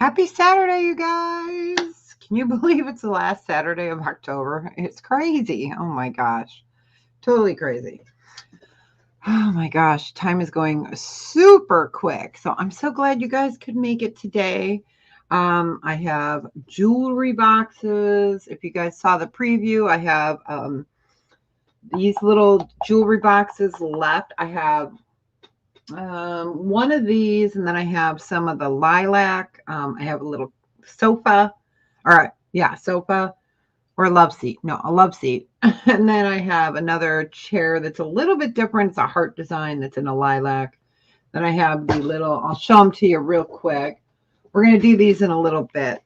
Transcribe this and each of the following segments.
Happy Saturday, you guys. Can you believe it's the last Saturday of October? It's crazy. Oh my gosh. Totally crazy. Oh my gosh. Time is going super quick. So I'm so glad you guys could make it today. I have jewelry boxes. If you guys saw the preview, I have these little jewelry boxes left. I have one of these, and then I have some of the lilac. I have a little sofa, sofa or a love seat. No, a love seat. And then I have another chair that's a little bit different. It's a heart design that's in a lilac. Then I have the little, I'll show them to you real quick. We're going to do these in a little bit,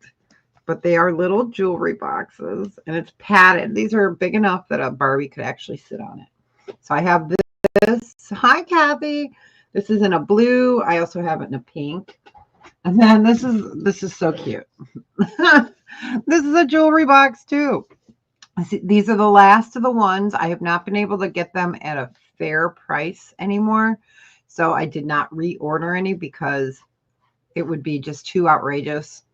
but they are little jewelry boxes and it's padded. These are big enough that a Barbie could actually sit on it. So I have this. Hi, Kathy. This is in a blue. I also have it in a pink. And then this is so cute. This is a jewelry box too. These are the last of the ones. I have not been able to get them at a fair price anymore. So I did not reorder any because it would be just too outrageous.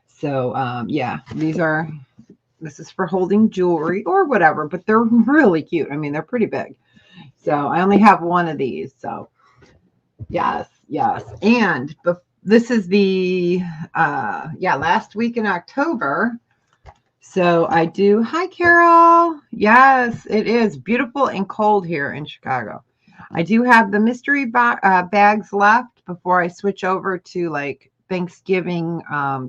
So yeah, this is for holding jewelry or whatever, but they're really cute. I mean, they're pretty big. So I only have one of these. So yes. And this is the last week in October. So I do. Hi, Carol. Yes, it is beautiful and cold here in Chicago. I do have the mystery bags left before I switch over to like Thanksgiving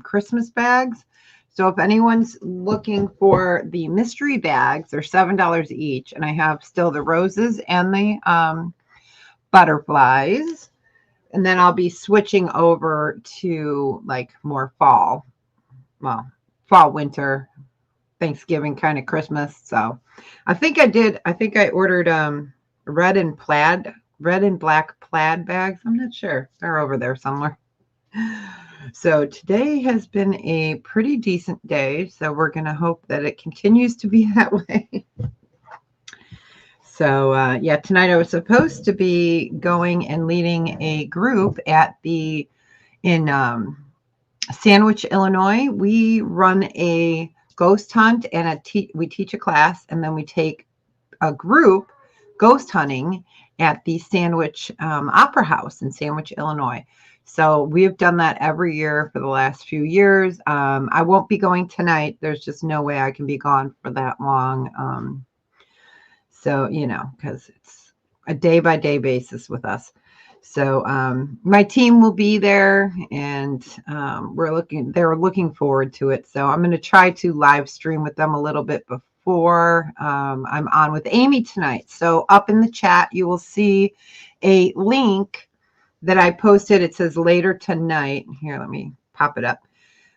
Christmas bags. So if anyone's looking for the mystery bags, they're $7 each. And I have still the roses and the butterflies. And then I'll be switching over to like more fall, winter, Thanksgiving, kind of Christmas. So I think I ordered red and black plaid bags. I'm not sure. They're over there somewhere. So today has been a pretty decent day. So we're going to hope that it continues to be that way. So yeah, tonight I was supposed to be going and leading a group in Sandwich, Illinois. We run a ghost hunt and we teach a class, and then we take a group ghost hunting at the Sandwich Opera House in Sandwich, Illinois. So we've done that every year for the last few years. I won't be going tonight. There's just no way I can be gone for that long. So, because it's a day-by-day basis with us. So my team will be there, and they're looking forward to it. So I'm going to try to live stream with them a little bit before I'm on with Amy tonight. So up in the chat, you will see a link that I posted. It says later tonight. Here, let me pop it up.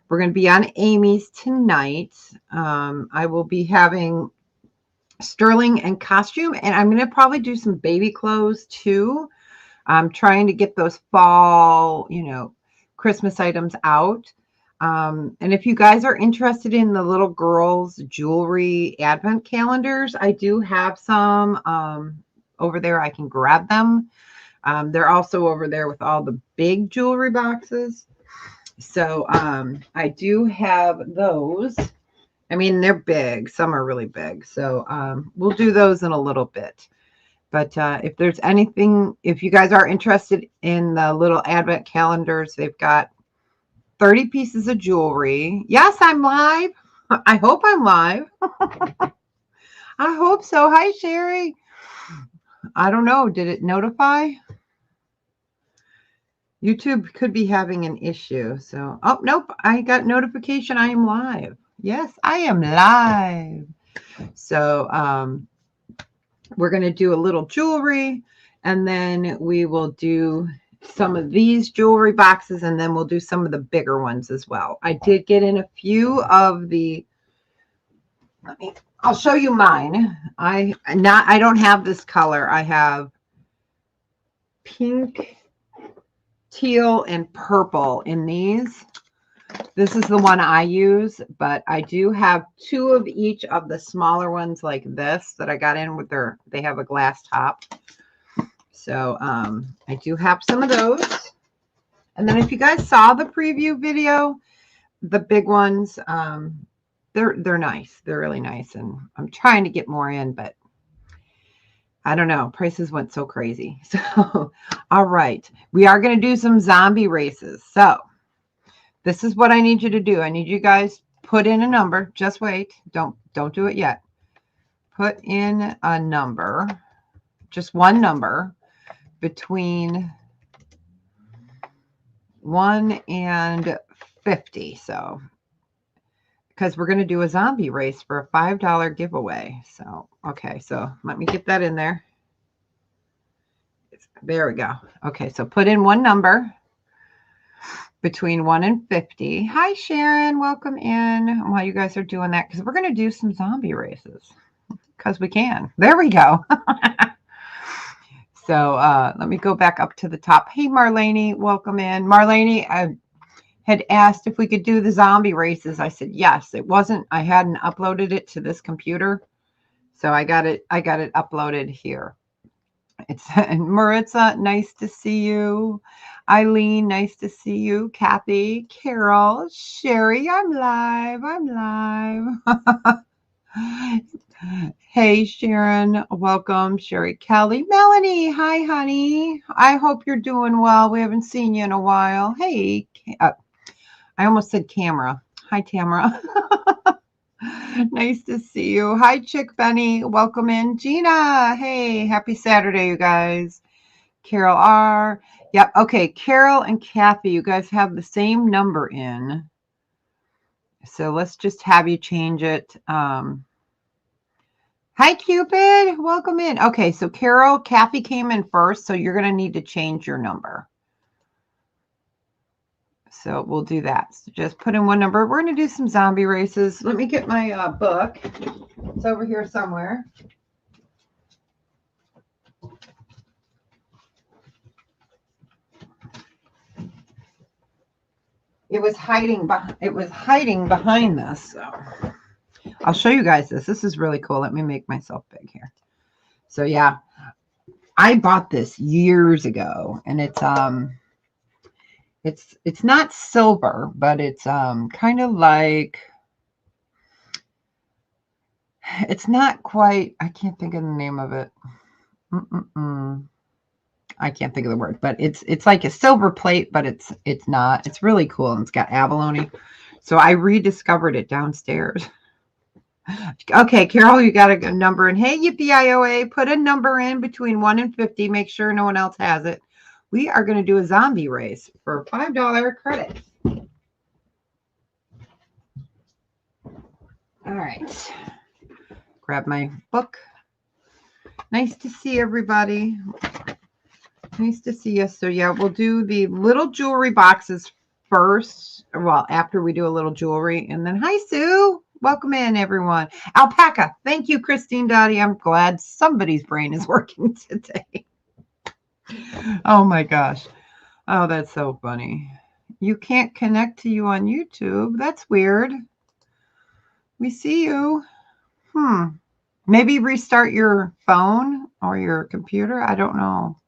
We're going to be on Amy's tonight. I will be having Sterling and costume, and I'm going to probably do some baby clothes too. I'm trying to get those fall, Christmas items out. And if you guys are interested in the little girls' jewelry advent calendars, I do have some over there. I can grab them. They're also over there with all the big jewelry boxes. So I do have those. I mean, they're big. Some are really big. So we'll do those in a little bit. But if there's anything, if you guys are interested in the little advent calendars, they've got 30 pieces of jewelry. Yes, I'm live. I hope I'm live. I hope so. Hi, Sherry. I don't know. Did it notify? YouTube could be having an issue. So, oh, nope. I got notification. I am live. Yes, I am live. So, we're going to do a little jewelry, and then we will do some of these jewelry boxes, and then we'll do some of the bigger ones as well. I did get in a few of the, I'll show you mine. I don't have this color. I have pink, teal, and purple in these. This is the one I use, but I do have two of each of the smaller ones like this that I got in with they have a glass top. So I do have some of those. And then if you guys saw the preview video, the big ones, they're nice. They're really nice. And I'm trying to get more in, but I don't know. Prices went so crazy. So, all right. We are going to do some zombie races. So this is what I need you to do. I need you guys put in a number. Just wait. Don't do it yet. Put in a number, just one number between 1 and 50. So, because we're going to do a zombie race for a $5 giveaway. So, okay. So let me get that in there. There we go. Okay. So put in one number between 1 and 50. Hi, Sharon. Welcome in. While you guys are doing that, because we're going to do some zombie races. Because we can. There we go. So let me go back up to the top. Hey, Marlene, welcome in. Marlene, I had asked if we could do the zombie races. I said yes. It wasn't. I hadn't uploaded it to this computer, so I got it uploaded here. It's and Maritza, nice to see you. Eileen, nice to see you. Kathy, Carol, Sherry, I'm live. Hey, Sharon, welcome. Sherry, Kelly, Melanie, hi, honey. I hope you're doing well. We haven't seen you in a while. Hey, I almost said camera. Hi, Tamara. Nice to see you. Hi, Chick Benny. Welcome in. Gina, hey, happy Saturday, you guys. Carol R. Yep, okay, Carol and Kathy, you guys have the same number in. So let's just have you change it. Hi, Cupid. Welcome in. Okay, so Carol, Kathy came in first, so you're going to need to change your number. So we'll do that. So just put in one number. We're going to do some zombie races. Let me get my book. It's over here somewhere. It was hiding behind this. So I'll show you guys this. This is really cool. Let me make myself big here. So yeah, I bought this years ago, and it's not silver, but it's kind of like, it's not quite, I can't think of the name of it. I can't think of the word, but it's like a silver plate, but it's not. It's really cool, and it's got abalone. So I rediscovered it downstairs. Okay, Carol, you got a number in. Hey, Yippee-I-O-A, put a number in between 1 and 50. Make sure no one else has it. We are going to do a zombie race for $5 credit. All right. Grab my book. Nice to see everybody. Nice to see you. So yeah, we'll do the little jewelry boxes first. Well, after we do a little jewelry. And then, hi, Sue. Welcome in, everyone. Alpaca. Thank you, Christine Dottie. I'm glad somebody's brain is working today. Oh, my gosh. Oh, that's so funny. You can't connect to you on YouTube. That's weird. We see you. Maybe restart your phone or your computer. I don't know.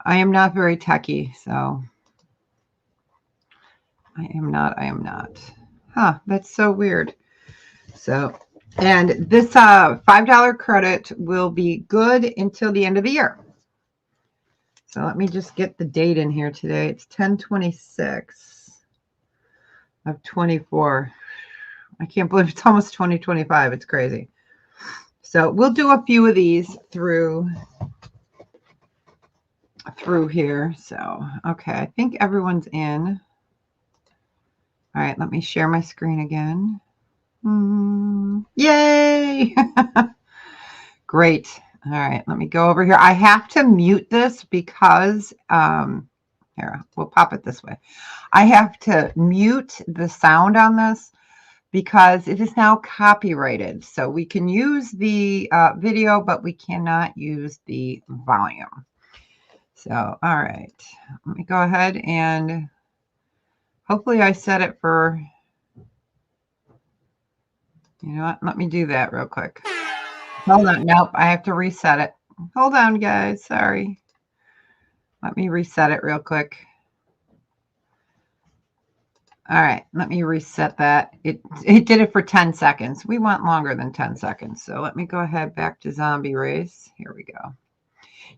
I am not very techie, so I am not. Huh, that's so weird. So, and this $5 credit will be good until the end of the year. So let me just get the date in here today. It's 10/26 of 24. I can't believe it's almost 2025. It's crazy. So we'll do a few of these through here. So, okay, I think everyone's in. All right, let me share my screen again. Yay! Great. All right, let me go over here. I have to mute this because, here, we'll pop it this way. I have to mute the sound on this because it is now copyrighted. So we can use the video, but we cannot use the volume. So, all right, let me go ahead and hopefully I set it for, you know what, let me do that real quick. Hold on, nope, I have to reset it. Hold on, guys, sorry. Let me reset it real quick. All right, let me reset that. It did it for 10 seconds. We want longer than 10 seconds. So let me go ahead back to Zombie Race. Here we go.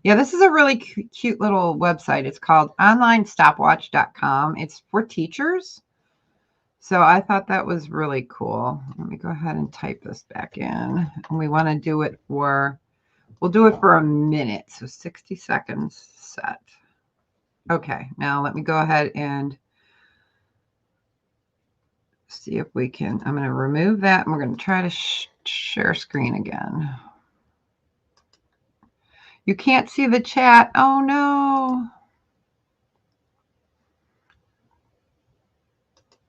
Yeah, this is a really cute little website. It's called onlinestopwatch.com. It's for teachers. So I thought that was really cool. Let me go ahead and type this back in. And we want to do it for, we'll do it for a minute. So 60 seconds set. Okay, now let me go ahead and see if we can, I'm going to remove that and we're going to try to share screen again. You can't see the chat. Oh no.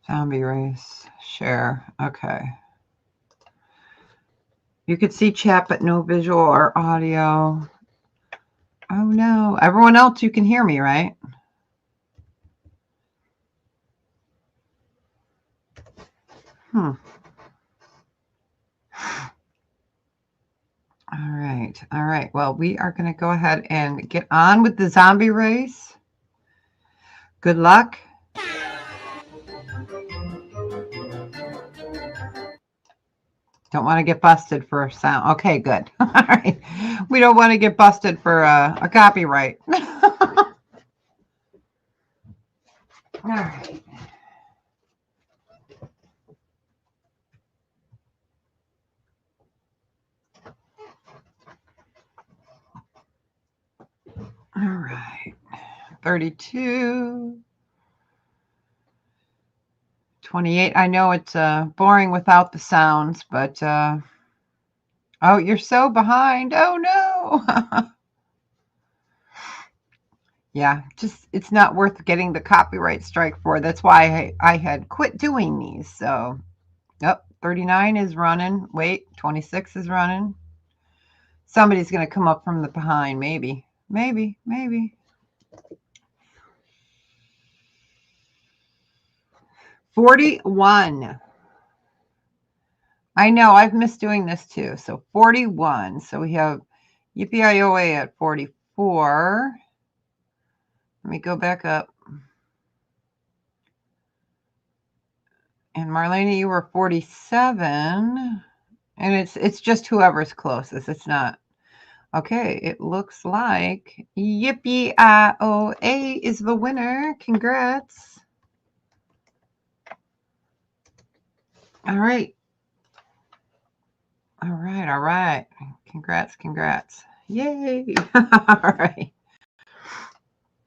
Zombie Race, share. Okay. You could see chat, but no visual or audio. Oh no. Everyone else, you can hear me, right? All right. All right. Well, we are going to go ahead and get on with the zombie race. Good luck. Don't want to get busted for sound. Okay, good. All right. We don't want to get busted for a copyright. All right. All right. 32. 28. I know it's boring without the sounds, but oh, you're so behind. Oh no. Yeah, just it's not worth getting the copyright strike for. That's why I had quit doing these. So, yep, 39 is running. Wait, 26 is running. Somebody's going to come up from the behind, maybe. Maybe. 41. I know, I've missed doing this too. So 41. So we have Yippee-I-O-A at 44. Let me go back up. And Marlene, you were 47. And it's just whoever's closest. It's not. Okay, it looks like Yippee-I-O-A is the winner. Congrats. All right. All right. Congrats. Yay. All right.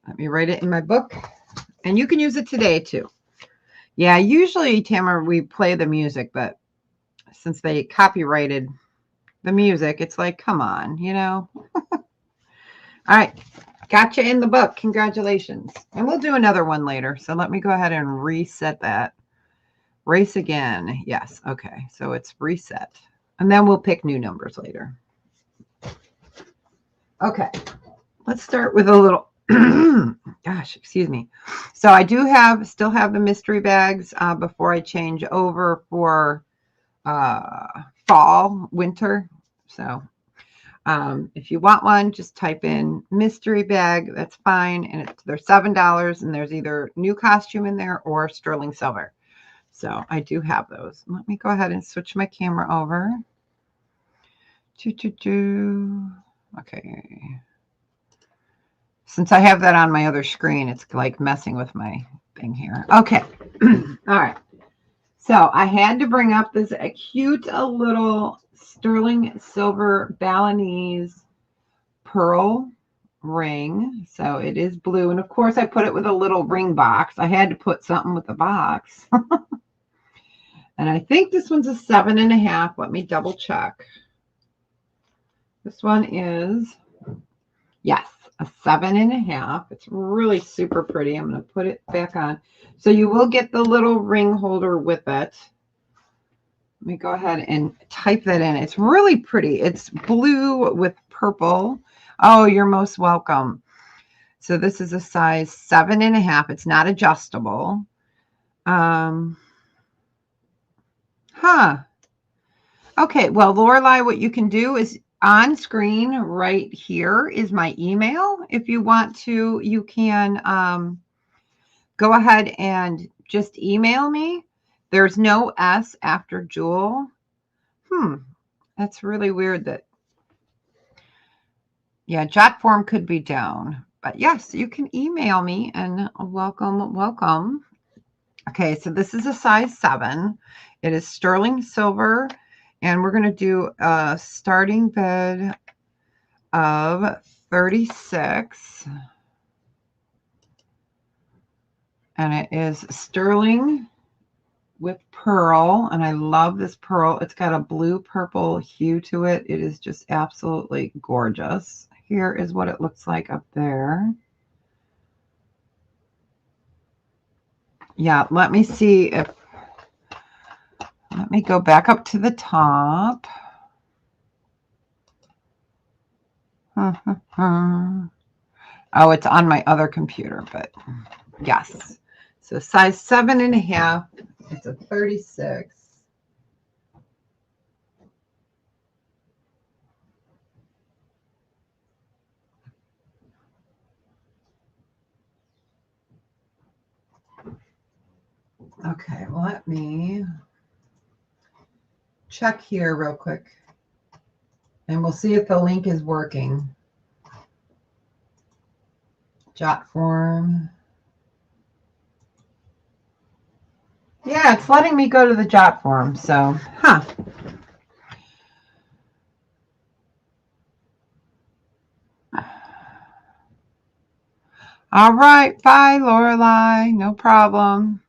Let me write it in my book. And you can use it today too. Yeah, usually, Tamara, we play the music, but since they copyrighted the music, it's like, come on, you know. All right. Gotcha in the book. Congratulations. And we'll do another one later. So let me go ahead and reset that. Race again. Yes. Okay. So it's reset. And then we'll pick new numbers later. Okay. Let's start with a little, gosh, excuse me. So I do still have the mystery bags before I change over for fall, winter. So if you want one, just type in mystery bag. That's fine. And they're $7. And there's either new costume in there or sterling silver. So I do have those. Let me go ahead and switch my camera over. Okay. Since I have that on my other screen, it's like messing with my thing here. Okay. All right. So I had to bring up this cute little sterling silver Balinese pearl ring. So it is blue. And of course, I put it with a little ring box. I had to put something with the box. And I think this one's a 7.5. Let me double check. This one is, yes, a 7.5. It's really super pretty. I'm going to put it back on. So you will get the little ring holder with it. Let me go ahead and type that in. It's really pretty. It's blue with purple. Oh, you're most welcome. So this is a size 7.5. It's not adjustable. Okay, well, Lorelei, what you can do is on screen right here is my email. If you want to, you can go ahead and just email me. There's no S after Jewel. That's really weird that, yeah, Jotform could be down. But yes, you can email me and welcome. Okay, so this is a size 7. It is sterling silver, and we're going to do a starting bid of 36. And it is sterling with pearl, and I love this pearl. It's got a blue purple hue to it. It is just absolutely gorgeous. Here is what it looks like up there. Yeah, let me see if, let me go back up to the top. Oh, it's on my other computer, but yes. So size 7.5. It's a 36. Okay, well, let me check here real quick, and we'll see if the link is working. Jotform. Yeah, it's letting me go to the Jotform, so, All right, bye, Lorelei. No problem.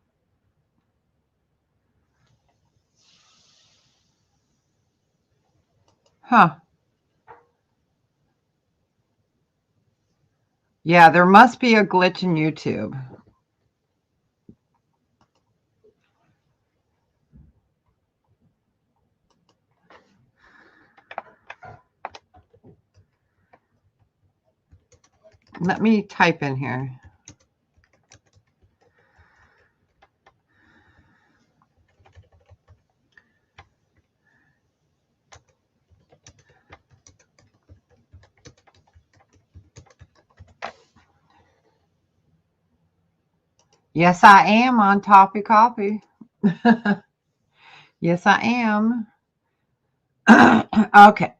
Yeah, there must be a glitch in YouTube. Let me type in here. Yes, I am on Toffee Coffee. Yes, I am. Okay.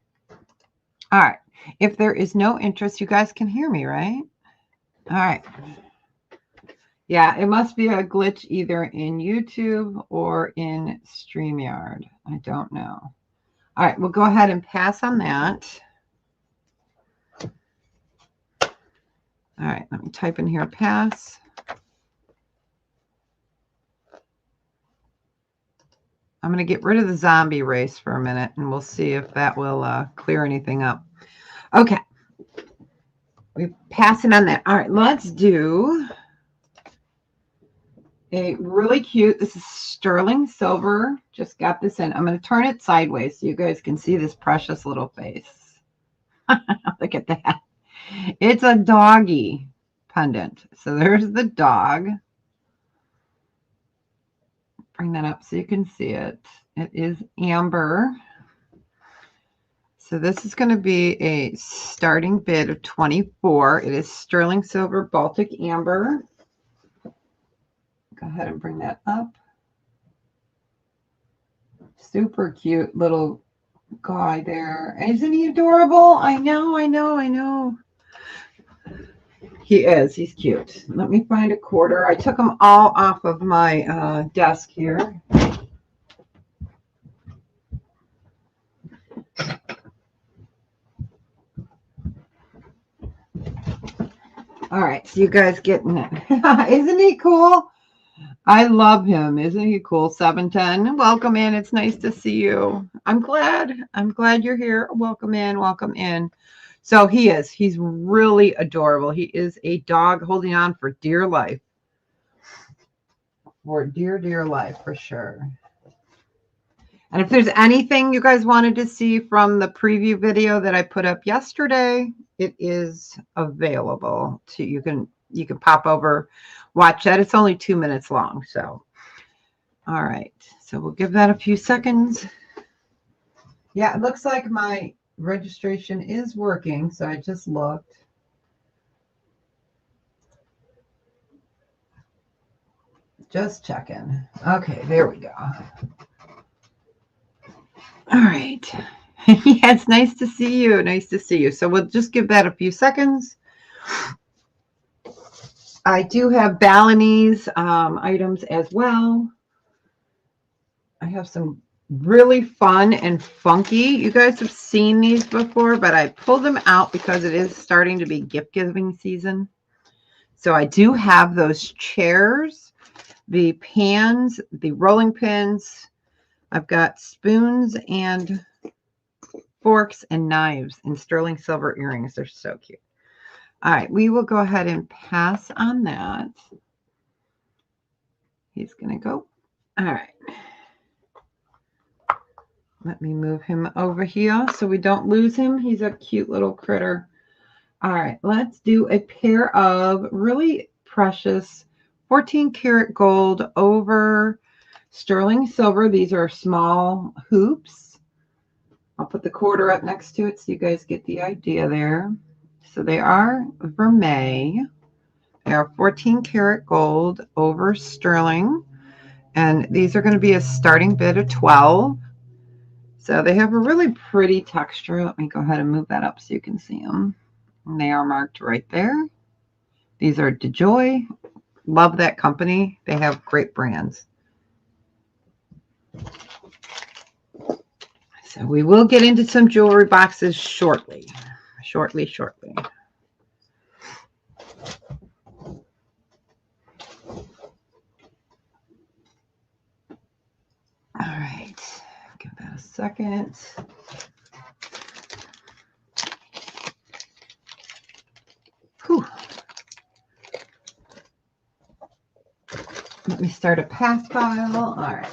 All right. If there is no interest, you guys can hear me, right? All right. Yeah, it must be a glitch either in YouTube or in StreamYard. I don't know. All right, we'll go ahead and pass on that. All right, let me type in here, pass. I'm going to get rid of the zombie race for a minute, and we'll see if that will clear anything up. Okay. We're passing on that. All right, let's do a really cute, this is sterling silver. Just got this in. I'm going to turn it sideways so you guys can see this precious little face. Look at that. It's a doggy pendant. So there's the dog. Bring that up so you can see it. It is amber. So this is going to be a starting bid of 24. It is sterling silver Baltic amber. Go ahead and bring that up. Super cute little guy there. Isn't he adorable? I know. He is. He's cute. Let me find a quarter. I took them all off of my desk here. All right, so you guys getting it. Isn't he cool? I love him. Isn't he cool? 710. Welcome in. It's nice to see you. I'm glad you're here. Welcome in. So he's really adorable. He is a dog holding on for dear life. For dear life, for sure. And if there's anything you guys wanted to see from the preview video that I put up yesterday, it is available to you can pop over, watch that. It's only 2 minutes long. So, all right. So we'll give that a few seconds. Yeah, it looks like my registration is working. So I just looked. Just checking. Okay, there we go. All right. Yeah, it's nice to see you. Nice to see you. So we'll just give that a few seconds. I do have Balinese items as well. I have some really fun and funky. You guys have seen these before, but I pulled them out because it is starting to be gift giving season. So I do have those chairs, the pans, the rolling pins. I've got spoons and forks and knives and sterling silver earrings. They're so cute. All right, we will go ahead and pass on that. He's going to go. All right. Let me move him over here so we don't lose him. He's a cute little critter. All right, let's do a pair of really precious 14 karat gold over sterling silver. These are small hoops. I'll put the quarter up next to it so you guys get the idea there. So they are vermeil. They are 14 karat gold over sterling. And these are going to be a starting bid of 12. So they have a really pretty texture. Let me go ahead and move that up so you can see them. And they are marked right there. These are DeJoy. Love that company. They have great brands. So we will get into some jewelry boxes shortly. Shortly. All right. Give that a second. Whew. Let me start a pass pile. All right.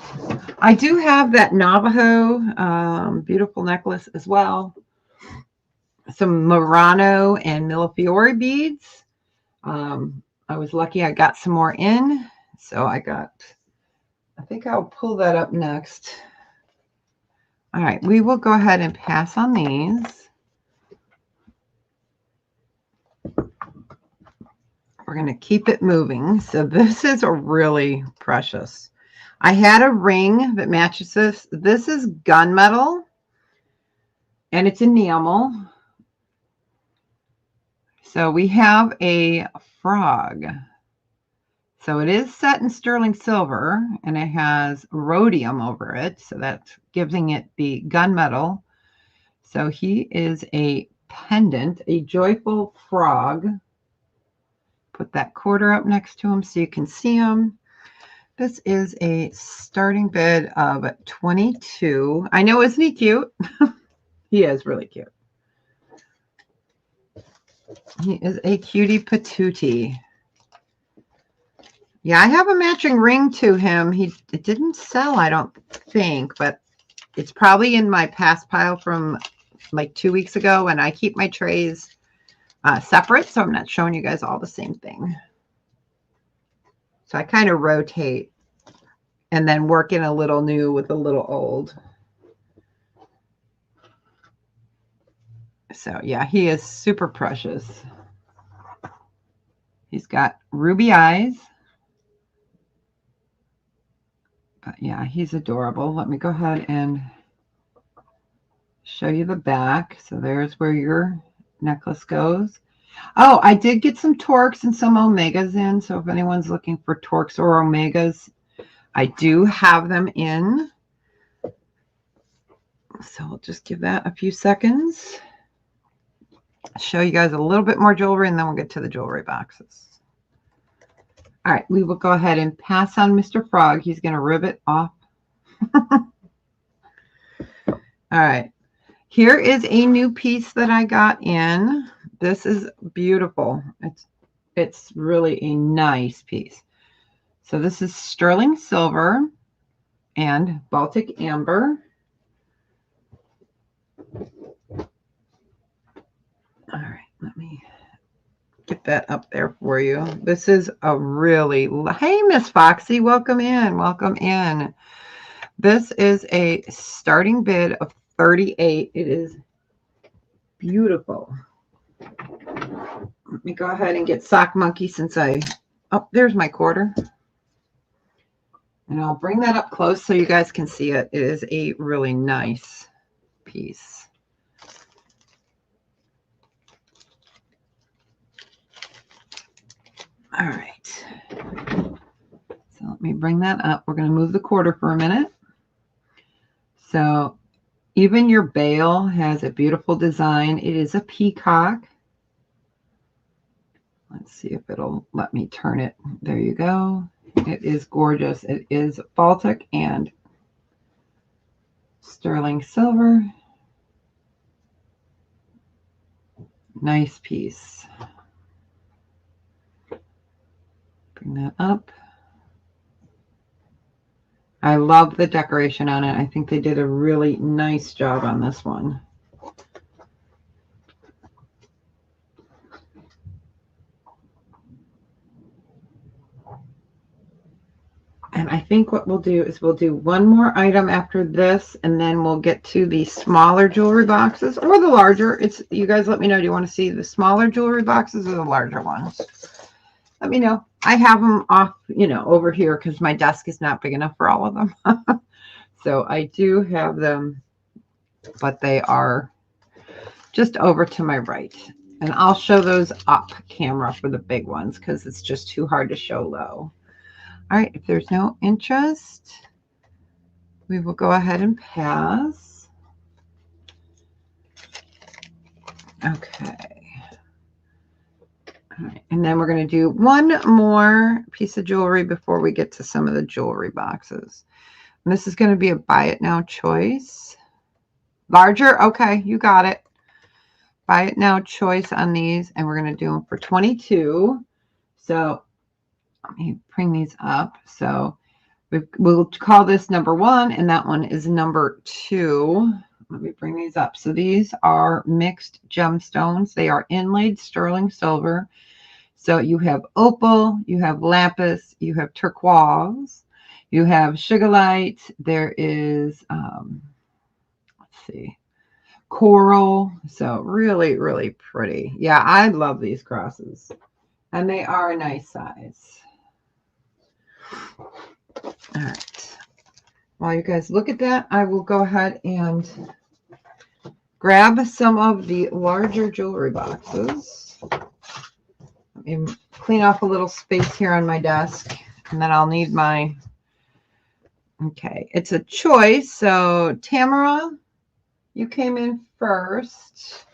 I do have that Navajo beautiful necklace as well. Some Murano and Millefiori beads. I was lucky I got some more in. So I think I'll pull that up next. All right. We will go ahead and pass on these. We're going to keep it moving. So this is a really precious. I had a ring that matches this. This is gunmetal and it's enamel. So we have a frog. So it is set in sterling silver and it has rhodium over it. So that's giving it the gunmetal. So he is a pendant, a joyful frog. Put that quarter up next to him so you can see him. This is a starting bid of 22. I know, isn't he cute? He is really cute. He is a cutie patootie. Yeah, I have a matching ring to him. It didn't sell, I don't think, but it's probably in my pass pile from like 2 weeks ago, and I keep my trays separate, so I'm not showing you guys all the same thing. So I kind of rotate and then work in a little new with a little old. So yeah, he is super precious. He's got ruby eyes. But yeah, he's adorable. Let me go ahead and show you the back. So there's where your necklace goes. Oh, I did get some Torques and some Omegas in. So if anyone's looking for Torques or Omegas, I do have them in. So we'll just give that a few seconds. Show you guys a little bit more jewelry and then we'll get to the jewelry boxes. All right, we will go ahead and pass on Mr. Frog. He's going to rib it off. All right, here is a new piece that I got in. This is beautiful. It's really a nice piece. So this is sterling silver and Baltic amber. All right, let me get that up there for you. This is a really, hey, Miss Foxy, welcome in, welcome in. This is a starting bid of 38. It is beautiful. Let me go ahead and get Sock Monkey since oh, there's my quarter. And I'll bring that up close so you guys can see it. It is a really nice piece. All right. So let me bring that up. We're going to move the quarter for a minute. So even your bail has a beautiful design. It is a peacock. Let's see if it'll let me turn it. There you go. It is gorgeous. It is Baltic and sterling silver. Nice piece. Bring that up. I love the decoration on it. I think they did a really nice job on this one. And I think what we'll do is we'll do one more item after this, and then we'll get to the smaller jewelry boxes or the larger. It's, you guys let me know. Do you want to see the smaller jewelry boxes or the larger ones? Let me know. I have them off, you know, over here because my desk is not big enough for all of them. So I do have them, but they are just over to my right. And I'll show those up camera for the big ones because it's just too hard to show low. All right, if there's no interest, we will go ahead and pass. Okay. All right, and then we're going to do one more piece of jewelry before we get to some of the jewelry boxes. And this is going to be a buy it now choice. Larger? Okay, you got it. Buy it now choice on these, and we're going to do them for $22. So let me bring these up. So we'll call this number 1, and that one is number 2. Let me bring these up. So these are mixed gemstones. They are inlaid sterling silver. So you have opal, you have lapis, you have turquoise, you have sugilite. There is, let's see, coral. So really, really pretty. Yeah, I love these crosses, and they are a nice size. All right. While you guys look at that, I will go ahead and grab some of the larger jewelry boxes. Let me clean off a little space here on my desk, and then I'll need my, okay, it's a choice. So Tamara, you came in first.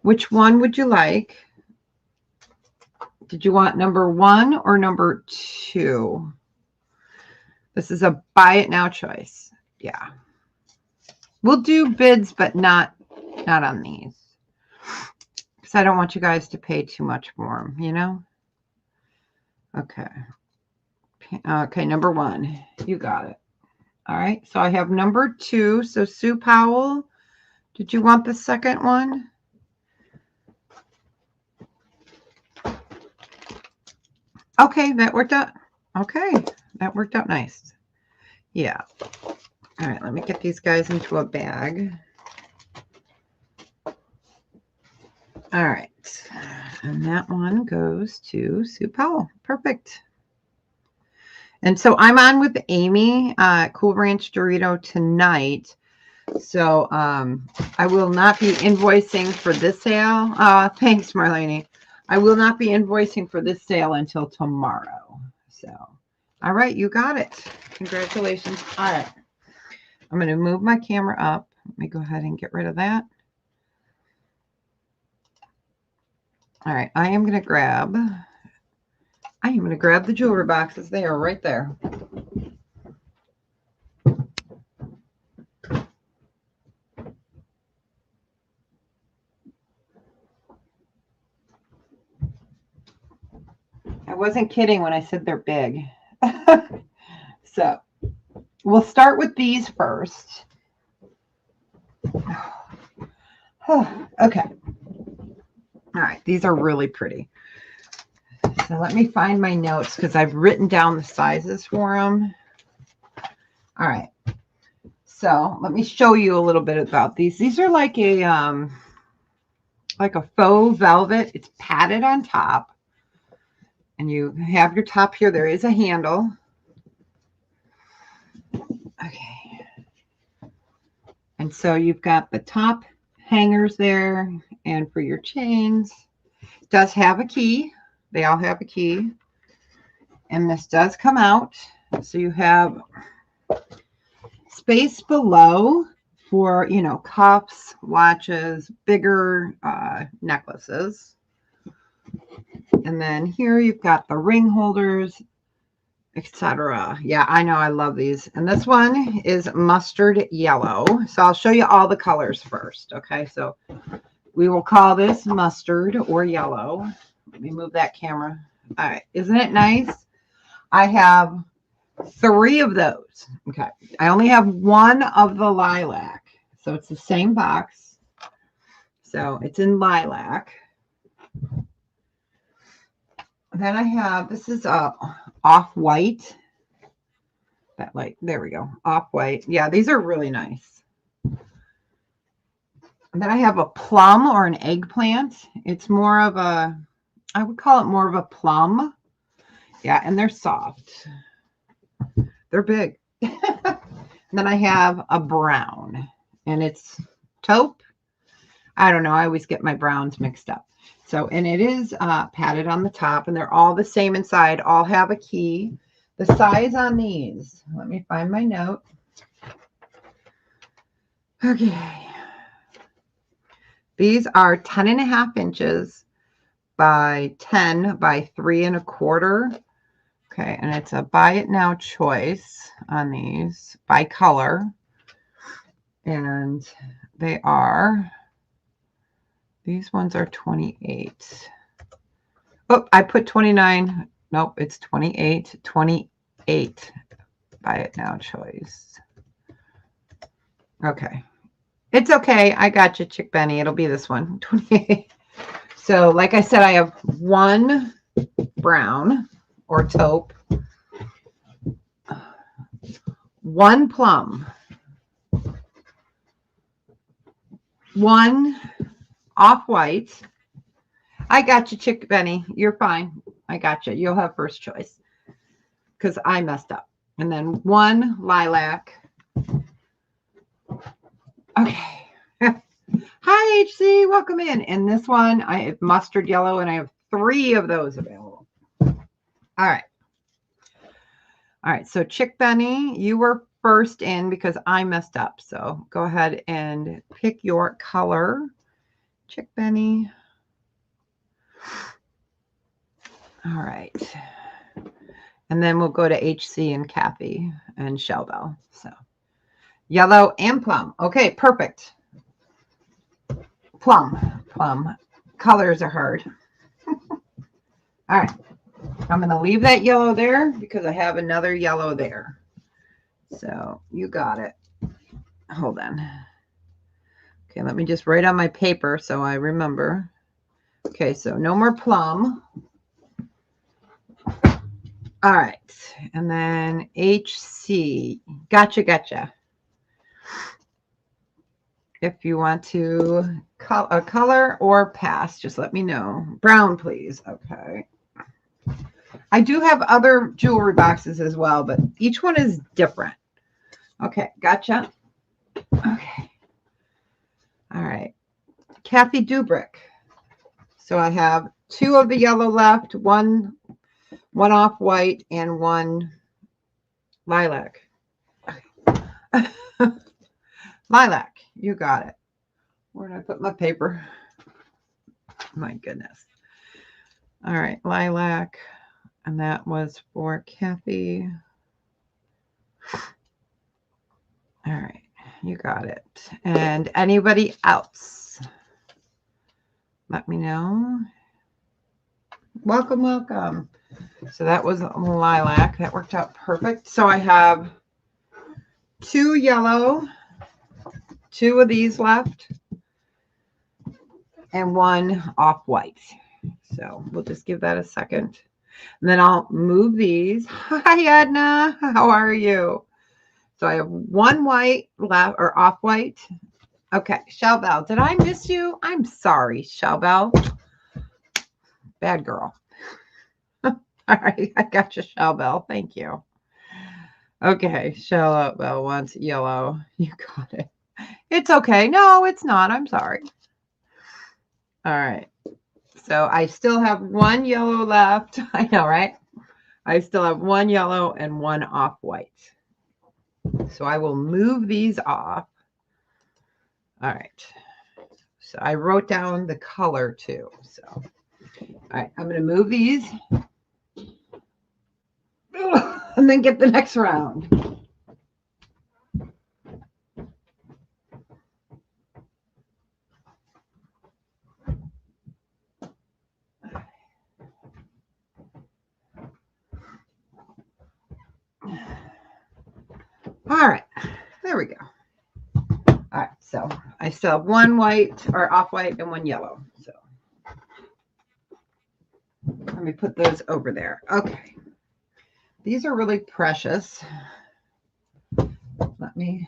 Which one would you like? Did you want number 1 or number 2? This is a buy it now choice. Yeah. We'll do bids, but not on these. Because I don't want you guys to pay too much for them, you know? Okay. Okay, number 1. You got it. All right. So I have number 2. So Sue Powell, did you want the second one? Okay, that worked out. Okay, that worked out nice. Yeah. All right, let me get these guys into a bag. All right. And that one goes to Sue Powell. Perfect. And so I'm on with Amy Cool Ranch Dorito tonight. So I will not be invoicing for this sale. Thanks, Marlene. I will not be invoicing for this sale until tomorrow. So, all right, you got it. Congratulations. All right. I'm going to move my camera up. Let me go ahead and get rid of that. All right, I am going to grab the jewelry boxes. They are right there. I wasn't kidding when I said they're big. So we'll start with these first. Okay. All right. These are really pretty. So let me find my notes because I've written down the sizes for them. All right. So let me show you a little bit about these. These are like a faux velvet. It's padded on top. And you have your top here. There is a handle. Okay. And so you've got the top hangers there, and for your chains, it does have a key. They all have a key. And this does come out. So you have space below for, you know, cuffs, watches, bigger necklaces. And then here you've got the ring holders, etc. Yeah, I know, I love these. And this one is mustard yellow. So I'll show you all the colors first. Okay, so we will call this mustard or yellow. Let me move that camera. All right, isn't it nice? I have 3 of those. Okay, I only have 1 of the lilac. So it's the same box. So it's in lilac. Then I have, this is off-white. That light, there we go, off-white. Yeah, these are really nice. And then I have a plum or an eggplant. It's more of a, I would call it more of a plum. Yeah, and they're soft. They're big. Then I have a brown, and it's taupe. I don't know, I always get my browns mixed up. So, and it is padded on the top, and they're all the same inside, all have a key. The size on these, let me find my note. Okay. These are 10.5 inches by 10 by 3 1/4. Okay, and it's a buy it now choice on these by color. And they are, these ones are 28. Oh, I put 29. Nope, it's 28. 28 buy it now choice. Okay. It's okay. I got you, Chick Benny. It'll be this one. 28. So, like I said, I have 1 brown or taupe, 1 plum, 1 off-white. I got you, Chick Benny. You're fine. I got you. You'll have first choice because I messed up. And then 1 lilac. Okay. Hi, HC. Welcome in. And this one, I have mustard yellow, and I have 3 of those available. All right. All right. So, Chick Benny, you were first in because I messed up. So, go ahead and pick your color. Chick Benny. All right. And then we'll go to HC and Kathy and Shellbell. So, yellow and plum. Okay, perfect. Plum. Colors are hard. All right. I'm going to leave that yellow there because I have another yellow there. So you got it. Hold on. Okay, let me just write on my paper so I remember. Okay, so no more plum. All right. And then HC. Gotcha. If you want to color or pass, just let me know. Brown, please. Okay. I do have other jewelry boxes as well, but each one is different. Okay, gotcha. Okay. All right. Kathy Dubrick. So I have 2 of the yellow left, one off-white, and 1 lilac. Okay. Lilac, you got it. Where did I put my paper? My goodness. All right, lilac. And that was for Kathy. All right, you got it. And anybody else? Let me know. Welcome. So that was lilac. That worked out perfect. So I have 2 yellow, 2 of these left, and 1 off-white. So we'll just give that a second. And then I'll move these. Hi, Edna. How are you? So I have 1 white left, or off-white. Okay, Shellbell, did I miss you? I'm sorry, Shellbell. Bad girl. All right, I got you, Shellbell. Thank you. Okay, Shallow Bell wants yellow. You got it. It's okay. No, it's not. I'm sorry. All right. So I still have one yellow left. I know, right? I still have one yellow and one off-white. So I will move these off. All right. So I wrote down the color too. So, all right, I'm going to move these and then get the next round. All right, there we go. All right, so I still have one white or off-white and one yellow. So let me put those over there. Okay. These are really precious. Let me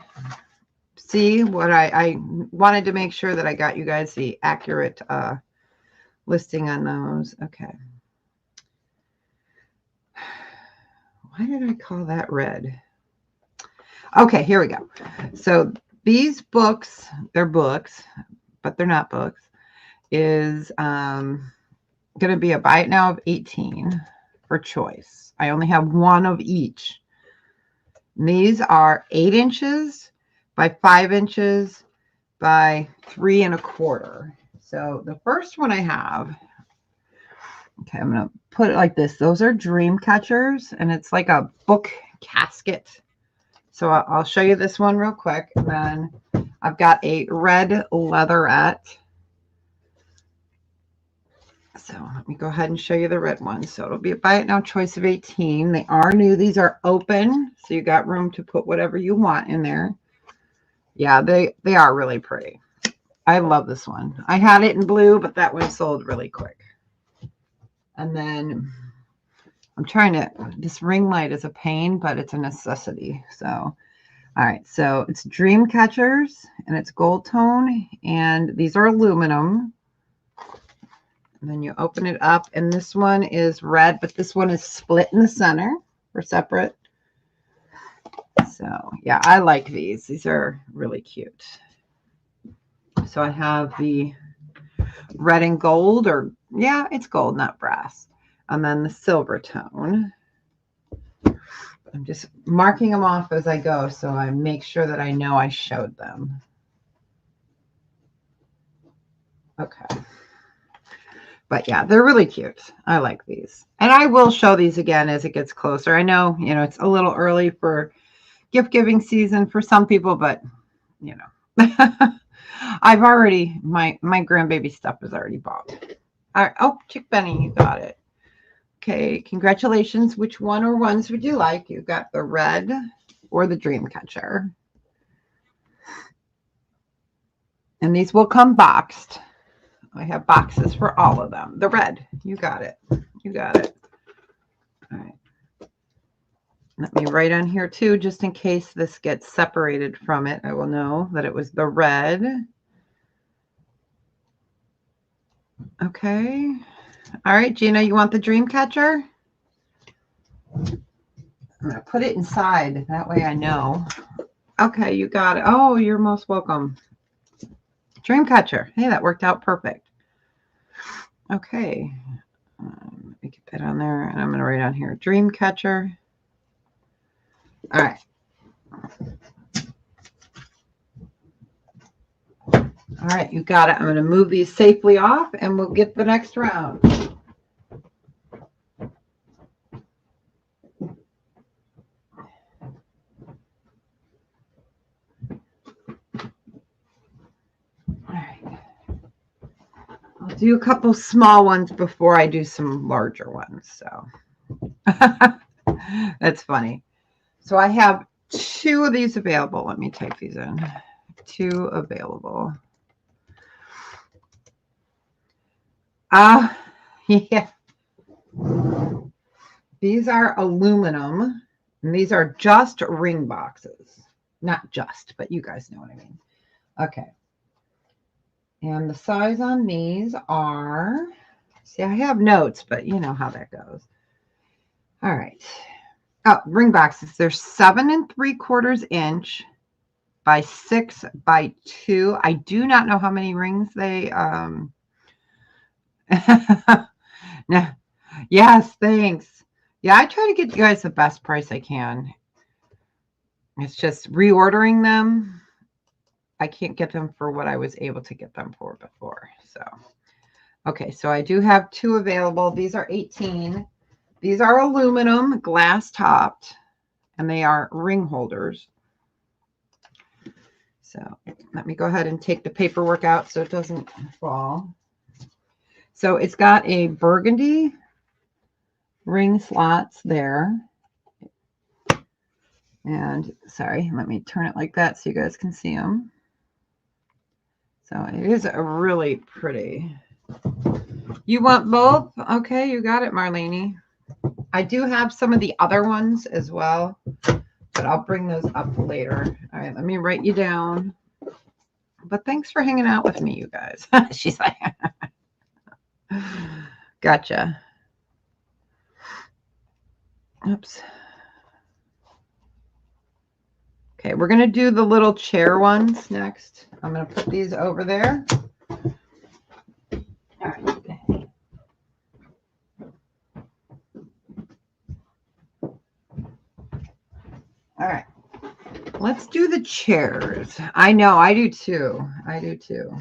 see what I wanted to make sure that I got you guys the accurate listing on those. Okay. Why did I call that red? Okay, here we go. So these books, they're books, but they're not books, is going to be a buy it now of 18 for choice. I only have one of each. And these are 8 inches by 5 inches by 3 1/4. So the first one I have, okay, I'm going to put it like this. Those are dream catchers, and it's like a book casket. So I'll show you this one real quick. And then I've got a red leatherette. So let me go ahead and show you the red one. So it'll be a buy it now choice of 18. They are new. These are open. So you got room to put whatever you want in there. Yeah, they are really pretty. I love this one. I had it in blue, but that one sold really quick. And then I'm trying to, this ring light is a pain, but it's a necessity. So, all right. So it's Dream Catchers and it's gold tone. And these are aluminum. And then you open it up. And this one is red, but this one is split in the center or separate. So yeah, I like these. These are really cute. So I have the red and gold, or yeah, it's gold, not brass. And then the silver tone. I'm just marking them off as I go so I make sure that I know I showed them. Okay. But yeah, they're really cute. I like these. And I will show these again as it gets closer. I know, it's a little early for gift giving season for some people, but I've already, my grandbaby stuff is already bought. All right. Oh, Chick Benny, you got it. Okay, congratulations. Which one or ones would you like? You got the red or the dream catcher. And these will come boxed. I have boxes for all of them. The red, you got it. You got it. All right. Let me write on here too, just in case this gets separated from it. I will know that it was the red. Okay. All right, Gina, you want the dream catcher? I'm going to put it inside. That way I know. Okay, you got it. Oh, you're most welcome. Dream catcher. Hey, that worked out perfect. Okay. Let me get that on there. And I'm going to write on here, dream catcher. All right. All right, you got it. I'm going to move these safely off and we'll get the next round. All right. I'll do a couple small ones before I do some larger ones. So that's funny. So I have 2 of these available. Let me type these in. 2 available. Yeah. These are aluminum, and these are just ring boxes. Not just, but you guys know what I mean. Okay. And the size on these are, see, I have notes, but you know how that goes. All right. Oh, ring boxes. They're 7 3/4 inch by 6 by 2. I do not know how many rings they no. Yes, thanks. Yeah, I try to get you guys the best price I can. It's just reordering them. I can't get them for what I was able to get them for before. So, okay, so I do have 2 available. These are 18. These are aluminum, glass topped, and they are ring holders. So let me go ahead and take the paperwork out so it doesn't fall. So it's got a burgundy ring slots there. And sorry, let me turn it like that so you guys can see them. So it is a really pretty. You want both? Okay, you got it, Marlene. I do have some of the other ones as well, but I'll bring those up later. All right, let me write you down. But thanks for hanging out with me, you guys. She's like, gotcha. Oops. Okay, we're going to do the little chair ones next. I'm going to put these over there. All right. All right. Let's do the chairs. I know, I do too. I do too.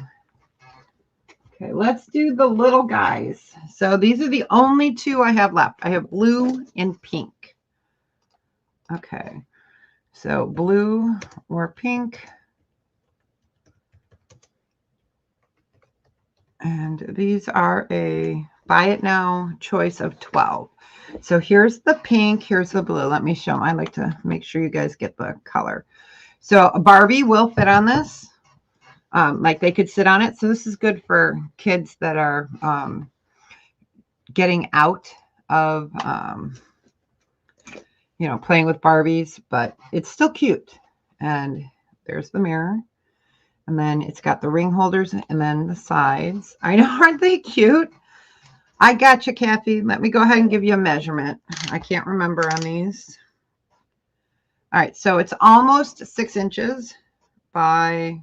Okay, let's do the little guys. So these are the only 2 I have left. I have blue and pink. Okay, so blue or pink. And these are a buy it now choice of 12. So here's the pink, here's the blue. Let me show them. I like to make sure you guys get the color. So a Barbie will fit on this. Like they could sit on it. So this is good for kids that are getting out of, you know, playing with Barbies, but it's still cute. And there's the mirror. And then it's got the ring holders and then the sides. I know, aren't they cute? I got you, Kathy. Let me go ahead and give you a measurement. I can't remember on these. All right, so it's almost 6 inches by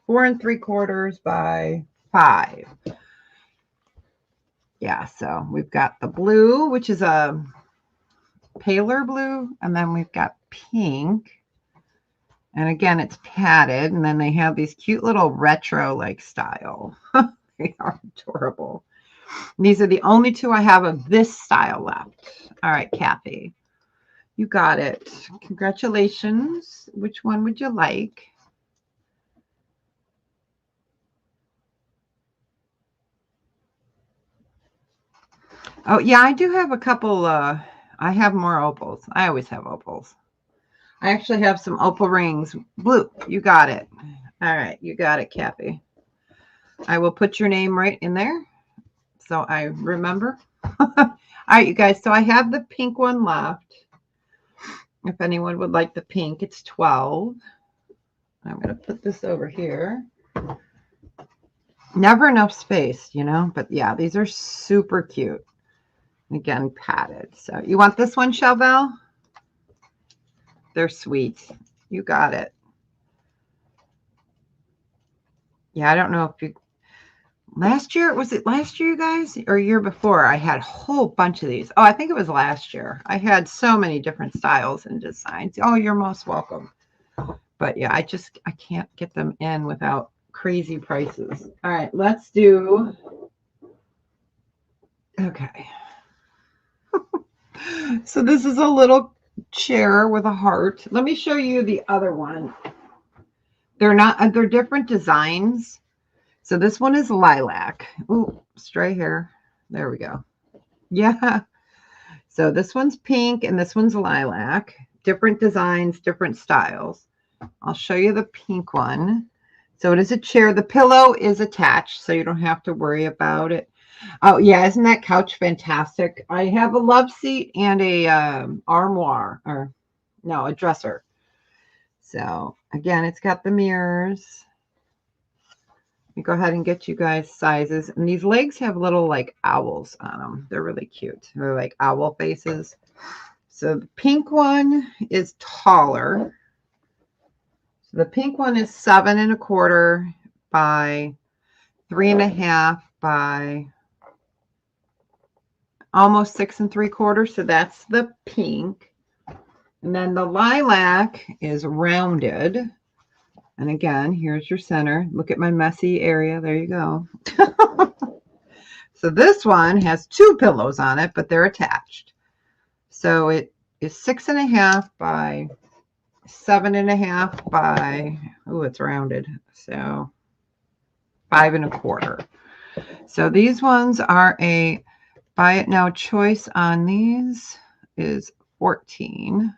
4 3/4 by 5. Yeah, so we've got the blue, which is a paler blue, and then we've got pink. And again, it's padded, and then they have these cute little retro-like style. They are adorable. These are the only 2 I have of this style left. All right, Kathy, you got it. Congratulations. Which one would you like? Oh, yeah, I do have a couple. I have more opals. I always have opals. I actually have some opal rings. Blue, you got it. All right, you got it, Kathy. I will put your name right in there so I remember. All right, you guys, so I have the pink one left. If anyone would like the pink, it's 12. I'm going to put this over here. Never enough space, you know, but yeah, these are super cute. Again, padded. So you want this one, Chevelle? They're sweet. You got it. Yeah, I don't know if you last year, was it last year, you guys, or year before? I had a whole bunch of these. Oh, I think it was last year. I had so many different styles and designs. Oh, you're most welcome. But yeah, I can't get them in without crazy prices. All right, let's do. Okay. So this is a little chair with a heart. Let me show you the other one. They're different designs. So this one is lilac. Ooh, stray hair. There we go. Yeah. So this one's pink and this one's lilac. Different designs, different styles. I'll show you the pink one. So it is a chair. The pillow is attached, so you don't have to worry about it. Oh, yeah. Isn't that couch fantastic? I have a love seat and a armoire, or no, a dresser. So again, it's got the mirrors. Let me go ahead and get you guys sizes. And these legs have little like owls on them. They're really cute. They're like owl faces. So the pink one is taller. So the pink one is 7 1/4 by 3 1/2 by almost 6 3/4. So that's the pink. And then the lilac is rounded. And again, here's your center. Look at my messy area. There you go. So this one has 2 pillows on it, but they're attached. So it is 6 1/2 by 7 1/2 by, oh, it's rounded. So 5 1/4. So these ones are a buy it now choice on these is 14.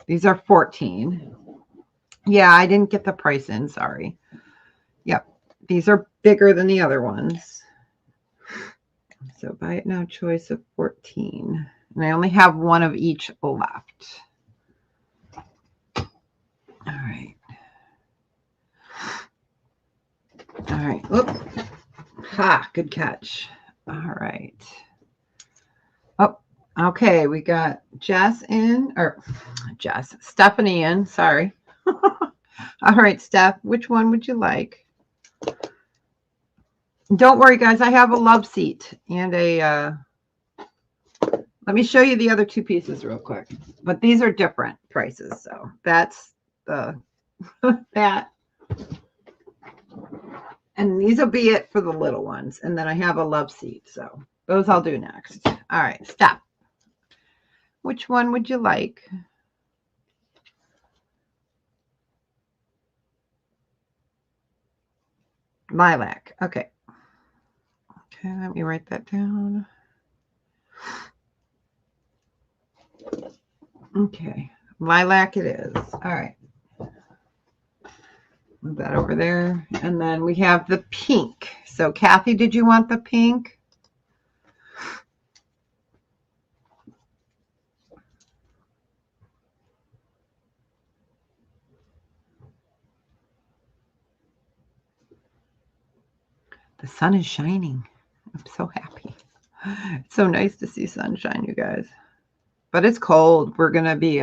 These are 14. Yeah, I didn't get the price in, sorry. Yep, these are bigger than the other ones. So buy it now choice of 14. And I only have one of each left. All right. All right. Oop. Ha, good catch. All right. Oh, okay. We got Jess in, or Stephanie in, sorry. All right, Steph, which one would you like? Don't worry, guys. I have a love seat and a, let me show you the other 2 pieces real quick. But these are different prices. So that's the, that. And these will be it for the little ones. And then I have a love seat. So those I'll do next. All right, stop. Which one would you like? Lilac. Okay. Okay, let me write that down. Okay. Lilac it is. All right. Move that over there. And then we have the pink. So Kathy, did you want the pink? The sun is shining. I'm so happy. It's so nice to see sunshine, you guys. But it's cold. We're going to be,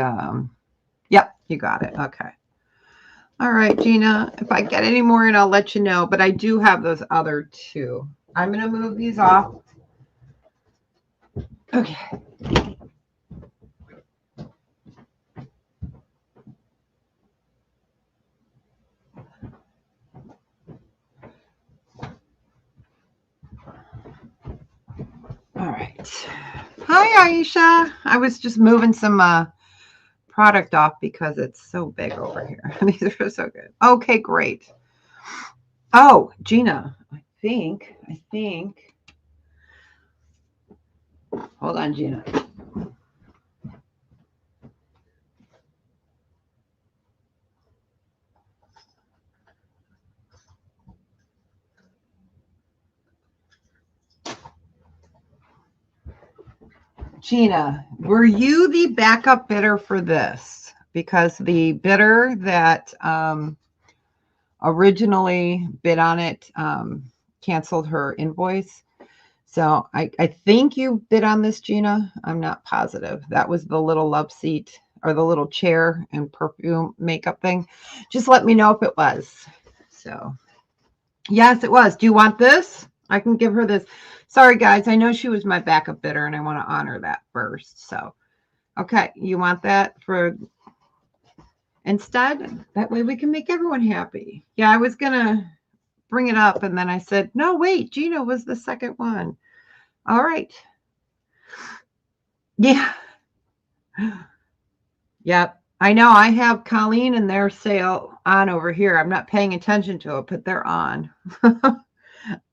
yep, you got it. Okay. All right, Gina, if I get any more in, I'll let you know. But I do have those other 2. I'm going to move these off. Okay. All right. Hi, Aisha. I was just moving some product off because it's so big over here. These are so good. Okay, great. Oh, Gina, I think. Hold on, Gina. Gina, were you the backup bidder for this? Because the bidder that originally bid on it canceled her invoice. So I think you bid on this, Gina. I'm not positive. That was the little love seat or the little chair and perfume makeup thing. Just let me know if it was. So, yes, it was. Do you want this? I can give her this. Sorry, guys. I know she was my backup bidder, and I want to honor that first. So, okay. You want that for instead? That way we can make everyone happy. Yeah, I was going to bring it up, and then I said, no, wait. Gina was the second one. All right. Yeah. Yep. I know I have Colleen and their sale on over here. I'm not paying attention to it, but they're on.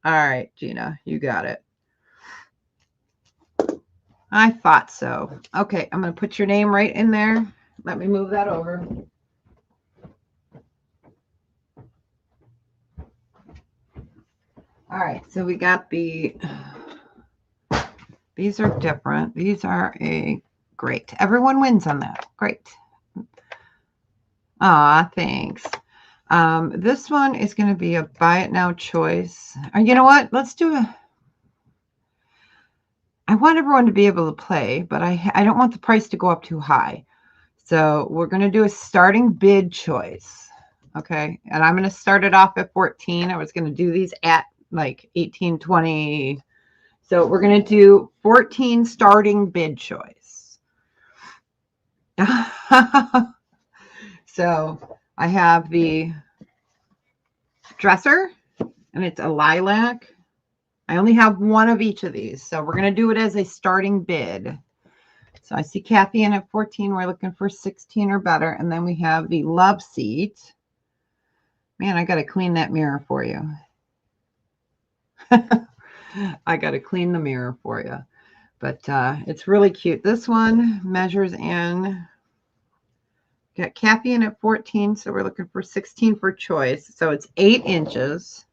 All right, Gina, you got it. I thought so. Okay, I'm going to put your name right in there. Let me move that over. All right, so we got these are different. These are great. Everyone wins on that. Great. Aw, thanks. This one is going to be a buy it now choice. You know what? Let's do I want everyone to be able to play, but I don't want the price to go up too high. So we're going to do a starting bid choice. Okay. And I'm going to start it off at 14. I was going to do these at like 18, 20. So we're going to do 14 starting bid choice. So I have the dresser, and it's a lilac. I only have one of each of these, so we're going to do it as a starting bid. So I see Kathy in at 14. We're looking for 16 or better. And then we have the love seat. Man, I got to clean that mirror for you. I got to clean the mirror for you. But it's really cute. This one measures in. Got Kathy in at 14, so we're looking for 16 for choice. So it's 8 inches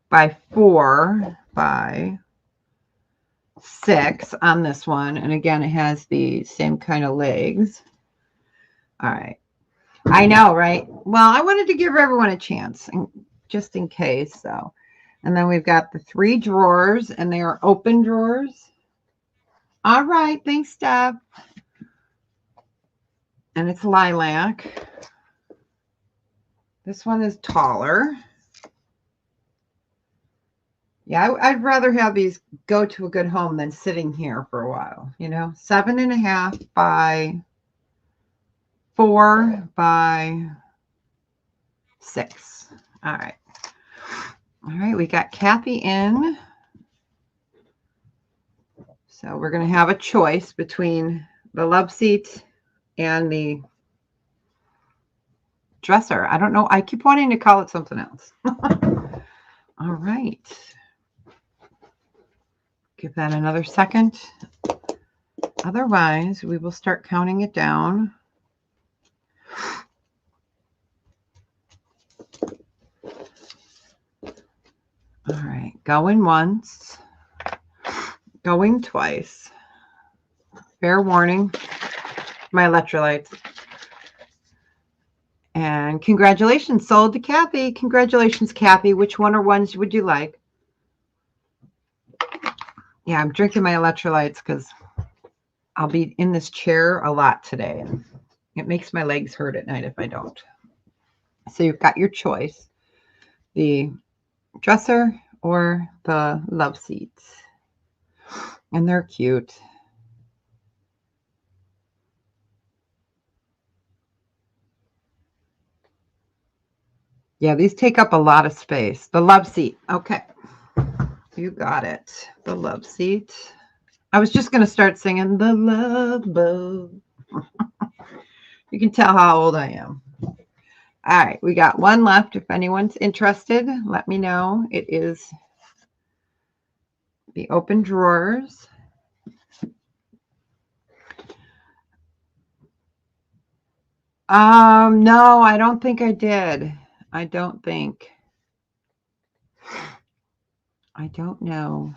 by 4 by 6 on this one. And again, it has the same kind of legs. All right. I know, right? Well, I wanted to give everyone a chance, and just in case. So, and then we've got the 3 drawers, and they are open drawers. All right. Thanks, Deb. And it's lilac. This one is taller. Yeah, I'd rather have these go to a good home than sitting here for a while, you know. 7.5 by 4 by 6. All right. All right, we got Kathy in. So we're going to have a choice between the love seat and the dresser. I don't know. I keep wanting to call it something else. All right. Give that another second. Otherwise, we will start counting it down. All right. Going once. Going twice. Fair warning. My electrolytes. And congratulations, sold to Kathy. Congratulations, Kathy. Which one or ones would you like? Yeah, I'm drinking my electrolytes because I'll be in this chair a lot today. And it makes my legs hurt at night if I don't. So you've got your choice. The dresser or the love seats. And they're cute. Yeah, these take up a lot of space. The love seat. Okay. You got it. The love seat. I was just going to start singing The Love Boat. You can tell how old I am. All right. We got one left. If anyone's interested, let me know. It is the open drawers. No, I don't think I did. I don't think. I don't know.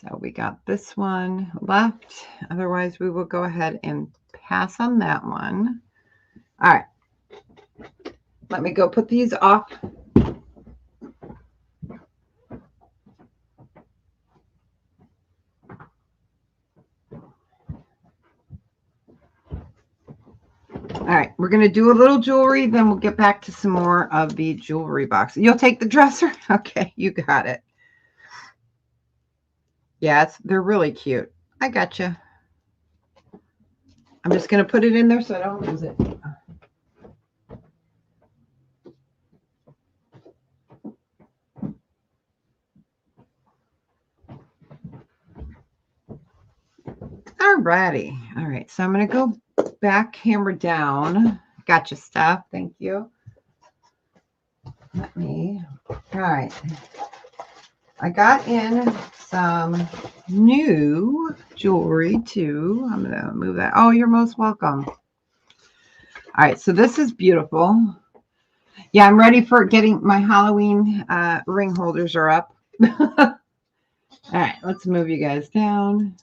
So we got this one left. Otherwise, we will go ahead and pass on that one. All right. Let me go put these off. All right, we're going to do a little jewelry, then we'll get back to some more of the jewelry box. You'll take the dresser? Okay, you got it. Yeah, they're really cute. I got you. I'm just going to put it in there so I don't lose it. Alrighty. All right, so I'm going to go back, hammer down. Gotcha, Steph. Thank you. All right. I got in some new jewelry too. I'm going to move that. Oh, you're most welcome. All right, so this is beautiful. Yeah, I'm ready for getting my Halloween ring holders are up. All right, let's move you guys down.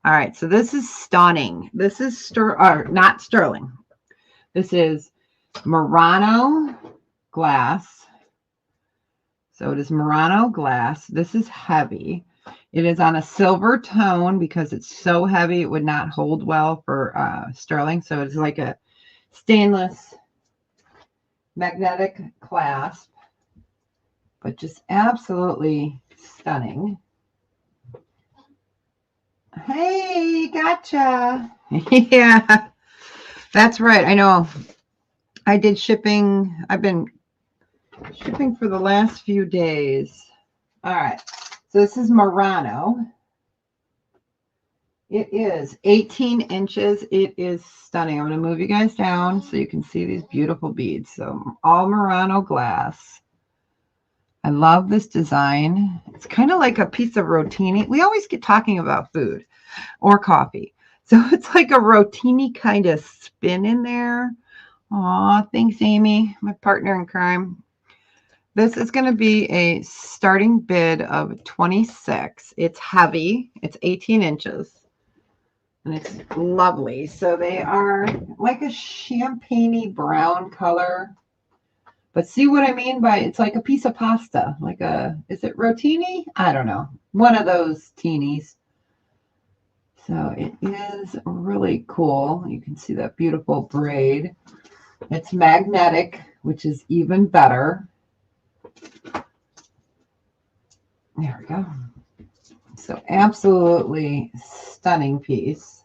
All right, so this is stunning. This is not sterling. This is Murano glass. So it is Murano glass. This is heavy. It is on a silver tone because it's so heavy it would not hold well for sterling. So it's like a stainless magnetic clasp, but just absolutely stunning. Hey, gotcha. Yeah, that's right. I know. I did shipping. I've been shipping for the last few days. All right. So this is Murano. It is 18 inches. It is stunning. I'm going to move you guys down so you can see these beautiful beads. So all Murano glass. I love this design. It's kind of like a piece of rotini. We always get talking about food or coffee. So it's like a rotini kind of spin in there. Aw, thanks, Amy, my partner in crime. This is going to be a starting bid of 26. It's heavy. It's 18 inches. And it's lovely. So they are like a champagne-y brown color. But see what I mean by it's like a piece of pasta. Like a, is it rotini? I don't know. One of those teenies. So it is really cool. You can see that beautiful braid. It's magnetic, which is even better. There we go. So absolutely stunning piece.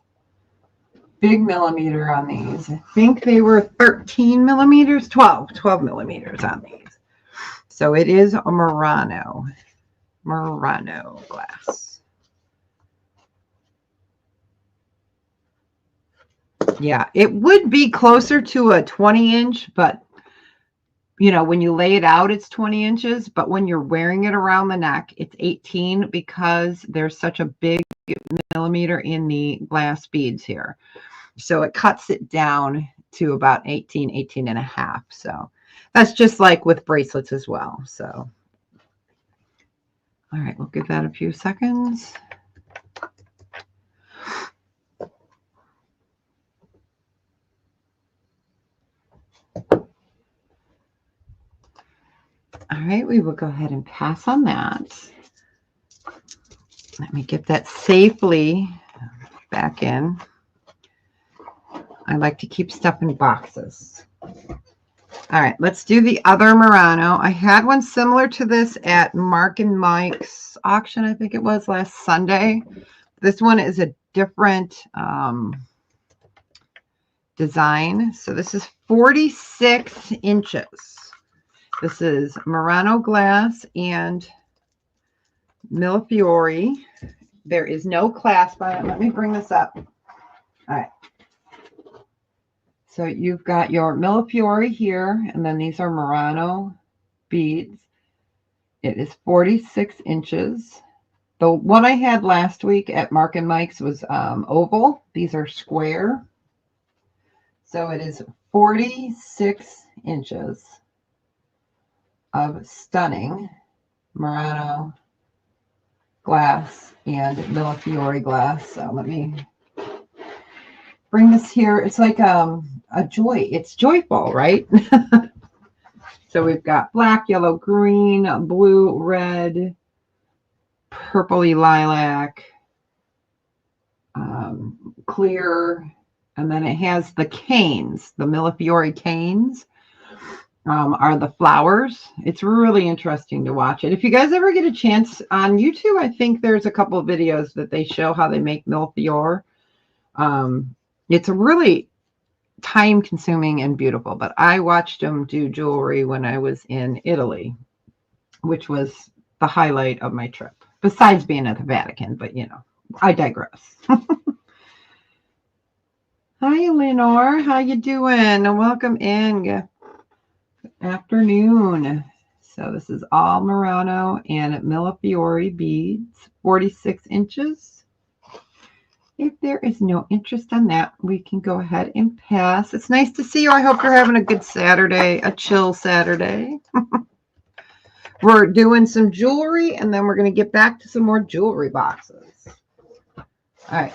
Big millimeter on these. I think they were 13 millimeters, 12 millimeters on these. So it is a Murano glass. Yeah, it would be closer to a 20 inch, but you know, when you lay it out, it's 20 inches, but when you're wearing it around the neck, it's 18 because there's such a big millimeter in the glass beads here. So it cuts it down to about 18 and a half. So that's just like with bracelets as well. So, all right, we'll give that a few seconds. All right, we will go ahead and pass on that. Let me get that safely back in. I like to keep stuff in boxes. All right, let's do the other Murano. I had one similar to this at Mark and Mike's auction, I think it was last Sunday. This one is a different design. So this is 46 inches. This is Murano glass and Millefiori. There is no clasp on it. Let me bring this up. All right. So you've got your Millefiori here, and then these are Murano beads. It is 46 inches. The one I had last week at Mark and Mike's was oval. These are square. So it is 46 inches of stunning Murano glass and Millefiori glass. So let me bring this here. It's like a joy. It's joyful, right? So we've got black, yellow, green, blue, red, purpley lilac, clear, and then it has the canes, the Millefiori canes are the flowers. It's really interesting to watch it. If you guys ever get a chance on YouTube, I think there's a couple of videos that they show how they make Millefiori. It's a really time consuming and beautiful, but I watched them do jewelry when I was in Italy, which was the highlight of my trip, besides being at the Vatican, but you know, I digress. Hi, Eleanor. How you doing? Welcome in. Good afternoon. So this is all Murano and Millefiori beads, 46 inches. If there is no interest on that, we can go ahead and pass. It's nice to see you. I hope you're having a good Saturday, a chill Saturday. We're doing some jewelry, and then we're going to get back to some more jewelry boxes. All right.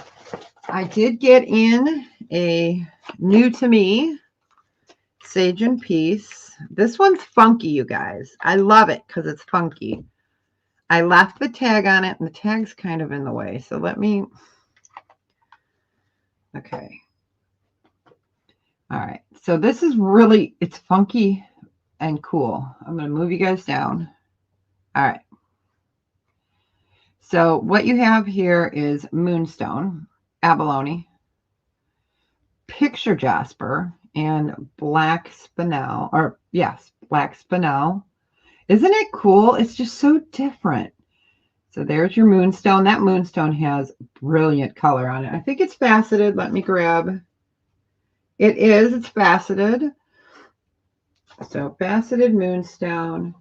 I did get in a new to me Sage and Peace. This one's funky, you guys. I love it because it's funky. I left the tag on it, and the tag's kind of in the way. So let me... Okay. All right. So this is really... It's funky and cool. I'm going to move you guys down. All right. So what you have here is moonstone, abalone, picture jasper, and black spinel, or yes, black spinel. Isn't it cool? It's just so different. So there's your moonstone. That moonstone has brilliant color on it. I think it's faceted. Let me grab. It is. It's faceted. So faceted moonstone.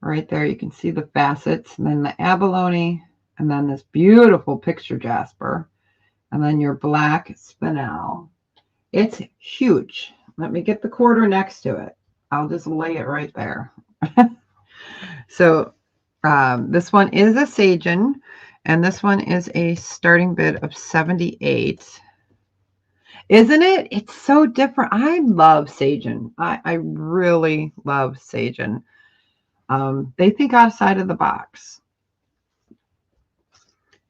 Right there, you can see the facets. And then the abalone. And then this beautiful picture jasper. And then your black spinel. It's huge. Let me get the quarter next to it. I'll just lay it right there. So this one is a Sagen, and this one is a starting bid of 78. Isn't it? It's so different. I love Sagen. I really love Sagen. They think outside of the box.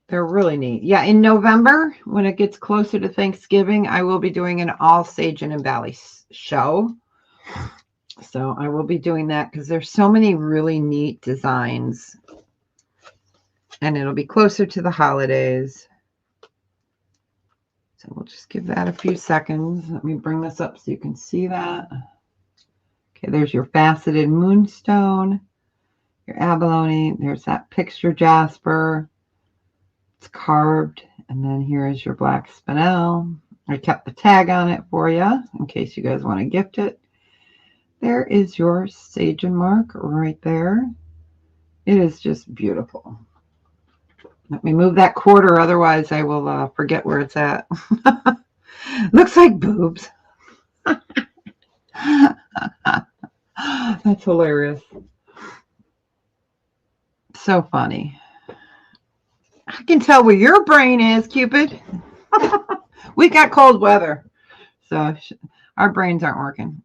They're really neat. Yeah, in November, when it gets closer to Thanksgiving, I will be doing an all Sagen and Valley show. So I will be doing that because there's so many really neat designs. And it'll be closer to the holidays. So we'll just give that a few seconds. Let me bring this up so you can see that. Okay, there's your faceted moonstone, your abalone. There's that picture jasper. It's carved. And then here is your black spinel. I kept the tag on it for you in case you guys want to gift it. There is your Sagen mark right there. It is just beautiful. Let me move that quarter, otherwise I will forget where it's at. Looks like boobs. That's hilarious. So funny. I can tell where your brain is, Cupid. We got cold weather, so our brains aren't working.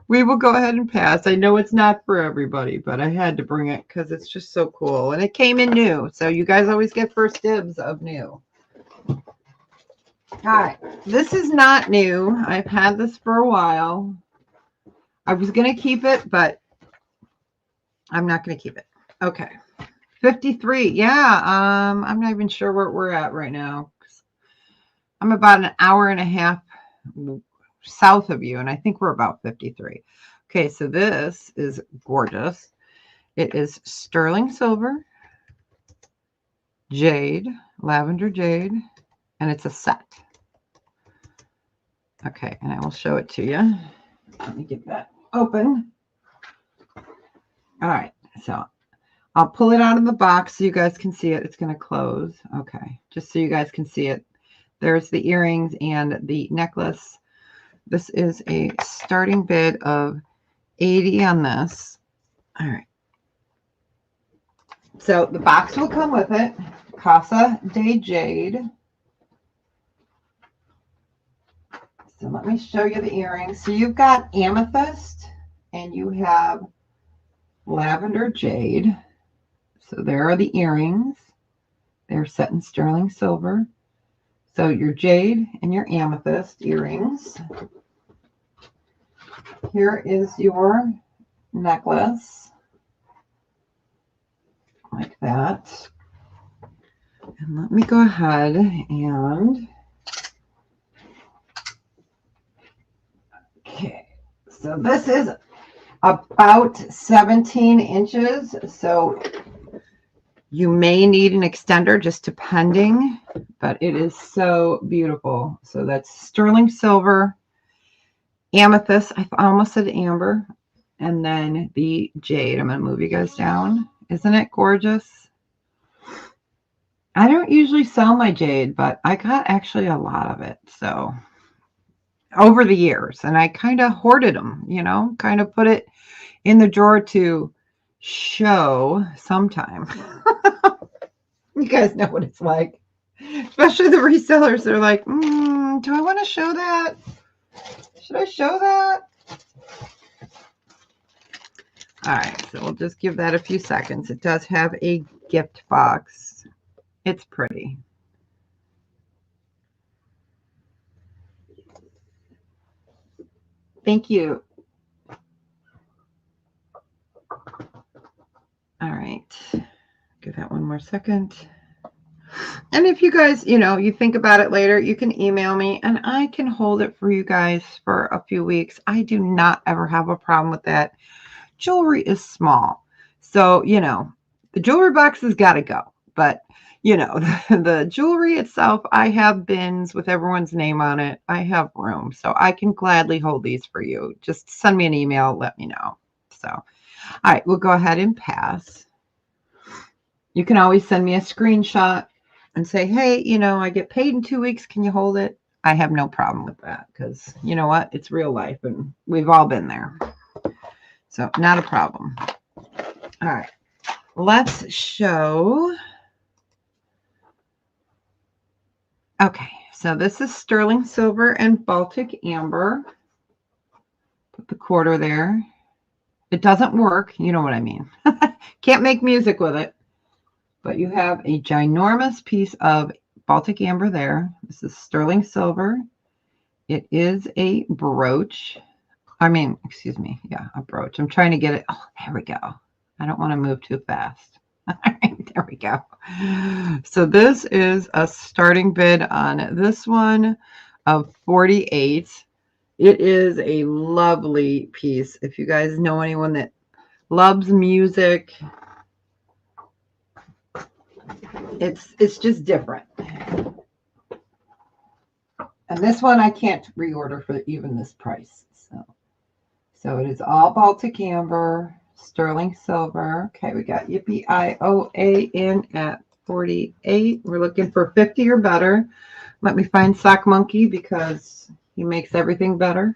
We will go ahead and pass. I know it's not for everybody, but I had to bring it because it's just so cool. And it came in new. So you guys always get first dibs of new. All right. This is not new. I've had this for a while. I was going to keep it, but I'm not going to keep it. Okay. 53. Yeah. I'm not even sure where we're at right now. I'm about an hour and a half south of you, and I think we're about 53. Okay, so this is gorgeous. It is sterling silver, jade, lavender jade, and it's a set. Okay, and I will show it to you. Let me get that open. All right, so I'll pull it out of the box so you guys can see it. It's going to close. Okay, just so you guys can see it. There's the earrings and the necklace. This is a starting bid of 80 on this. All right. So the box will come with it. Casa de Jade. So let me show you the earrings. So you've got amethyst and you have lavender jade. So there are the earrings. They're set in sterling silver. So your jade and your amethyst earrings. Here is your necklace. Like that. And let me go ahead and... Okay. So this is about 17 inches. So you may need an extender, just depending, but it is so beautiful. So that's sterling silver, amethyst, I almost said amber, and then the jade. I'm going to move you guys down. Isn't it gorgeous? I don't usually sell my jade, but I got actually a lot of it. So over the years, and I kind of hoarded them, you know, kind of put it in the drawer to show sometime. You guys know what it's like, especially the resellers. They're like, do I want to show that? Should I show that? All right, so we'll just give that a few seconds. It does have a gift box. It's pretty. Thank you. All right, give that one more second. And if you guys, you think about it later, you can email me and I can hold it for you guys for a few weeks. I do not ever have a problem with that. Jewelry is small. So, the jewelry box has got to go. But, the jewelry itself, I have bins with everyone's name on it. I have room. So I can gladly hold these for you. Just send me an email. Let me know. So, all right, we'll go ahead and pass. You can always send me a screenshot and say, hey, I get paid in 2 weeks. Can you hold it? I have no problem with that because you know what? It's real life and we've all been there. So not a problem. All right. Let's show. Okay. So this is sterling silver and Baltic amber. Put the quarter there. It doesn't work. You know what I mean. Can't make music with it. But you have a ginormous piece of Baltic amber there. This is sterling silver. It is a brooch. Excuse me. Yeah, a brooch. I'm trying to get it. Oh, there we go. I don't want to move too fast. All right, there we go. So this is a starting bid on this one of 48. It is a lovely piece. If you guys know anyone that loves music, it's just different. And this one I can't reorder for even this price. So it is all Baltic amber, sterling silver. Okay, we got Yippee IOA in at 48. We're looking for 50 or better. Let me find Sock Monkey because he makes everything better.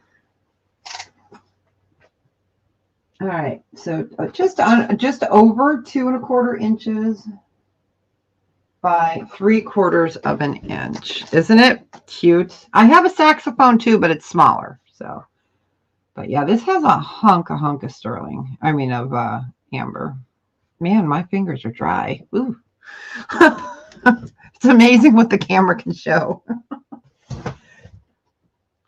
All right, so just over 2 1/4 inches by 3/4 of an inch. Isn't it cute? I have a saxophone too, but it's smaller. So, but yeah, this has a hunk of sterling. Of amber. Man, my fingers are dry. Ooh. It's amazing what the camera can show.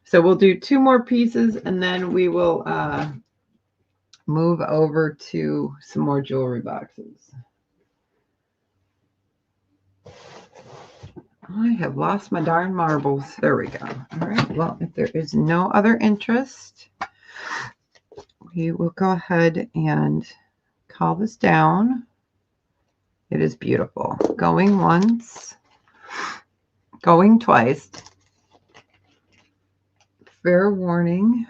So we'll do 2 more pieces and then we will move over to some more jewelry boxes. I have lost my darn marbles. There we go. All right. Well, if there is no other interest, we will go ahead and call this down. It is beautiful. Going once, going twice. Fair warning.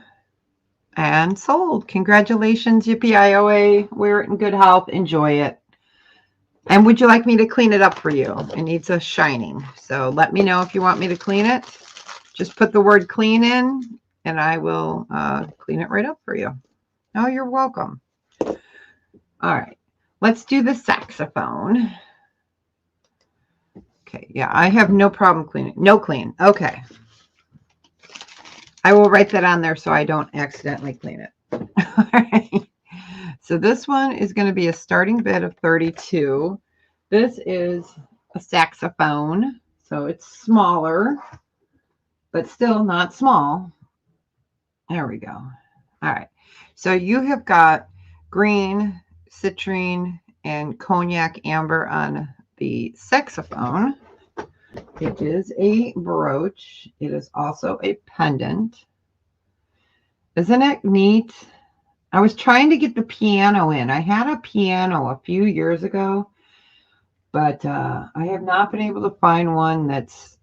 And sold. Congratulations, Yippee IOA. Wear it in good health. Enjoy it. And would you like me to clean it up for you? It needs a shining. So let me know if you want me to clean it. Just put the word clean in and I will clean it right up for you. Oh, you're welcome. All right. Let's do the saxophone. Okay. Yeah, I have no problem cleaning. No clean. Okay. I will write that on there so I don't accidentally clean it. All right. So this one is going to be a starting bid of 32. This is a saxophone, so it's smaller, but still not small. There we go. All right. So you have got green, citrine, and cognac amber on the saxophone. It is a brooch. It is also a pendant. Isn't it neat? I was trying to get the piano in. I had a piano a few years ago, but I have not been able to find one that's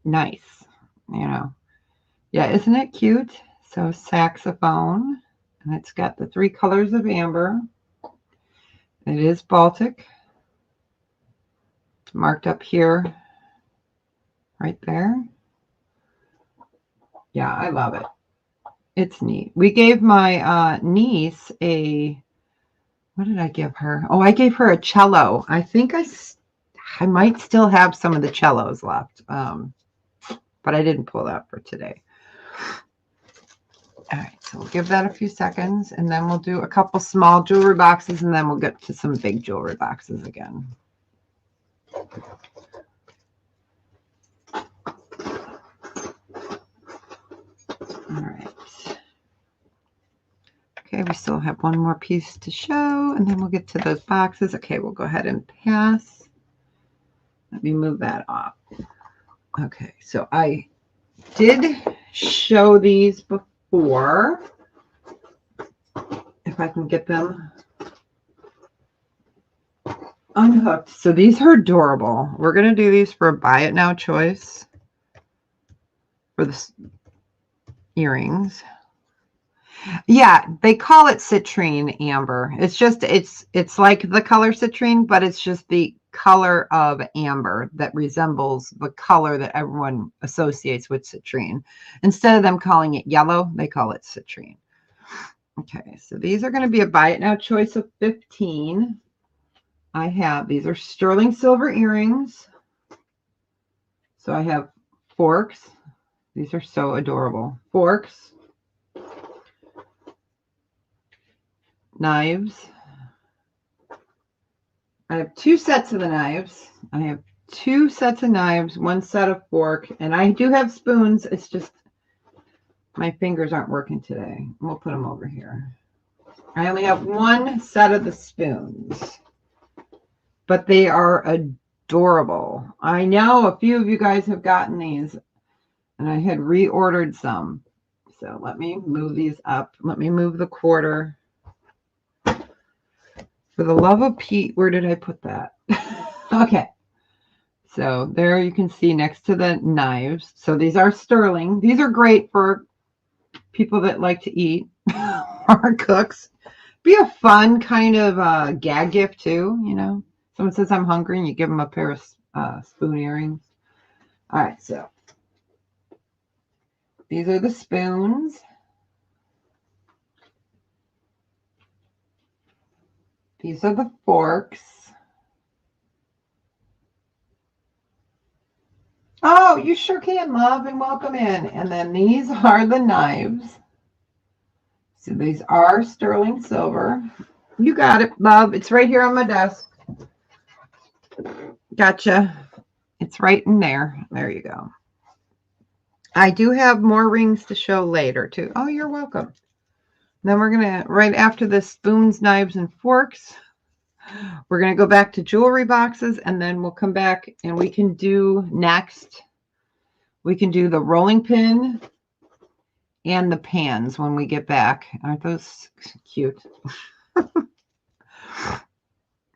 nice, Yeah, isn't it cute? So saxophone, and it's got the 3 colors of amber. It is Baltic. It's marked up here, right there. Yeah, I love it. It's neat. We gave my niece what did I give her? Oh, I gave her a cello. I think I might still have some of the cellos left, but I didn't pull that for today. All right, so we'll give that a few seconds, and then we'll do a couple small jewelry boxes, and then we'll get to some big jewelry boxes again. All right. Okay, we still have one more piece to show, and then we'll get to those boxes. Okay, we'll go ahead and pass. Let me move that off. Okay, so I did show these before. If I can get them unhooked. So these are adorable. We're going to do these for a buy it now choice for the earrings. Yeah, they call it citrine amber. It's just it's like the color citrine, but it's just the color of amber that resembles the color that everyone associates with citrine. Instead of them calling it yellow, they call it citrine. Okay, so these are going to be a buy it now choice of 15. I have, these are sterling silver earrings. So I have forks. These are so adorable. Forks. Knives. I have 2 sets of the knives. I have 2 sets of knives, 1 set of fork, and I do have spoons. It's just my fingers aren't working today. We'll put them over here. I only have 1 set of the spoons, but they are adorable. I know a few of you guys have gotten these, and I had reordered some. So let me move these up. Let me move the quarter. For the love of Pete, where did I put that? Okay. So there you can see next to the knives. So these are sterling. These are great for people that like to eat or cooks. Be a fun kind of gag gift too, you know. Someone says I'm hungry and you give them a pair of spoon earrings. All right, so these are the spoons. These are the forks. Oh, you sure can, love, and welcome in. And then these are the knives. So these are sterling silver. You got it, love. It's right here on my desk. Gotcha. It's right in there. There you go. I do have more rings to show later, too. Oh, you're welcome. Then we're going to, right after the spoons, knives, and forks, we're going to go back to jewelry boxes, and then we'll come back and we can do next. We can do the rolling pin and the pans when we get back. Aren't those cute? All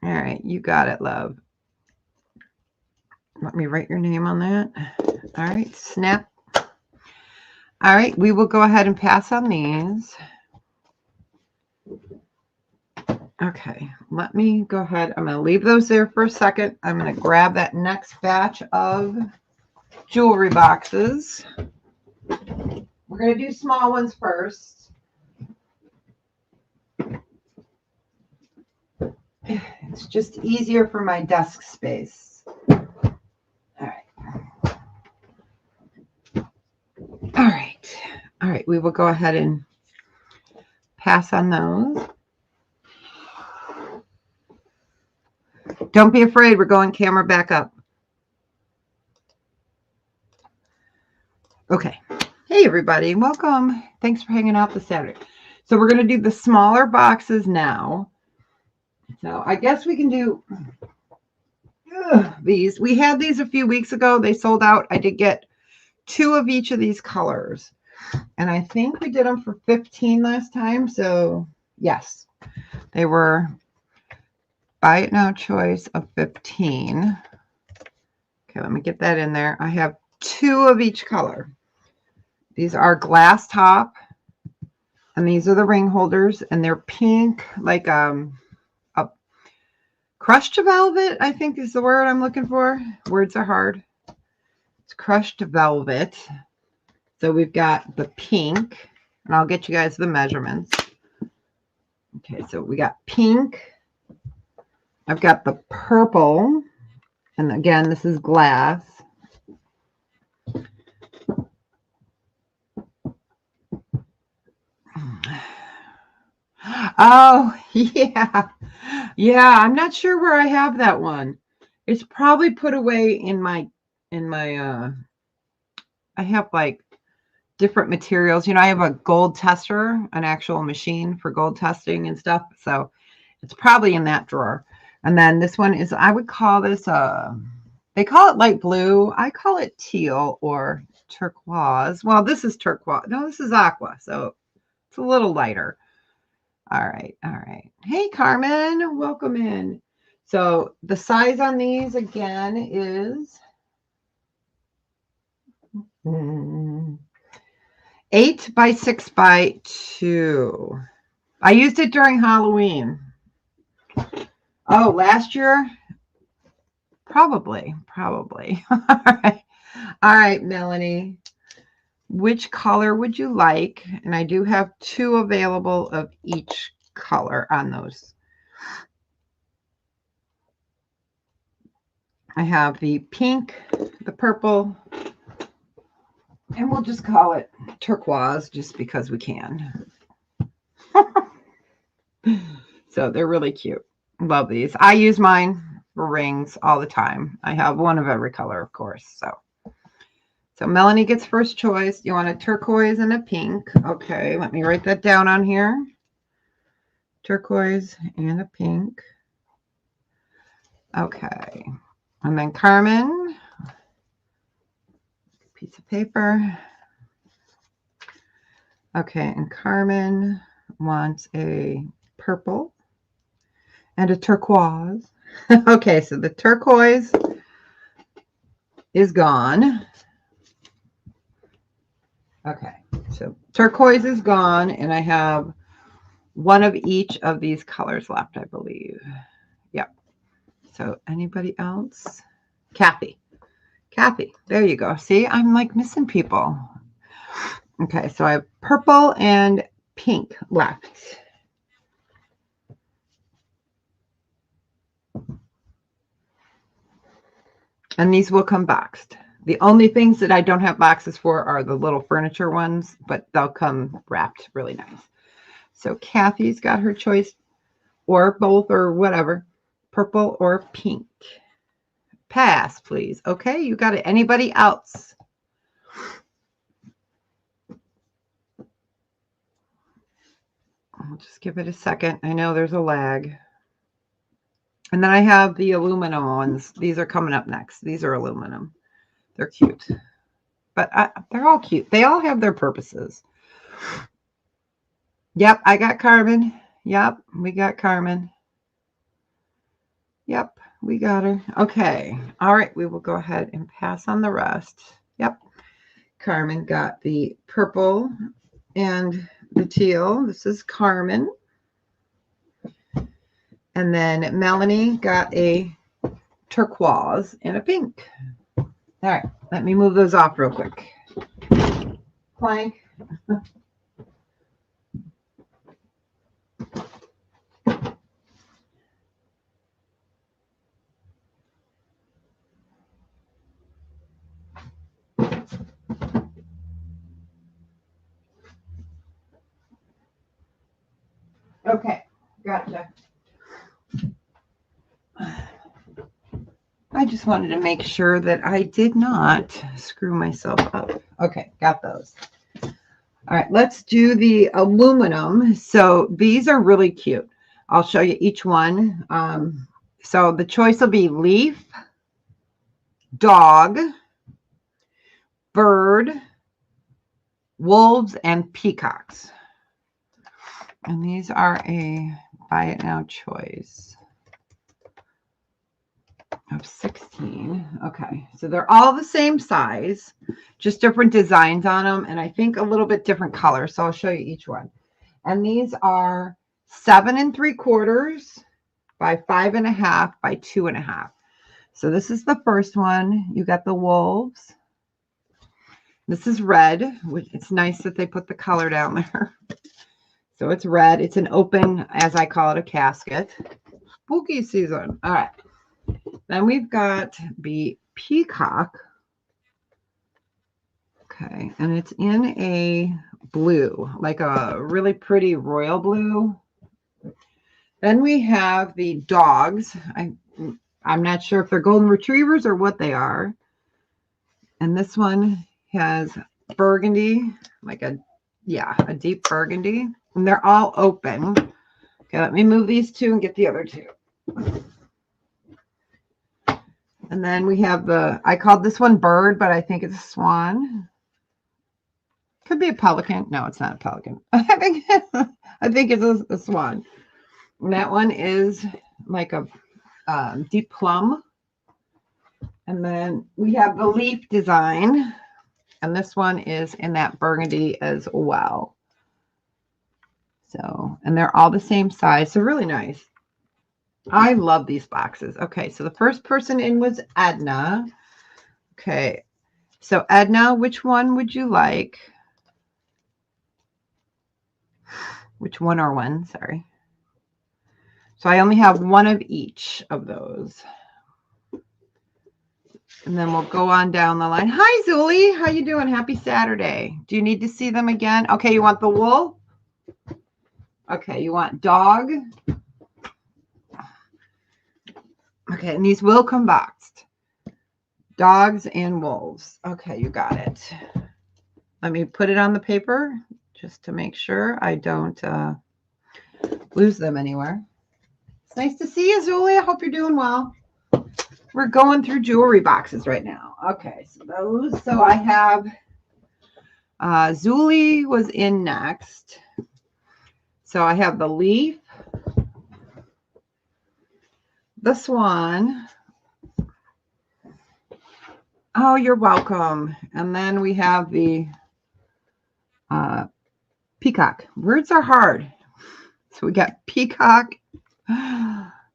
right, you got it, love. Let me write your name on that. All right, snap. All right, we will go ahead and pass on these. Okay, let me go ahead. I'm going to leave those there for a second. I'm going to grab that next batch of jewelry boxes. We're going to do small ones first. It's just easier for my desk space. All right. All right. All right. We will go ahead and pass on those. Don't be afraid. We're going camera back up. Okay. Hey, everybody. Welcome. Thanks for hanging out this Saturday. So we're going to do the smaller boxes now. So I guess we can do these. We had these a few weeks ago. They sold out. I did get 2 of each of these colors. And I think we did them for 15 last time. So yes, they were buy it now choice of 15. Okay, let me get that in there. I have 2 of each color. These are glass top, and these are the ring holders, and they're pink, like a crushed velvet, I think is the word I'm looking for. Words are hard. It's crushed velvet. So we've got the pink, and I'll get you guys the measurements. Okay, so we got pink. I've got the purple, and again, this is glass. Oh, yeah. Yeah, I'm not sure where I have that one. It's probably put away in my I have like different materials. I have a gold tester, an actual machine for gold testing and stuff. So it's probably in that drawer. And then this one is, I would call this they call it light blue. I call it teal or turquoise. Well, this is turquoise. No, this is aqua. So it's a little lighter. All right. All right. Hey, Carmen, welcome in. So the size on these again is 8 by 6 by 2. I used it during Halloween. Oh, last year? Probably. All right. All right, Melanie. Which color would you like? And I do have 2 available of each color on those. I have the pink, the purple, and we'll just call it turquoise just because we can. So they're really cute. Love these. I use mine for rings all the time. I have one of every color, of course. So Melanie gets first choice. You want a turquoise and a pink. Okay, let me write that down on here. Turquoise and a pink. Okay. And then Carmen, piece of paper. Okay, and Carmen wants a purple and a turquoise. Okay, so the turquoise is gone. Okay, so turquoise is gone, and I have one of each of these colors left, I believe. Yep. So anybody else? Kathy, there you go. See, I'm like missing people. Okay, so I have purple and pink left. And these will come boxed. The only things that I don't have boxes for are the little furniture ones, but they'll come wrapped really nice. So Kathy's got her choice, or both, or whatever, purple or pink. Pass, please. Okay, you got it. Anybody else? I'll just give it a second. I know there's a lag. And then I have the aluminum ones. These are coming up next. These are aluminum. They're cute. But they're all cute. They all have their purposes. Yep, I got Carmen. Yep, we got Carmen. Yep, we got her. Okay. All right, we will go ahead and pass on the rest. Yep. Carmen got the purple and the teal. This is Carmen. And then Melanie got a turquoise and a pink. All right, let me move those off real quick. Plank. Okay, gotcha. I just wanted to make sure that I did not screw myself up. Okay, got those. All right, let's do the aluminum. So these are really cute. I'll show you each one. So the choice will be leaf, dog, bird, wolves, and peacocks. And these are a buy it now choice of 16. Okay, so they're all the same size, just different designs on them, and I think a little bit different colors. So I'll show you each one. And these are 7 3/4 by 5.5 by 2.5. So this is the first one. You got the wolves. This is red. It's nice that they put the color down there. So it's red. It's an open, as I call it, a casket. Spooky season. All right. Then we've got the peacock. Okay. And it's in a blue, like a really pretty royal blue. Then we have the dogs. I'm not sure if they're golden retrievers or what they are. And this one has burgundy, like a deep burgundy. And they're all open. Okay, let me move these two and get the other two. And then we have I called this one bird, but I think it's a swan. Could be a pelican. No, it's not a pelican. I think it's a swan. And that one is like a deep plum. And then we have the leaf design. And this one is in that burgundy as well. So, and they're all the same size. So really nice. I love these boxes. Okay, so the first person in was Edna. Okay, so Edna, which one would you like? Which one or one? Sorry. So I only have one of each of those. And then we'll go on down the line. Hi, Zuli. How you doing? Happy Saturday. Do you need to see them again? Okay, you want the wool? Okay, you want dog? Okay, and these will come boxed. Dogs and wolves. Okay, you got it. Let me put it on the paper just to make sure I don't lose them anywhere. It's nice to see you, Zuli. I hope you're doing well. We're going through jewelry boxes right now. Okay, so those. So I have Zuli was in next. So I have the leaf, the swan. Oh, you're welcome. And then we have the peacock. Words are hard. So we got peacock,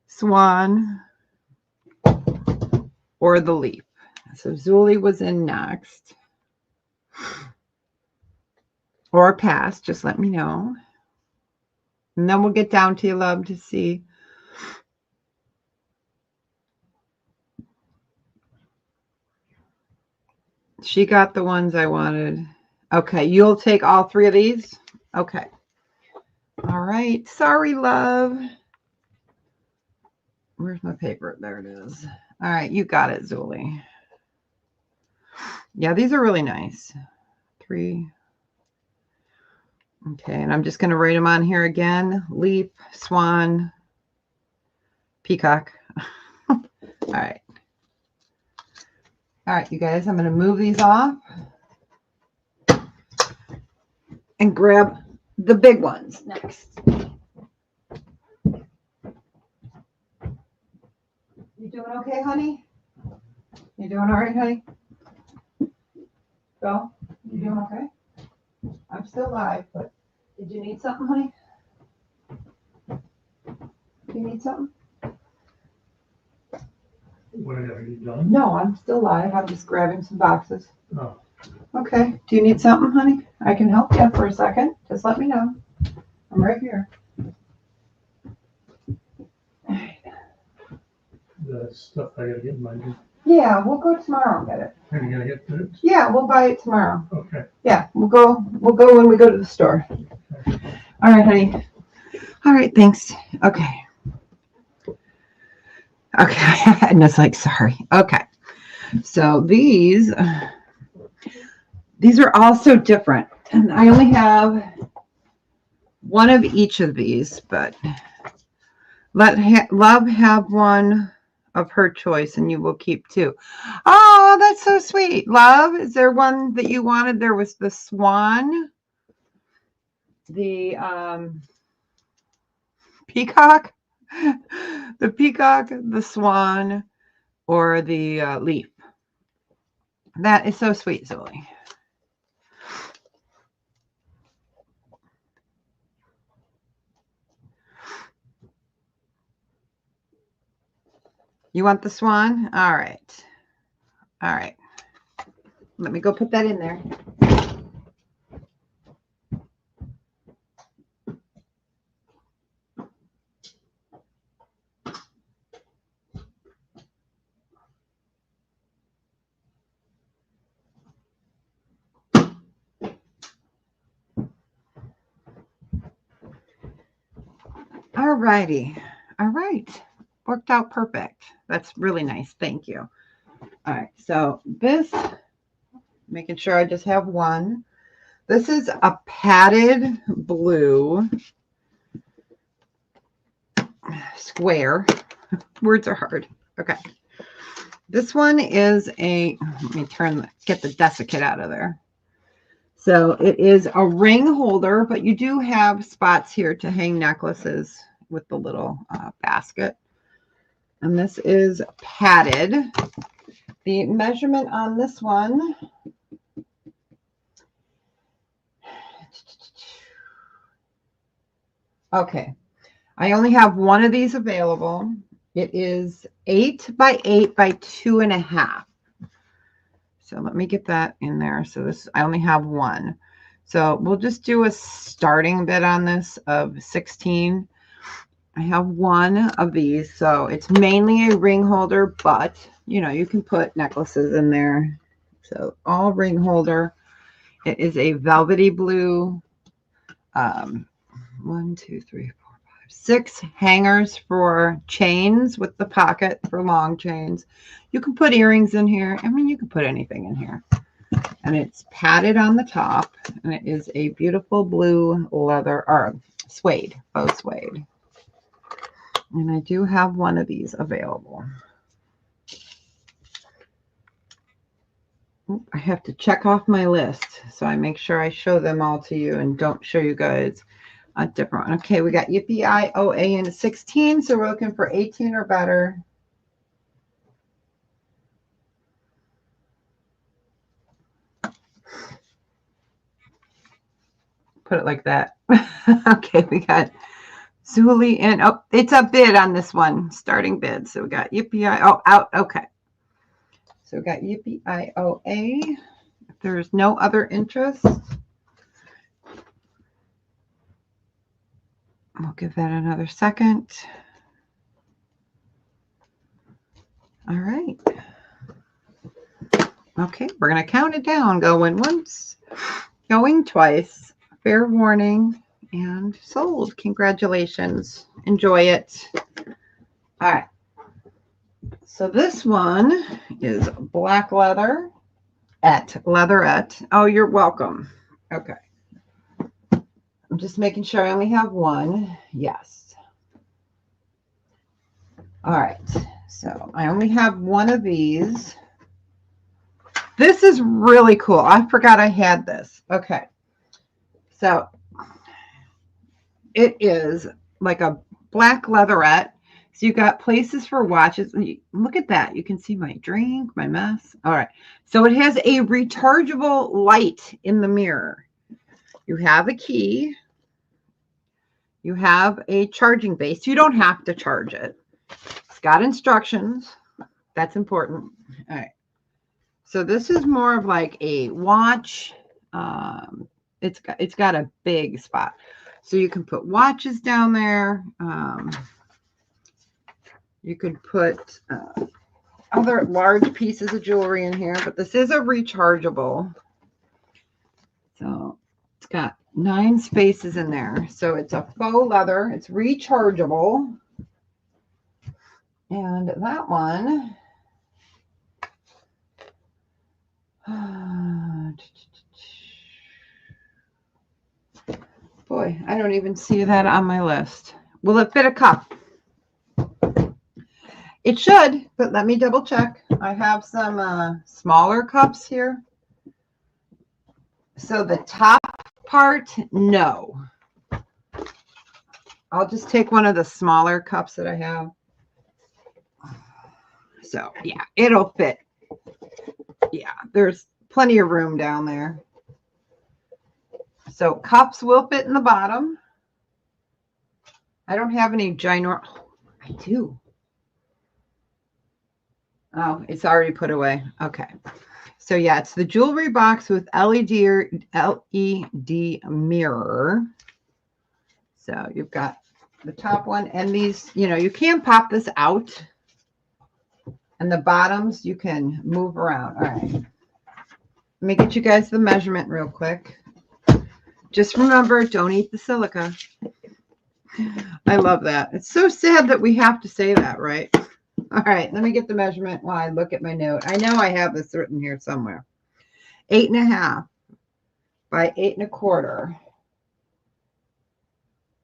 swan, or the leaf. So Zuli was in next. Or pass, just let me know. And then we'll get down to you, love, to see. She got the ones I wanted. Okay, you'll take all three of these? Okay. All right. Sorry, love. Where's my paper? There it is. All right, you got it, Zuli. Yeah, these are really nice. 3. Okay, and I'm just going to write them on here again. Leaf, swan, peacock. All right. All right, you guys, I'm going to move these off and grab the big ones next. You doing okay, honey? You doing all right, honey? Phil, you doing okay? I'm still live, but did you need something, honey? Do you need something? What are you done? No, I'm still live. I'm just grabbing some boxes. Oh. Okay. Do you need something, honey? I can help you for a second. Just let me know. I'm right here. The stuff I gotta get in my new. Yeah, we'll go tomorrow and get it. Are you gonna get it? Yeah, we'll buy it tomorrow. Okay. Yeah, we'll go when we go to the store. Okay. All right, honey. All right, thanks. Okay. Okay. And it's like, sorry. Okay. So these are also different. And I only have one of each of these, but let love have one of her choice and you will keep 2. Oh, that's so sweet. Love, is there one that you wanted? There was the swan, the peacock, the peacock, the swan, or the leaf. That is so sweet, Zoe. You want the swan? All right. All right. Let me go put that in there. All All righty. All right. Worked out perfect. That's really nice. Thank you. All right. So this, making sure I just have one. This is a padded blue square. Words are hard. Okay. This one is a, let me get the desiccant out of there. So it is a ring holder, but you do have spots here to hang necklaces with the little basket. And this is padded. The measurement on this one, okay, I only have one of these available. It is 8 by 8 by 2.5. So let me get that in there. So this, I only have one. So we'll just do a starting bit on this of 16. I have one of these. So it's mainly a ring holder, but you know, you can put necklaces in there. So all ring holder. It is a velvety blue. 1, 2, 3, 4, 5, 6 hangers for chains with the pocket for long chains. You can put earrings in here. I mean, you can put anything in here. And it's padded on the top, and it is a beautiful blue leather or suede, faux suede. And I do have one of these available. I have to check off my list so I make sure I show them all to you and don't show you guys a different one. Okay, we got Yippee IOA in 16, so we're looking for 18 or better. Put it like that. Okay, we got Zuli and oh, it's a bid on this one, starting bid. So we got Yippee oh out. Okay, so we got Yippee IOA. If there's no other interest, we'll give that another second. All right. Okay, we're going to count it down. Going once, going twice. Fair warning, and sold. Congratulations. Enjoy it. All right. So this one is black leather at leatherette. Oh, you're welcome. Okay. I'm just making sure I only have one. Yes. All right. So I only have one of these. This is really cool. I forgot I had this. Okay. So it is like a black leatherette. So you've got places for watches. Look at that. You can see my drink, my mess. All right. So it has a rechargeable light in the mirror. You have a key. You have a charging base. You don't have to charge it. It's got instructions. That's important. All right. So this is more of like a watch. It's got a big spot. So you can put watches down there. You could put other large pieces of jewelry in here, but this is a rechargeable. So it's got 9 spaces in there. So it's a faux leather. It's rechargeable. And that one, boy, I don't even see that on my list. Will it fit a cup? It should, but let me double check. I have some smaller cups here. So the top part, no. I'll just take one of the smaller cups that I have. So yeah, it'll fit. Yeah, there's plenty of room down there. So cups will fit in the bottom. I don't have any ginormous. Oh, I do. Oh, it's already put away. Okay. So yeah, it's the jewelry box with LED mirror. So you've got the top one and these, you know, you can pop this out. And the bottoms you can move around. All right. Let me get you guys the measurement real quick. Just remember, don't eat the silica. I love that. It's so sad that we have to say that, right? All right, let me get the measurement while I look at my note. I know I have this written here somewhere. 8.5 by 8.25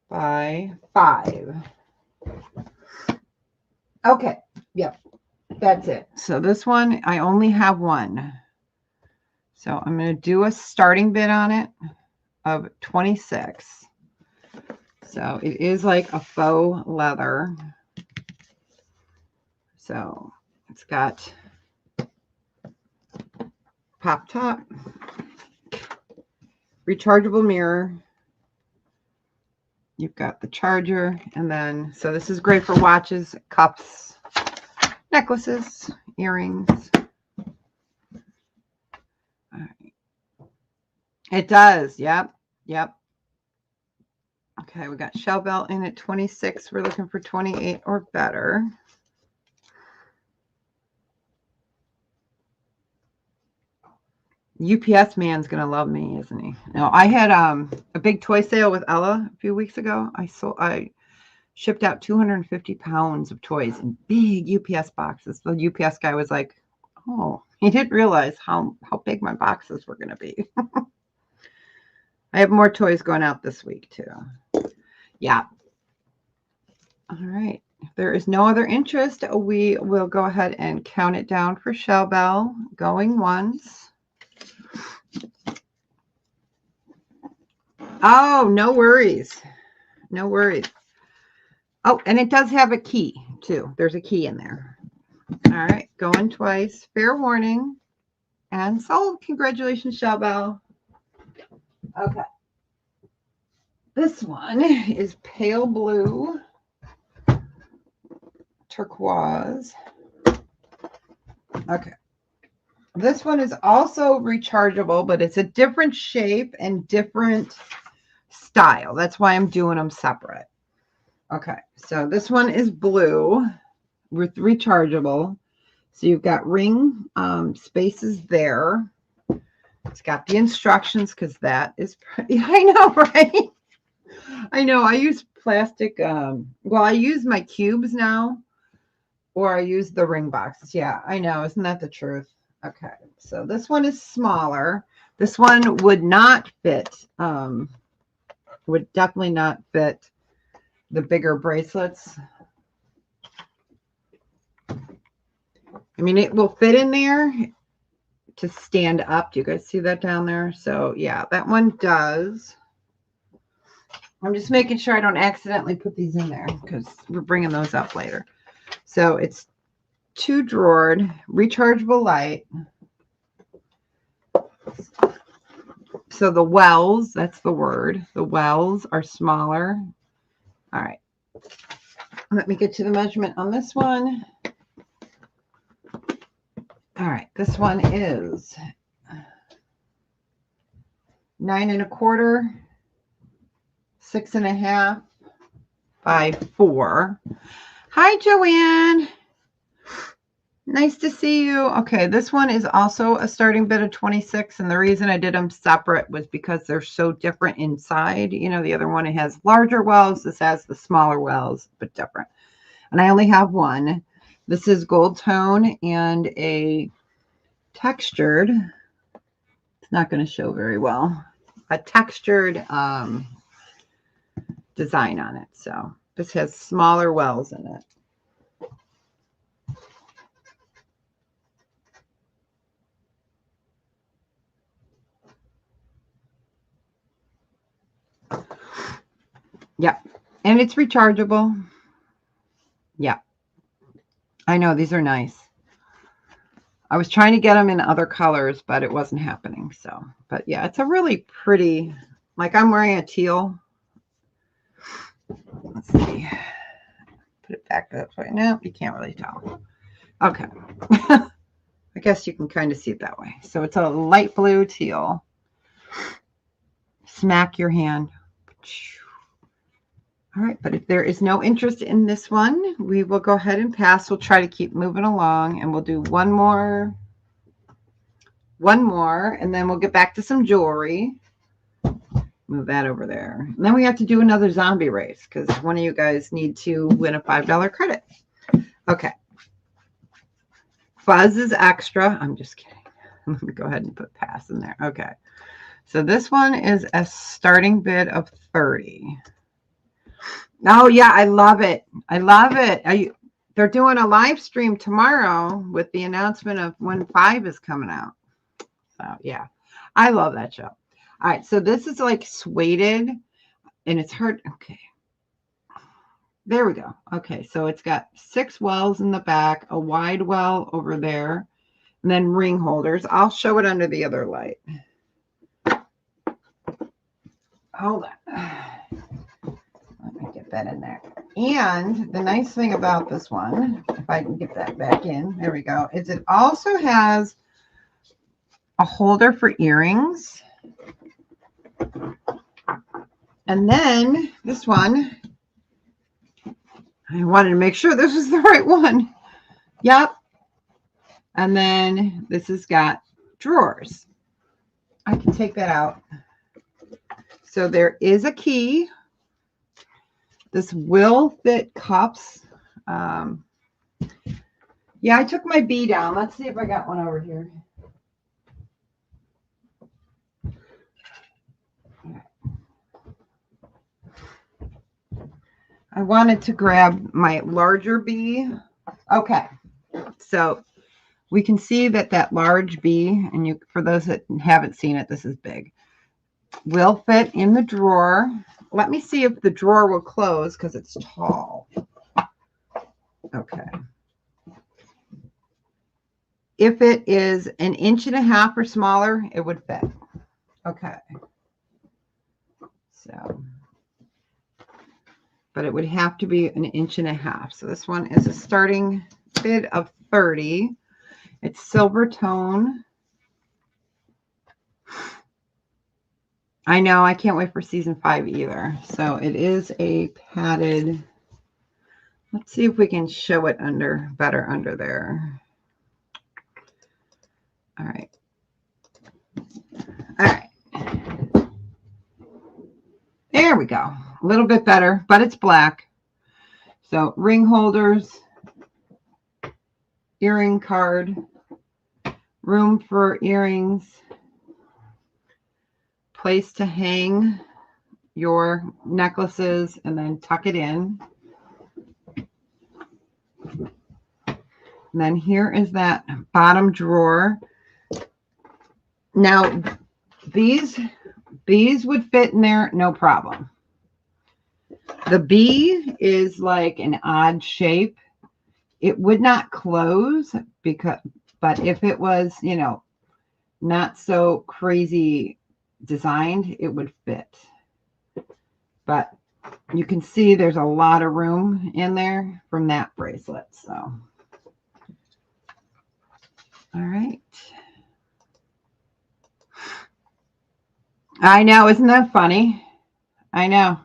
by 5. Okay, yep, that's it. So this one, I only have one. So I'm going to do a starting bid on it of 26. So it is like a faux leather. So it's got pop top, rechargeable mirror. You've got the charger, and then, so this is great for watches, cups, necklaces, earrings. All right. It does. Yep. Yep. Okay, we got shell belt in at 26. We're looking for 28 or better. UPS man's gonna love me, isn't he? No, I had a big toy sale with Ella a few weeks ago. I shipped out 250 pounds of toys in big UPS boxes. The UPS guy was like, "Oh, he didn't realize how big my boxes were gonna be." I have more toys going out this week too. Yeah. All right. If there is no other interest, we will go ahead and count it down for Shell Bell. Going once. Oh, no worries. No worries. Oh, and it does have a key too. There's a key in there. All right, going twice. Fair warning. And sold. Congratulations, Shell Bell. Okay. This one is pale blue, turquoise. Okay. This one is also rechargeable, but it's a different shape and different style. That's why I'm doing them separate. Okay, so this one is blue with rechargeable. So you've got ring spaces there. It's got the instructions because that is pretty, I know, right? I know. I use plastic. Well, I use my cubes now, or I use the ring boxes. Yeah, I know. Isn't that the truth? Okay, so this one is smaller. This one would not fit, would definitely not fit the bigger bracelets. I mean, it will fit in there to stand up. Do you guys see that down there? So yeah, that one does. I'm just making sure I don't accidentally put these in there because we're bringing those up later. So it's 2-drawered, rechargeable light. So the wells, that's the word. The wells are smaller. All right. Let me get to the measurement on this one. All right. This one is 9.25, 6.5 by 4. Hi, Joanne. Nice to see you. Okay, this one is also a starting bid of 26, and the reason I did them separate was because they're so different inside. You know, the other one, it has larger wells. This has the smaller wells, but different. And I only have one. This is gold tone and a textured, it's not going to show very well, a textured design on it. So this has smaller wells in it. Yeah, and it's rechargeable. Yeah, I know these are nice. I was trying to get them in other colors, but it wasn't happening. So, but yeah, it's a really pretty, like I'm wearing a teal. Let's see. Put it back that way. No, you can't really tell. Okay. I guess you can kind of see it that way. So it's a light blue teal. Smack your hand. All right, but if there is no interest in this one, we will go ahead and pass. We'll try to keep moving along, and we'll do one more, and then we'll get back to some jewelry. Move that over there. And then we have to do another zombie race because one of you guys need to win a $5 credit. Okay. Fuzz is extra. I'm just kidding. Let me go ahead and put pass in there. Okay. So this one is a starting bid of 30. Oh, yeah. I love it. I love it. They're doing a live stream tomorrow with the announcement of when 5 is coming out. So, yeah. I love that show. All right, so this is like suede, and it's hard. Okay, there we go. Okay, so it's got 6 wells in the back, a wide well over there, and then ring holders. I'll show it under the other light. Hold on. Let me get that in there. And the nice thing about this one, if I can get that back in, there we go, is it also has a holder for earrings. And then this one, I wanted to make sure this was the right one. Yep. And then this has got drawers. I can take that out. So there is a key. This will fit cups. Yeah, I took my B down. Let's see if I got one over here. I wanted to grab my larger B. Okay, so we can see that large B, and for those that haven't seen it, this is big, will fit in the drawer. Let me see if the drawer will close because it's tall. Okay. If it is 1.5 inches or smaller, it would fit. Okay. So, but it would have to be 1.5 inches. So this one is a starting bid of 30. It's silver tone. I know, I can't wait for season 5 either. So it is a padded. Let's see if we can show it better under there. All right. All right. There we go. A little bit better, but it's black. So ring holders, earring card, room for earrings, place to hang your necklaces and then tuck it in. And then here is that bottom drawer. Now, these would fit in there, no problem. The B is like an odd shape. It would not close but if it was, not so crazy designed, it would fit. But you can see there's a lot of room in there from that bracelet. So, all right. I know, isn't that funny? I know.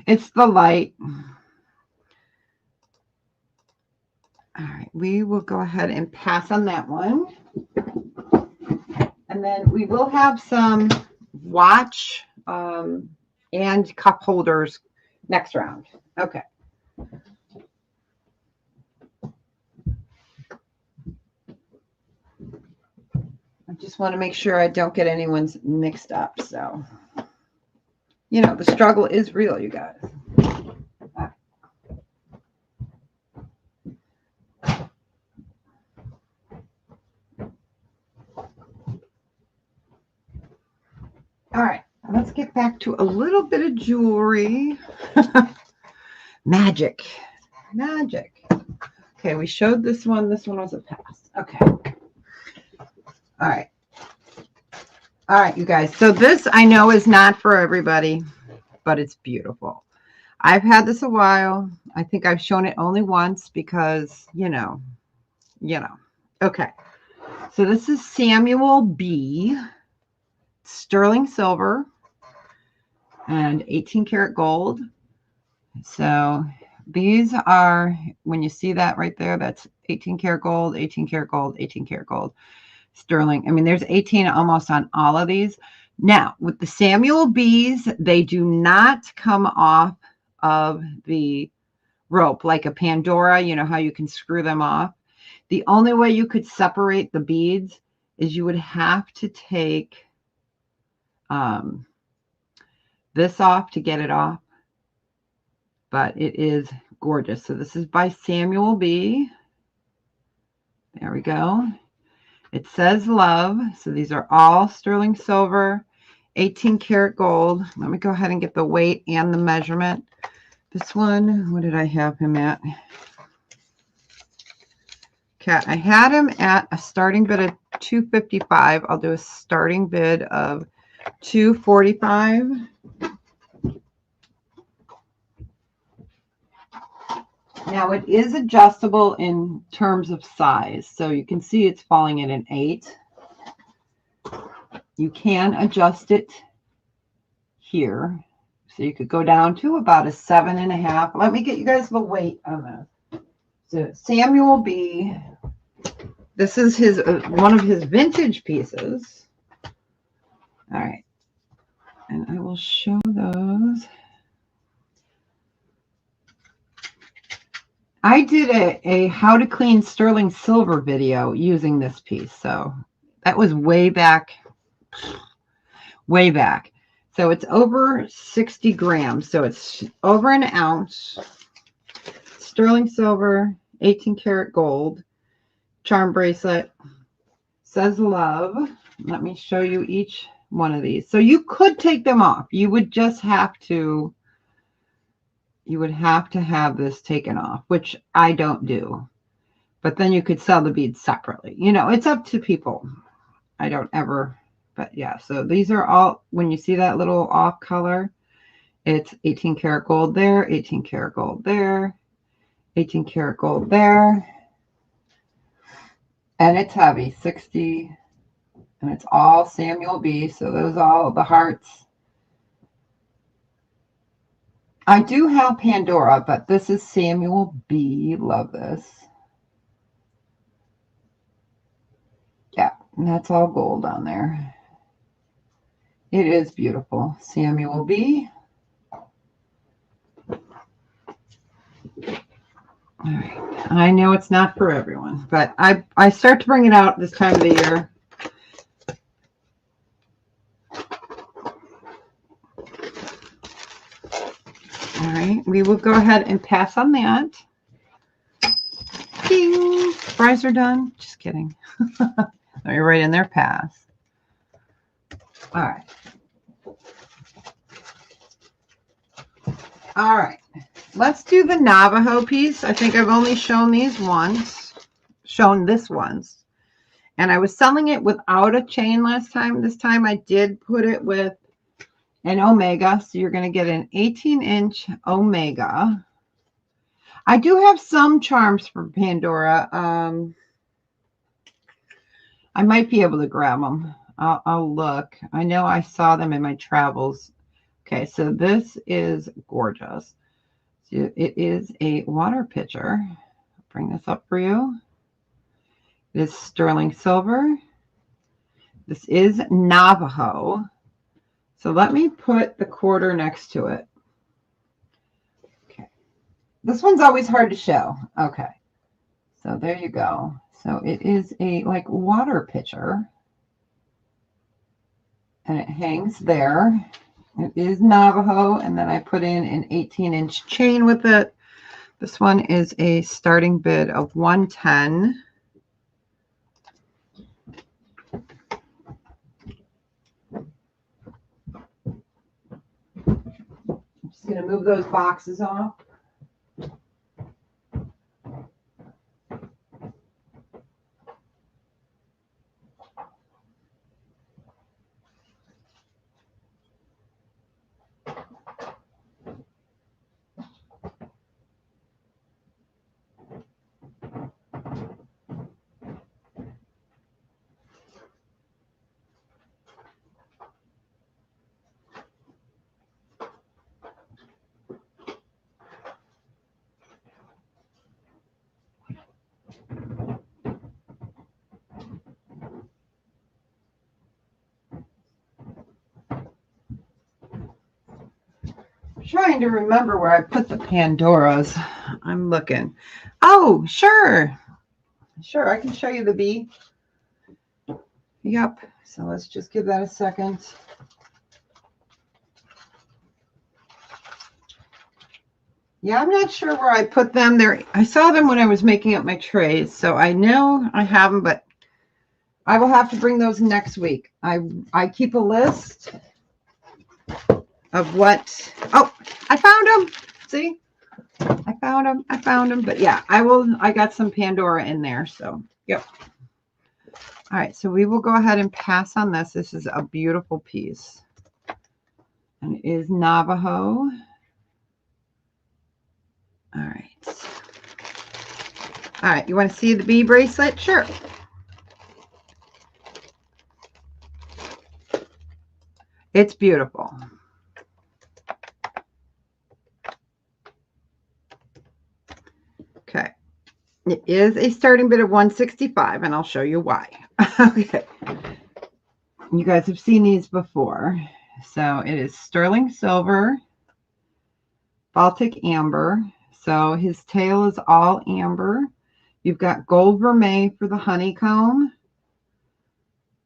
It's the light. All right, we will go ahead and pass on that one. And then we will have some watch and cup holders next round. Okay. I just want to make sure I don't get anyone's mixed up. So, the struggle is real, you guys. All right, let's get back to a little bit of jewelry. Magic. Okay, we showed this one. This one was a pass. Okay. All right, you guys. So this I know is not for everybody, but it's beautiful. I've had this a while. I think I've shown it only once because, Okay. So this is Samuel B. Sterling silver and 18 karat gold. So these are, when you see that right there, that's 18 karat gold, 18 karat gold, 18 karat gold, sterling. I mean, there's 18 almost on all of these. Now, with the Samuel bees, they do not come off of the rope like a Pandora. You know how you can screw them off? The only way you could separate the beads is you would have to take this off to get it off. But it is gorgeous. So this is by Samuel B. There we go. It says love. So these are all sterling silver, 18 karat gold. Let me go ahead and get the weight and the measurement. This one, what did I have him at? Okay, I had him at a starting bid of 255. I'll do a starting bid of 245. Now it is adjustable in terms of size. So you can see it's falling at an 8. You can adjust it here. So you could go down to about a 7.5. Let me get you guys the weight on this. So Samuel B. This is his one of his vintage pieces. All right. And I will show those. I did a how to clean sterling silver video using this piece. So that was way back. Way back. So it's over 60 grams. So it's over an ounce. Sterling silver, 18 karat gold. Charm bracelet. Says love. Let me show you each one of these. So you could take them off. You would just have to, you would have to have this taken off, which I don't do. But then you could sell the beads separately. You know, it's up to people. I don't ever, but yeah. So these are all, when you see that little off color, it's 18 karat gold there, 18 karat gold there, 18 karat gold there. And it's heavy, 60, and it's all Samuel B. So those are all the hearts. I do have Pandora, but this is Samuel B. Love this. Yeah, and that's all gold on there. It is beautiful. Samuel B. All right. I know it's not for everyone, but I start to bring it out this time of the year. All right, we will go ahead and pass on that. Ding! Fries are done. Just kidding. You're right in there, pass. All right. All right. Let's do the Navajo piece. I think I've only shown these once. Shown this once. And I was selling it without a chain last time. This time I did put it with an Omega. So you're going to get an 18-inch Omega. I do have some charms for Pandora. I might be able to grab them. I'll look. I know I saw them in my travels. Okay, so this is gorgeous. So it is a water pitcher. I'll bring this up for you. It is sterling silver. This is Navajo. So let me put the quarter next to it. Okay. This one's always hard to show. Okay. So there you go. So it is a like water pitcher. And it hangs there. It is Navajo. And then I put in an 18-inch chain with it. This one is a starting bid of 110. I'm just going to move those boxes off. trying to remember where I put the Pandoras. I'm looking. Oh, sure. Sure, I can show you the bee. Yep. So let's just give that a second. Yeah, I'm not sure where I put them there. I saw them when I was making up my trays, so I know I have them, but I will have to bring those next week. I keep a list of what. Oh, I found them. See, I found them. I found them. But yeah, I got some Pandora in there. So yep. All right, so we will go ahead and pass on this. This is a beautiful piece, and it is Navajo. All right. All right, you want to see the bee bracelet? Sure. It's beautiful. Okay. It is a starting bid of 165, and I'll show you why. Okay. You guys have seen these before. So it is sterling silver, Baltic amber. So his tail is all amber. You've got gold vermeil for the honeycomb.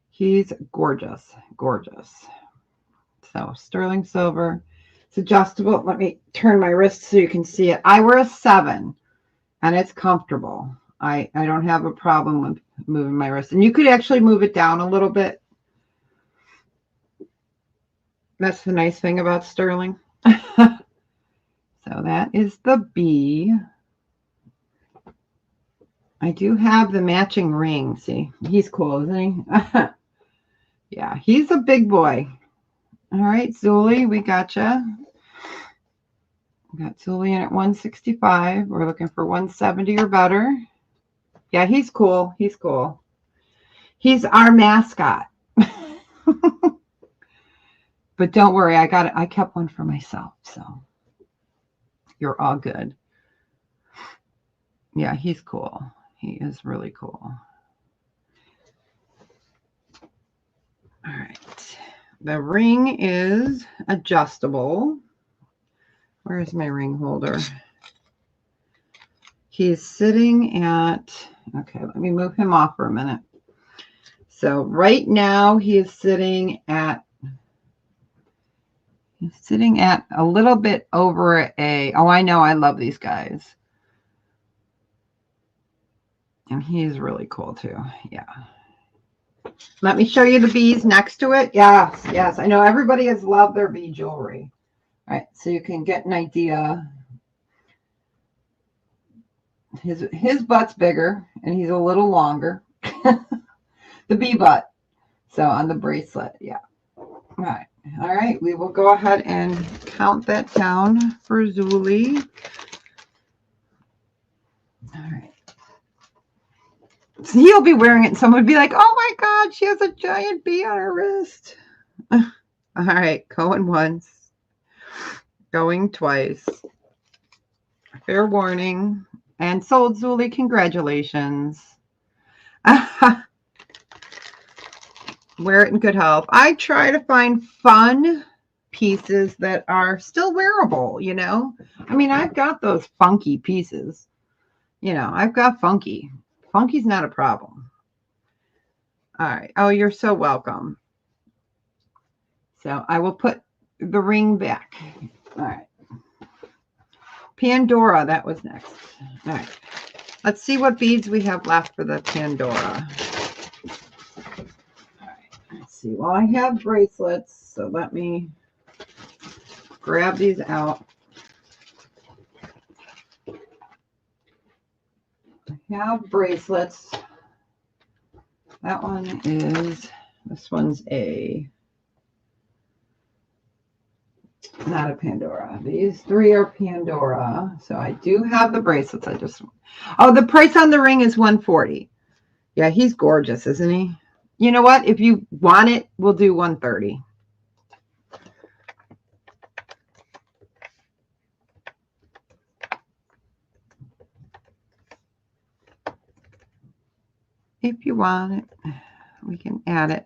He's gorgeous, gorgeous. So sterling silver. It's adjustable. Let me turn my wrist so you can see it. I wear a 7, and it's comfortable. I don't have a problem with moving my wrist. And you could actually move it down a little bit. That's the nice thing about sterling. So that is the bee. I do have the matching ring. See, he's cool, isn't he? Yeah, he's a big boy. All right, Zuli, we gotcha. We got Zuli in at 165. We're looking for 170 or better. Yeah, he's cool. He's cool. He's our mascot. But don't worry, I kept one for myself, so you're all good. Yeah, he's cool. He is really cool. All right. The ring is adjustable. Where is my ring holder? He's sitting at, okay, let me move him off for a minute. So right now he is sitting at a little bit over a, oh, I know, I love these guys. And he's really cool too. Yeah. Let me show you the bees next to it. Yes, yes. I know everybody has loved their bee jewelry. All right, so you can get an idea. His butt's bigger and he's a little longer. The bee butt. So on the bracelet, yeah. All right. All right, we will go ahead and count that down for Zuli. All right. So he'll be wearing it and someone would be like, oh my God, she has a giant bee on her wrist. All right, going once, going twice. Fair warning. And sold, Zuli, congratulations. Wear it in good health. I try to find fun pieces that are still wearable, you know? I mean, I've got those funky pieces. You know, I've got funky. Funky's not a problem. All right. Oh, you're so welcome. So I will put the ring back. All right. Pandora, that was next. All right. Let's see what beads we have left for the Pandora. All right. Let's see. Well, I have bracelets, so let me grab these out. I have bracelets. That one is, this one's not a Pandora. These 3 are Pandora. So I do have the bracelets. Oh, the price on the ring is $140. Yeah, he's gorgeous, isn't he? You know what? If you want it, we'll do $130. If you want it, we can add it.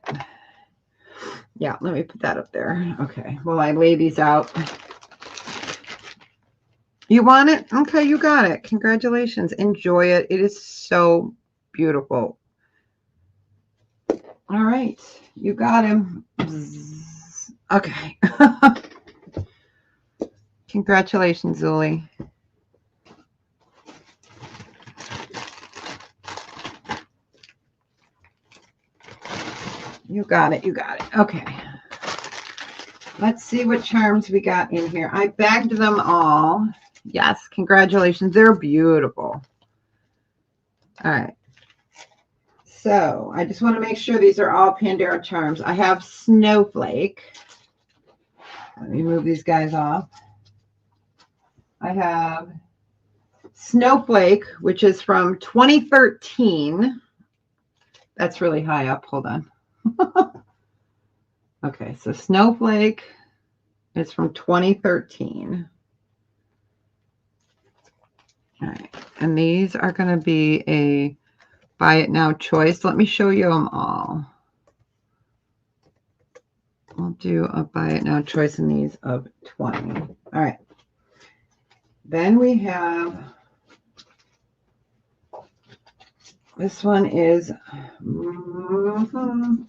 Yeah, let me put that up there. Okay, well, I lay these out. You want it? Okay, you got it. Congratulations. Enjoy it. It is so beautiful. All right. You got him. Okay. Congratulations, Zuli. You got it. You got it. Okay. Let's see what charms we got in here. I bagged them all. Yes, congratulations. They're beautiful. All right. So I just want to make sure these are all Pandora charms. I have Snowflake. Let me move these guys off. I have Snowflake, which is from 2013. That's really high up. Hold on. Okay, so Snowflake is from 2013. All right, and these are going to be a buy it now choice. Let me show you them all. I'll do a buy it now choice in these of 20. All right. Then we have, this one is,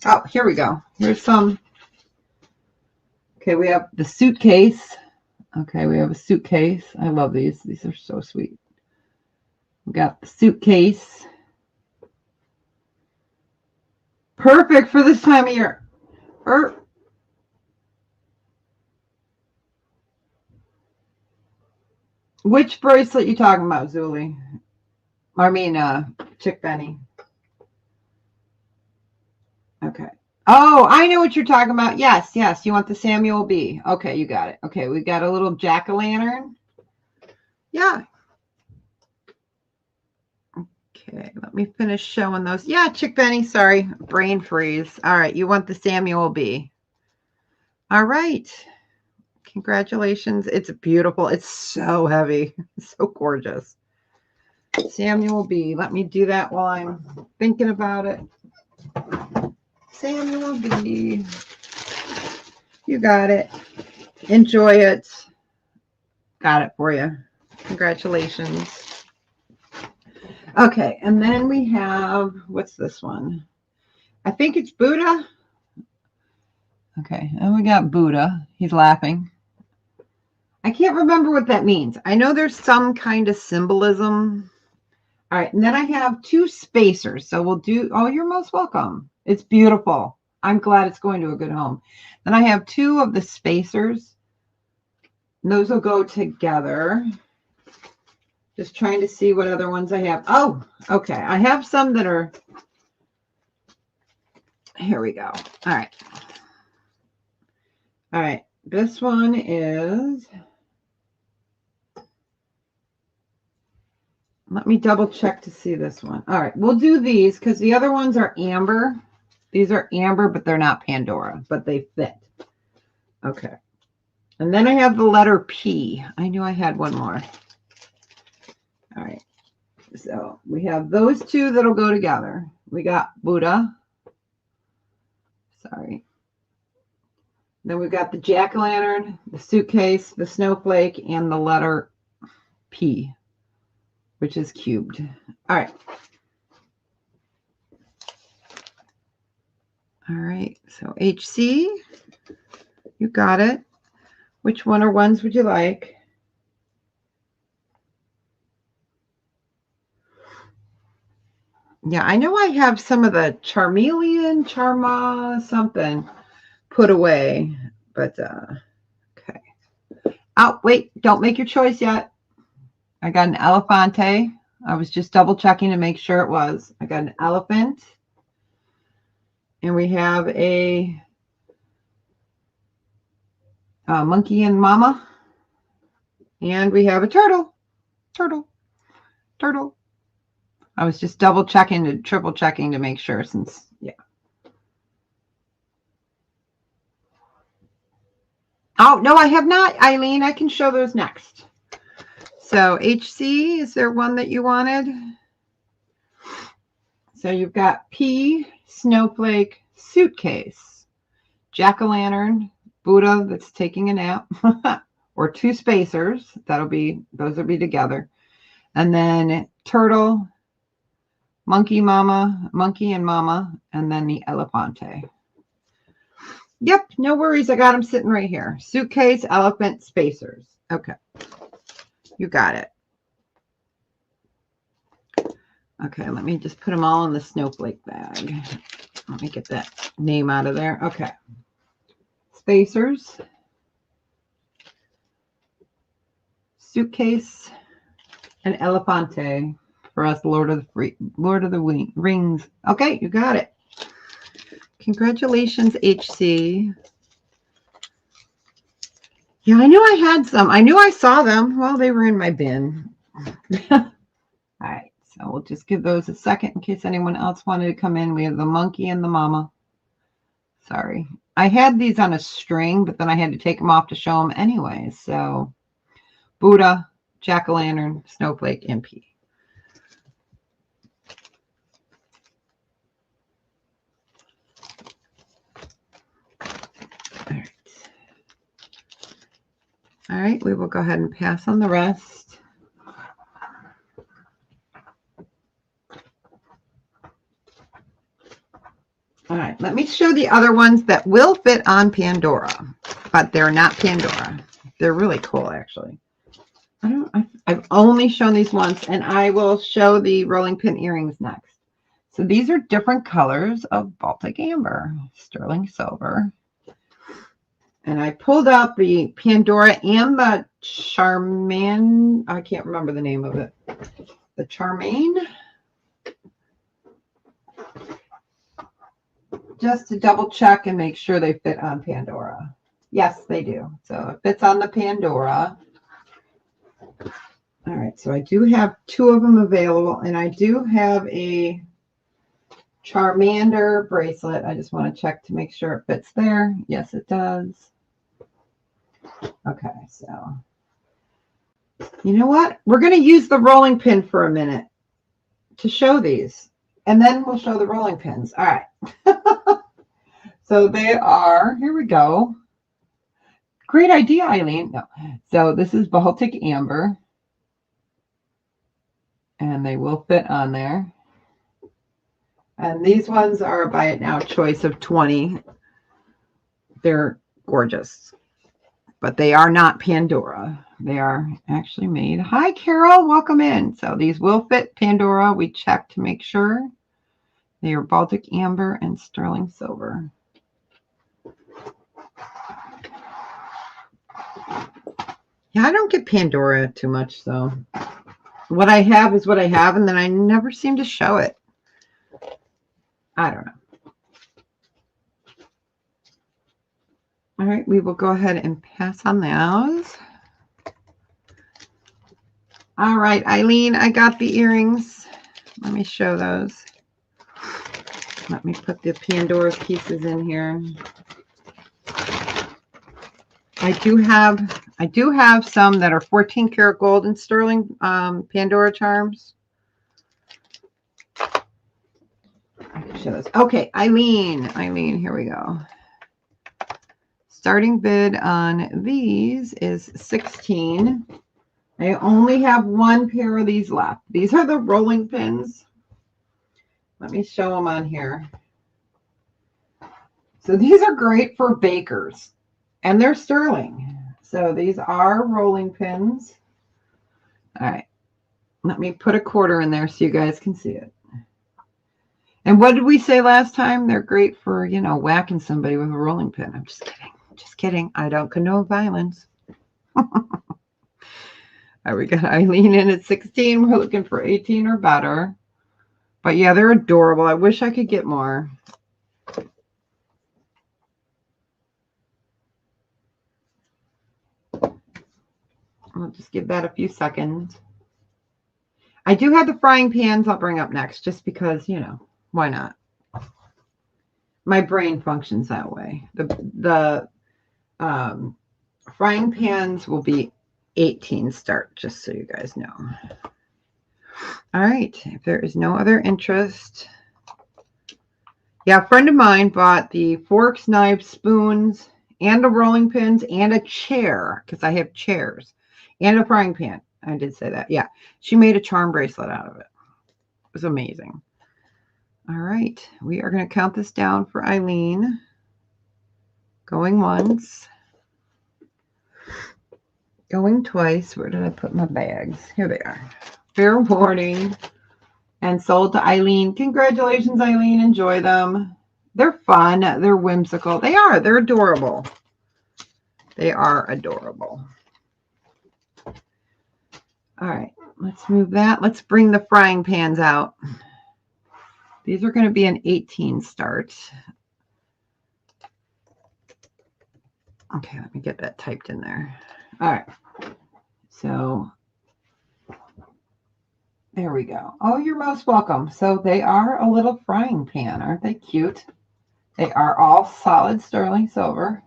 oh, here we go. Here's some. Okay, we have the suitcase. Okay, we have a suitcase. I love these. These are so sweet. We got the suitcase. Perfect for this time of year. Which bracelet you talking about, Zuli? I mean, Chick Benny. Okay. Oh, I know what you're talking about. Yes, yes. You want the Samuel B. Okay, you got it. Okay, we got a little jack-o'-lantern. Yeah. Okay, let me finish showing those. Yeah, Chick Benny, sorry. Brain freeze. All right, you want the Samuel B. All right. Congratulations. It's beautiful. It's so heavy. It's so gorgeous. Samuel B. Let me do that while I'm thinking about it. Samuel B. You got it. Enjoy it. Got it for you. Congratulations. Okay, and then we have, what's this one? I think it's Buddha. Okay, and we got Buddha. He's laughing. I can't remember what that means. I know there's some kind of symbolism. All right, and then I have two spacers. So we'll do, oh, you're most welcome. It's beautiful. I'm glad it's going to a good home. Then I have two of the spacers. And those will go together. Just trying to see what other ones I have. Oh, okay. I have some that are, here we go. All right. All right. This one is, let me double check to see this one. All right. We'll do these because the other ones are amber. These are amber, but they're not Pandora, but they fit. Okay. And then I have the letter P. I knew I had one more. All right. So we have those two that'll go together. We got Buddha. Sorry. Then we've got the jack-o'-lantern, the suitcase, the snowflake, and the letter P, which is cubed. All right. All right. So HC, you got it. Which one or ones would you like? Yeah, I know I have some of the Charmeleon, Charma, something put away, but okay. Oh, wait, don't make your choice yet. I got an Elefante. I was just double checking to make sure it was. I got an elephant. And we have a monkey and mama. And we have a turtle. Turtle. I was just double checking to triple checking to make sure since, yeah. Oh, no, I have not, Eileen. I can show those next. So HC, is there one that you wanted? So you've got P, snowflake, suitcase, jack-o'-lantern, Buddha that's taking a nap, or 2 spacers. Those will be together. And then turtle, monkey and mama, and then the elefante. Yep, no worries. I got them sitting right here. Suitcase, elephant, spacers. Okay. You got it. Okay, let me just put them all in the snowflake bag. Let me get that name out of there. Okay. Spacers. Suitcase. And elefante for us Lord of the Rings. Okay, you got it. Congratulations, HC. Yeah, I knew I had some. I knew I saw them. Well, they were in my bin. All right, so we'll just give those a second in case anyone else wanted to come in. We have the monkey and the mama. Sorry. I had these on a string, but then I had to take them off to show them anyway. So Buddha, jack-o'-lantern, snowflake, MP. All right, we will go ahead and pass on the rest. All right, let me show the other ones that will fit on Pandora, but they're not Pandora. They're really cool, actually. I've only shown these once, and I will show the rolling pin earrings next. So these are different colors of Baltic amber, sterling silver. And I pulled out the Pandora and the Charmaine. I can't remember the name of it. The Charmaine. Just to double check and make sure they fit on Pandora. Yes, they do. So it fits on the Pandora. All right, so I do have 2 of them available, and I do have a Charmander bracelet. I just want to check to make sure it fits there. Yes, it does. Okay, so you know what? We're going to use the rolling pin for a minute to show these, and then we'll show the rolling pins. All right. So they are, here we go. Great idea, Eileen. No. So this is Baltic amber, and they will fit on there. And these ones are a buy it now choice of 20. They're gorgeous, but they are not Pandora. They are actually made. Hi, Carol. Welcome in. So these will fit Pandora. We checked to make sure. They are Baltic amber and sterling silver. Yeah, I don't get Pandora too much, so what I have is what I have, and then I never seem to show it. I don't know. All right, we will go ahead and pass on those. All right, Eileen, I got the earrings. Let me show those. Let me put the Pandora pieces in here. I do have some that are 14 karat gold and sterling Pandora charms. I can show this. Okay, Eileen, here we go. Starting bid on these is 16. I only have 1 pair of these left. These are the rolling pins. Let me show them on here. So these are great for bakers, and they're sterling. So these are rolling pins. All right. Let me put a quarter in there so you guys can see it. And what did we say last time? They're great for, you know, whacking somebody with a rolling pin. I'm just kidding. Just kidding. I don't condone violence. All right, we got Eileen in at 16. We're looking for 18 or better. But yeah, they're adorable. I wish I could get more. I'll just give that a few seconds. I do have the frying pans I'll bring up next, just because, you know, why not? My brain functions that way. The frying pans will be 18 start, just so you guys know. All right, if there is no other interest. Yeah, a friend of mine bought the forks, knives, spoons, and the rolling pins and a chair, because I have chairs, and a frying pan. I did say that. Yeah. She made a charm bracelet out of it. It was amazing. All right. We are going to count this down for Eileen. Going once. Going twice. Where did I put my bags? Here they are. Fair warning. And sold to Eileen. Congratulations, Eileen. Enjoy them. They're fun. They're whimsical. They are. They're adorable. They are adorable. All right. Let's move that. Let's bring the frying pans out. These are going to be an 18 start. Okay, let me get that typed in there. All right. So there we go. Oh, you're most welcome. So they are a little frying pan. Aren't they cute? They are all solid sterling silver.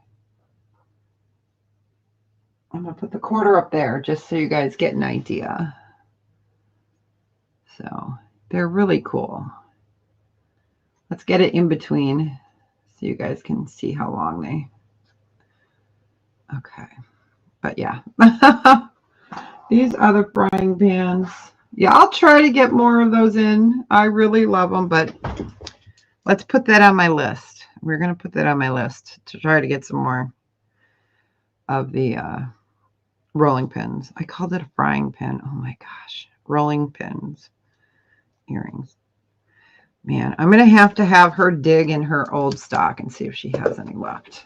I'm going to put the quarter up there just so you guys get an idea. So they're really cool. Let's get it in between so you guys can see how long they... Okay. But yeah. These are the frying pans. Yeah, I'll try to get more of those in. I really love them, but let's put that on my list. We're going to put that on my list to try to get some more of the rolling pins. I called it a frying pan. Oh my gosh. Rolling pins. Earrings. Man, I'm going to have her dig in her old stock and see if she has any left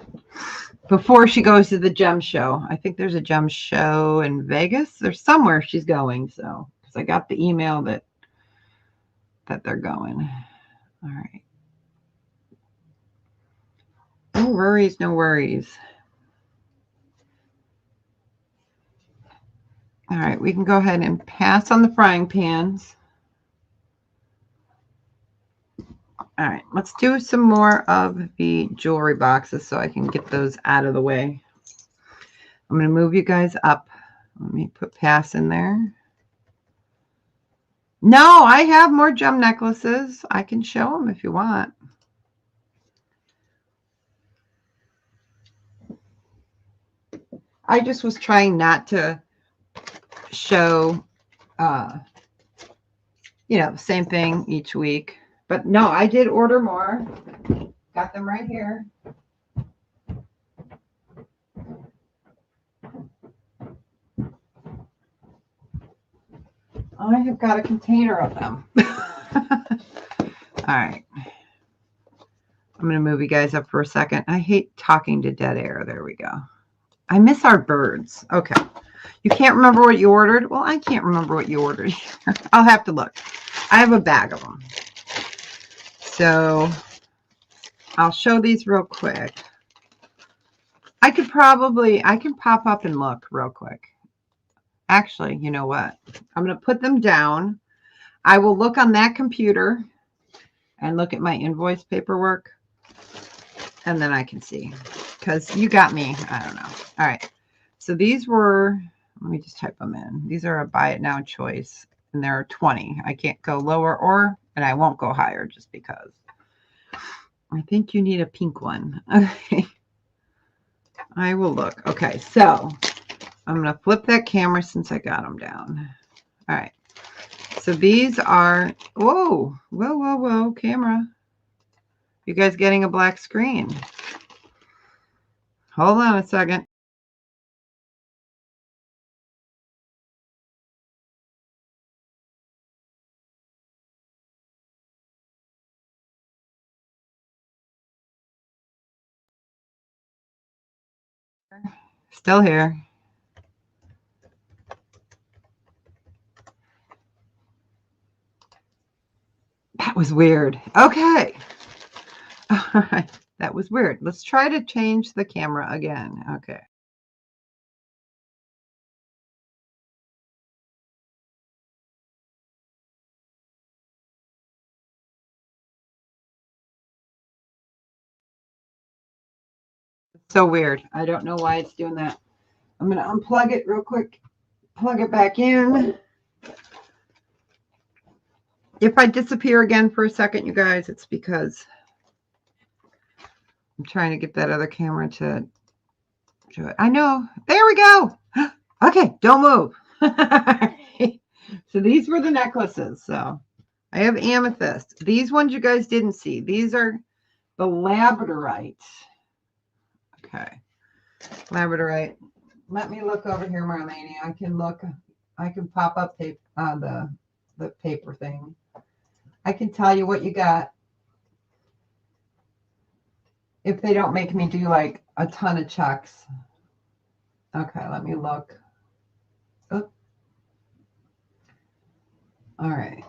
before she goes to the gem show. I think there's a gem show in Vegas. There's somewhere she's going. So, because I got the email that they're going. All right. No worries, no worries. All right, we can go ahead and pass on the frying pans. All right, let's do some more of the jewelry boxes so I can get those out of the way. I'm going to move you guys up. Let me put pass in there. No, I have more gem necklaces. I can show them if you want. I just was trying not to show, the same thing each week. But no, I did order more. Got them right here. I have got a container of them. All right. I'm going to move you guys up for a second. I hate talking to dead air. There we go. I miss our birds. Okay. You can't remember what you ordered? Well, I can't remember what you ordered either. I'll have to look. I have a bag of them. So I'll show these real quick. I can pop up and look real quick. Actually, you know what? I'm going to put them down. I will look on that computer and look at my invoice paperwork. And then I can see. Because you got me. I don't know. All right. So these were, let me just type them in. These are a buy it now choice. And there are 20. I can't go lower and I won't go higher just because. I think you need a pink one. Okay. I will look. Okay. So I'm going to flip that camera since I got them down. All right. So these are, whoa, camera. You guys getting a black screen? Hold on a second. Still here. That was weird. Okay. All right. That was weird. Let's try to change the camera again. Okay. So weird. I don't know why it's doing that. I'm going to unplug it real quick. Plug it back in. If I disappear again for a second, you guys, it's because I'm trying to get that other camera to I know. There we go. Okay, don't move. So these were the necklaces. So I have amethyst. These ones you guys didn't see. These are the labradorite. Okay. Labradorite. Let me look over here, Marlene. I can look. I can pop up tape the paper thing. I can tell you what you got if they don't make me do like a ton of checks. Okay, let me look. Oh. All right.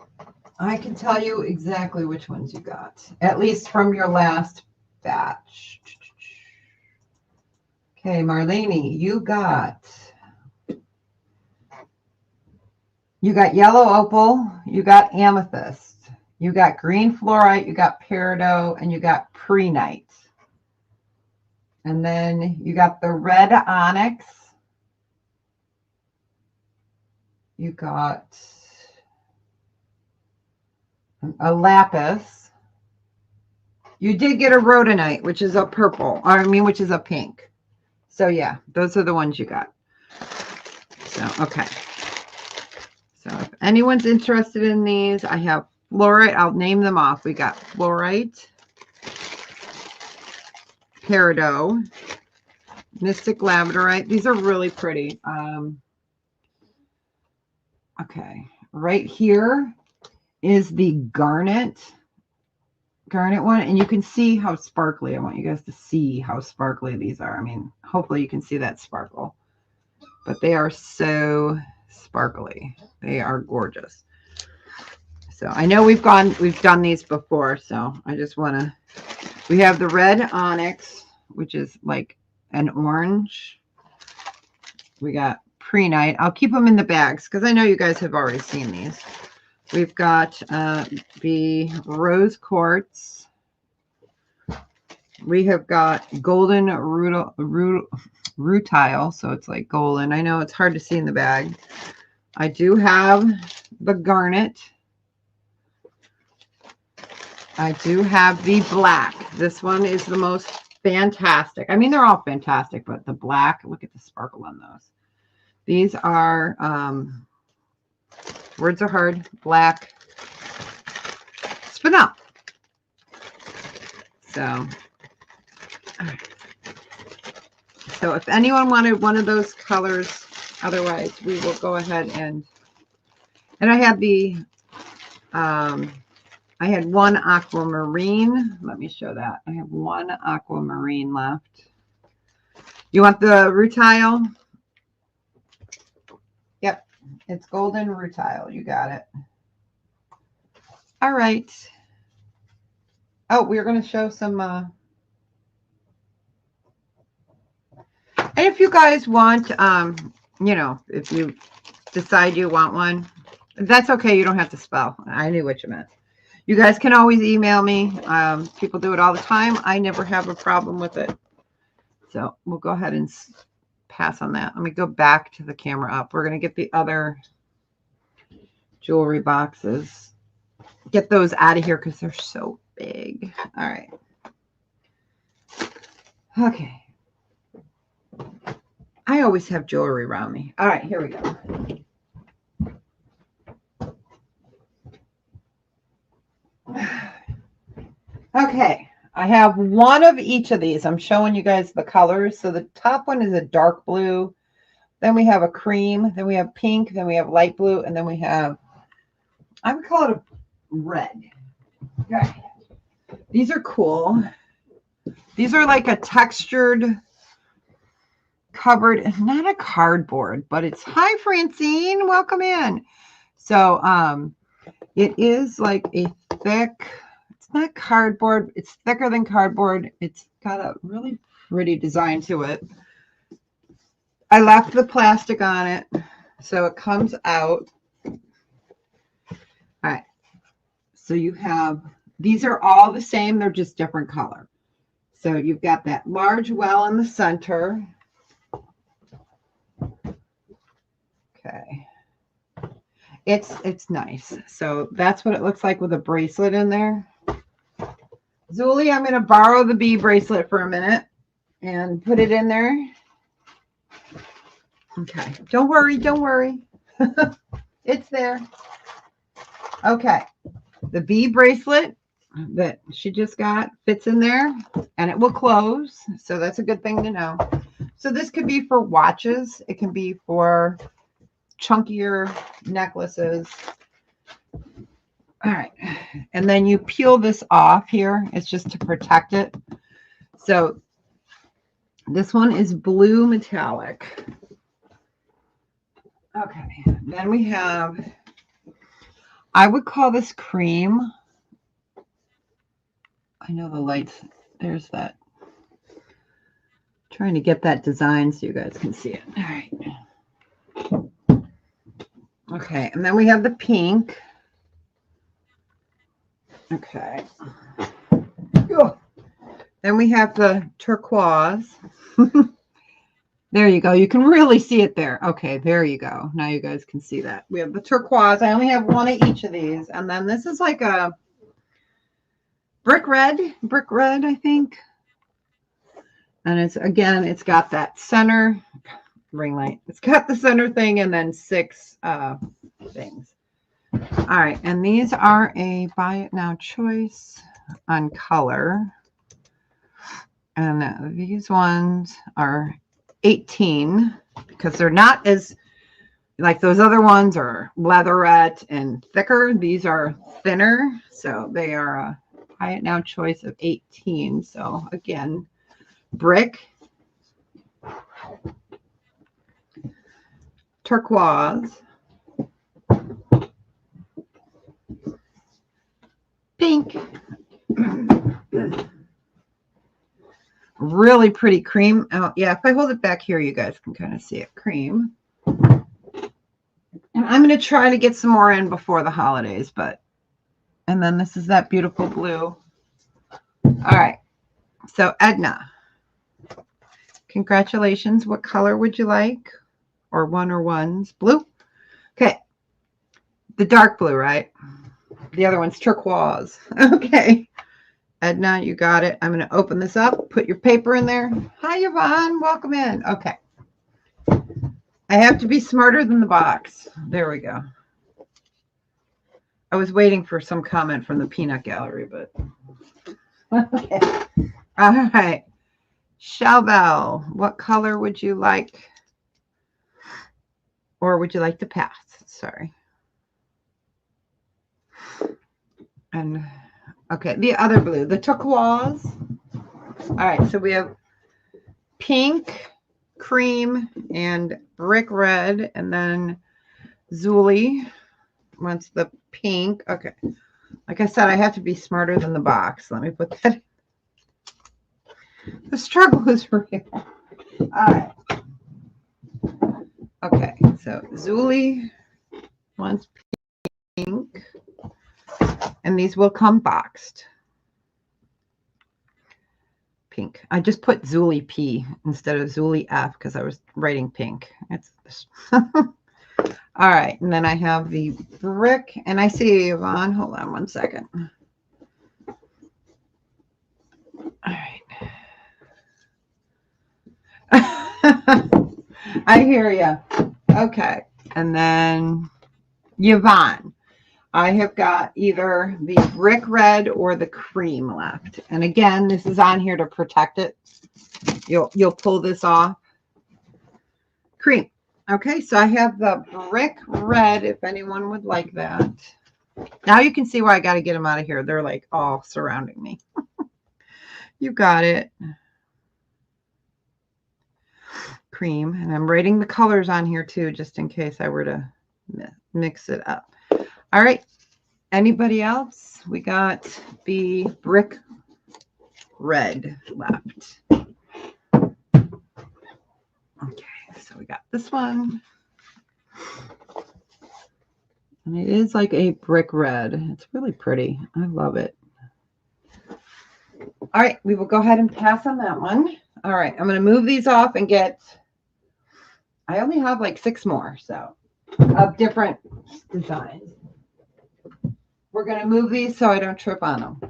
I can tell you exactly which ones you got, at least from your last batch. Okay, Marlene, you got yellow opal, you got amethyst, you got green fluorite, you got peridot, and you got prehnite. And then you got the red onyx. You got a lapis. You did get a rhodonite, which is a purple. Which is a pink. So yeah, those are the ones you got. So, okay. So if anyone's interested in these, I have fluorite. I'll name them off. We got fluorite, peridot, mystic labradorite. These are really pretty. Okay, right here is the garnet one, and you can see how sparkly. I want you guys to see how sparkly these are. I mean, hopefully you can see that sparkle, but they are so sparkly. They are gorgeous. So I know we've done these before, so I just want to, we have the red onyx, which is like an orange. We got prehnite. I'll keep them in the bags because I know you guys have already seen these. We've got the rose quartz. We have got golden rutile, so it's like golden. I know it's hard to see in the bag. I do have the garnet. I do have the black. This one is the most fantastic. I mean, they're all fantastic, but the black, look at the sparkle on those. These are, words are hard, black spinel. So, so if anyone wanted one of those colors, otherwise we will go ahead and I had the, I had one aquamarine. Let me show that. I have one aquamarine left. You want the rutile? Yep. It's golden rutile. You got it. All right. Oh, we're going to show some. And if you guys want, you know, if you decide you want one, that's okay. You don't have to spell. I knew what you meant. You guys can always email me. People do it all the time. I never have a problem with it. So we'll go ahead and pass on that. Let me go back to the camera up. We're going to get the other jewelry boxes. Get those out of here because they're so big. All right. Okay. I always have jewelry around me. All right, here we go. Okay, I have one of each of these. I'm showing you guys the colors. So the top one is a dark blue. Then we have a cream. Then we have pink. Then we have light blue. And then we have, I would call it a red. Okay. These are cool. These are like a textured, covered, not a cardboard, but it's, hi Francine, welcome in. So it is like a thick, it's not cardboard, it's thicker than cardboard. It's got a really pretty design to it. I left the plastic on it, so it comes out. All right, so you have, these are all the same, they're just different color. So you've got that large well in the center. Okay. It's nice. So that's what it looks like with a bracelet in there. Zuli, I'm going to borrow the bee bracelet for a minute and put it in there. Okay, don't worry, don't worry. It's there. Okay, the bee bracelet that she just got fits in there and it will close. So that's a good thing to know. So this could be for watches. It can be for chunkier necklaces. All right. And then you peel this off here. It's just to protect it. So this one is blue metallic. Okay. Then we have, I would call this cream. I know the lights, there's that. Trying to get that design so you guys can see it. All right. Okay. And then we have the pink. Okay. Then we have the turquoise. There you go. You can really see it there. Okay, there you go. Now you guys can see that. We have the turquoise. I only have one of each of these. And then this is like a brick red, I think. And it's, again, it's got that center ring light. It's got the center thing and then 6 things. All right. And these are a buy it now choice on color. And these ones are 18 because they're not as like those other ones are leatherette and thicker. These are thinner. So they are a buy it now choice of 18. So again, brick, turquoise, pink, really pretty cream. Oh, yeah, if I hold it back here, you guys can kind of see it. Cream. And I'm going to try to get some more in before the holidays, but, and then this is that beautiful blue. All right. So Edna, congratulations. What color would you like? Or one or ones? Blue? Okay. The dark blue, right? The other one's turquoise. Okay. Edna, you got it. I'm going to open this up. Put your paper in there. Hi, Yvonne. Welcome in. Okay. I have to be smarter than the box. There we go. I was waiting for some comment from the peanut gallery, but okay. All right. Chevelle, what color would you like? Or would you like to pass? Sorry. And okay, the other blue, the turquoise. All right, so we have pink, cream, and brick red, and then Zuli wants the pink. Okay, like I said, I have to be smarter than the box. Let me put that. The struggle is real. All right. Okay, so Zuli wants pink, and these will come boxed. Pink. I just put Zuli P instead of Zuli F because I was writing pink. It's all right, and then I have the brick, and I see Yvonne. Hold on one second. All right. I hear you. Okay, and then Yvonne. I have got either the brick red or the cream left. And again, this is on here to protect it. You'll pull this off. Cream. Okay, so I have the brick red if anyone would like that. Now you can see why I got to get them out of here. They're like all surrounding me. You got it. Cream. And I'm writing the colors on here too, just in case I were to mix it up. All right. Anybody else? We got the brick red left. Okay, so we got this one. And it is like a brick red. It's really pretty. I love it. All right, we will go ahead and pass on that one. All right, I'm going to move these off and get, I only have like 6 more, so, of different designs. We're going to move these so I don't trip on them.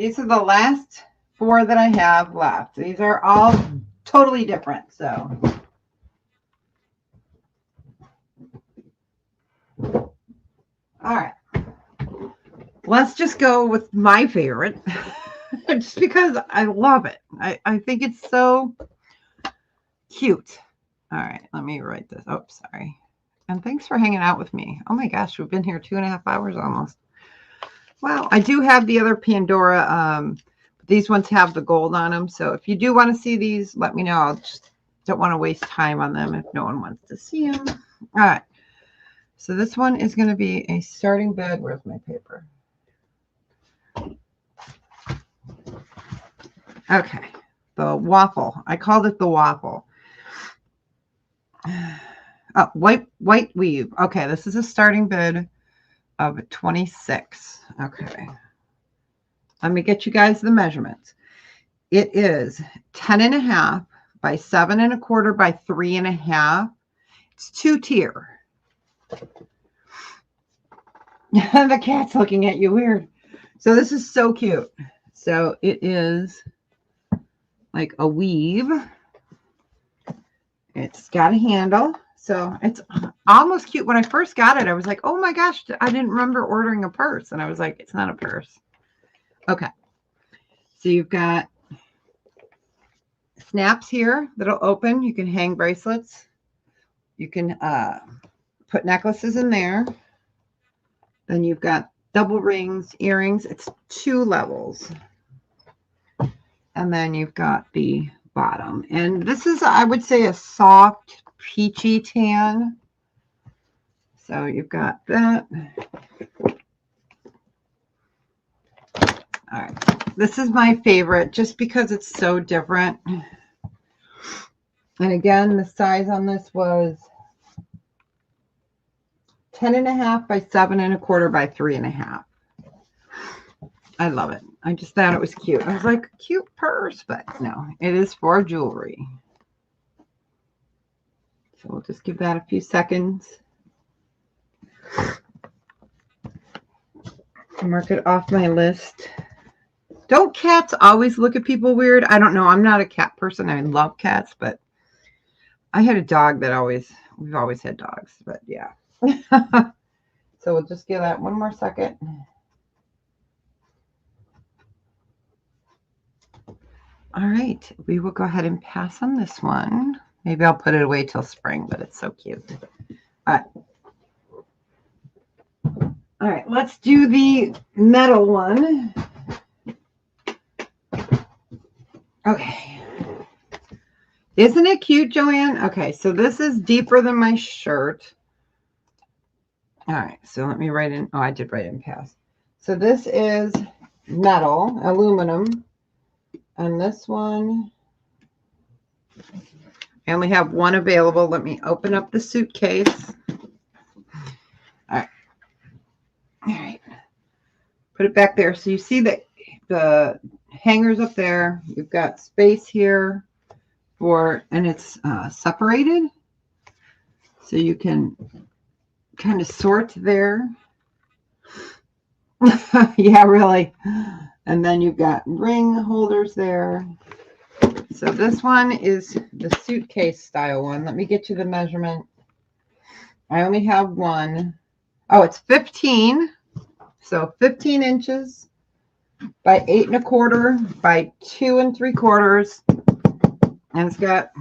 These are the last 4 that I have left. These are all totally different. So, all right. Let's just go with my favorite, just because I love it. I think it's so cute. All right, let me write this. Oh, sorry. And thanks for hanging out with me. Oh my gosh, we've been here 2.5 hours almost. Wow, I do have the other Pandora. These ones have the gold on them. So if you do want to see these, let me know. I just don't want to waste time on them if no one wants to see them. All right. So this one is going to be a starting bed. Where's my paper? Okay. The waffle. I called it the waffle. Oh, white weave. Okay, this is a starting bid of 26. Okay. Let me get you guys the measurements. It is 10.5 by 7.25 by 3.5. It's 2-tier. The cat's looking at you weird. So this is so cute. So it is like a weave. It's got a handle. So it's almost cute. When I first got it, I was like, oh my gosh, I didn't remember ordering a purse. And I was like, it's not a purse. Okay. So you've got snaps here that'll open. You can hang bracelets. You can put necklaces in there. Then you've got double rings, earrings. It's 2 levels. And then you've got the bottom. And this is, I would say, a soft peachy tan. So you've got that. All right. This is my favorite just because it's so different. And again, the size on this was 10.5 by 7.25 by 3.5. I love it. I just thought it was cute. I was like, cute purse, but no, it is for jewelry. So we'll just give that a few seconds. Mark it off my list. Don't cats always look at people weird? I don't know. I'm not a cat person. I love cats, but I had a dog that we've always had dogs, but yeah. So we'll just give that one more second. All right, we will go ahead and pass on this one. Maybe I'll put it away till spring, but it's so cute. All right, let's do the metal one. Okay. Isn't it cute, Joanne? Okay, so this is deeper than my shirt. All right, so let me write in. Oh, I did write in past. So this is metal, aluminum. And this one, I only have one available. Let me open up the suitcase. All right. All right. Put it back there. So you see that the hangers up there. You've got space here for, and it's separated. So you can kind of sort there. Yeah, really. And then you've got ring holders there. So this one is the suitcase style one. Let me get you the measurement. I only have one. Oh, it's 15. So 15 inches by 8.25 by 2 3/4. And it's got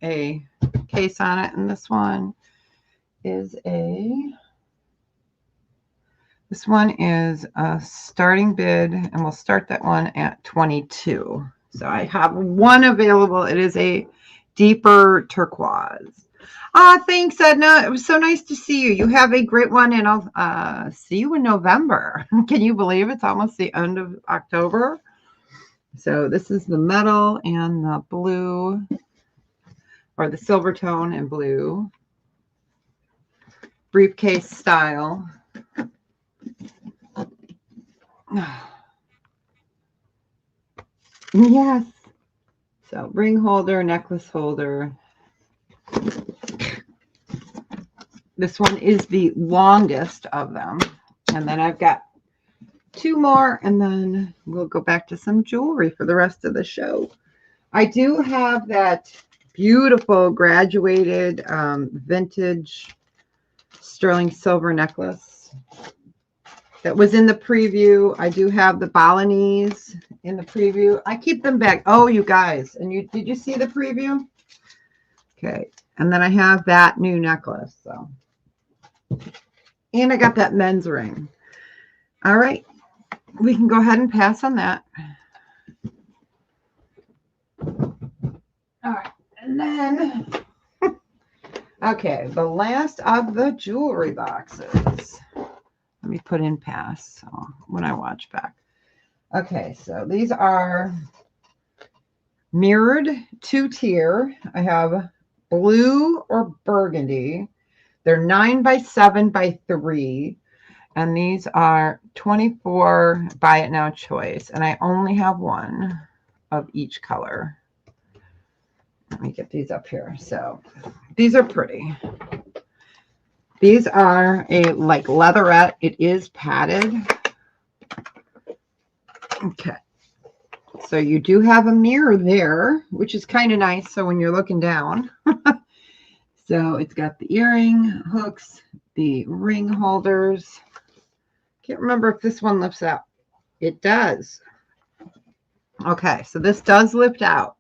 a case on it. And this one is a starting bid, and we'll start that one at 22. So I have one available. It is a deeper turquoise. Thanks, Edna. It was so nice to see you. You have a great one, and I'll see you in November. Can you believe it's almost the end of October? So this is the metal and the blue, or the silver tone and blue. Briefcase style. Yes. So ring holder, necklace holder. This one is the longest of them. And then I've got 2 more, and then we'll go back to some jewelry for the rest of the show. I do have that beautiful graduated vintage sterling silver necklace that was in the preview. I do have the Balinese in the preview. I keep them back. Oh, you guys, and did you see the preview? Okay, and then I have that new necklace. So, and I got that men's ring. All right, we can go ahead and pass on that. All right, and then, okay, the last of the jewelry boxes. Let me put in pass so when I watch back. Okay, so these are mirrored 2-tier. I have blue or burgundy. They're 9 by 7 by 3. And these are 24 buy it now choice. And I only have one of each color. Let me get these up here. So these are pretty. These are a like leatherette. It is padded. Okay. So you do have a mirror there, which is kind of nice. So when you're looking down, so it's got the earring hooks, the ring holders. Can't remember if this one lifts out. It does. Okay. So this does lift out.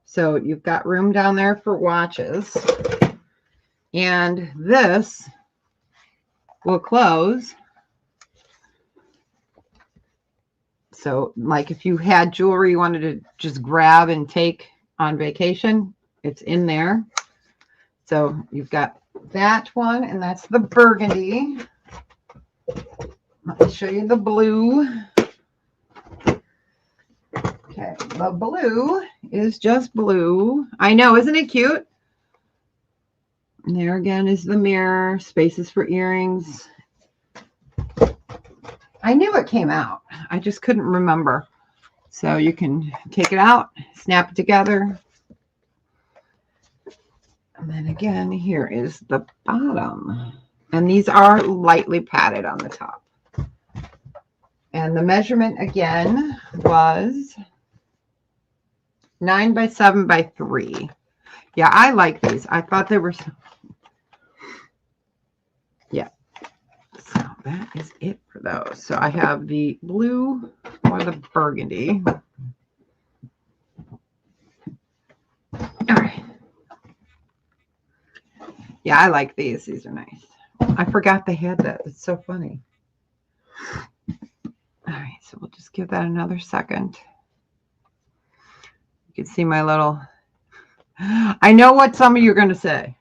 So you've got room down there for watches. And this will close. So like if you had jewelry you wanted to just grab and take on vacation, it's in there. So you've got that one, and that's the burgundy. Let me show you the blue. Okay, the blue is just blue. I know, isn't it cute? And there again is the mirror, spaces for earrings. I knew it came out. I just couldn't remember. So you can take it out, snap it together. And then again, here is the bottom. And these are lightly padded on the top. And the measurement again was 9 by 7 by 3. Yeah, I like these. I thought they were... Yeah. So that is it for those. So I have the blue or the burgundy. All right. Yeah, I like these. These are nice. I forgot they had that. It's so funny. All right, so we'll just give that another second. You can see my little... I know what some of you are going to say.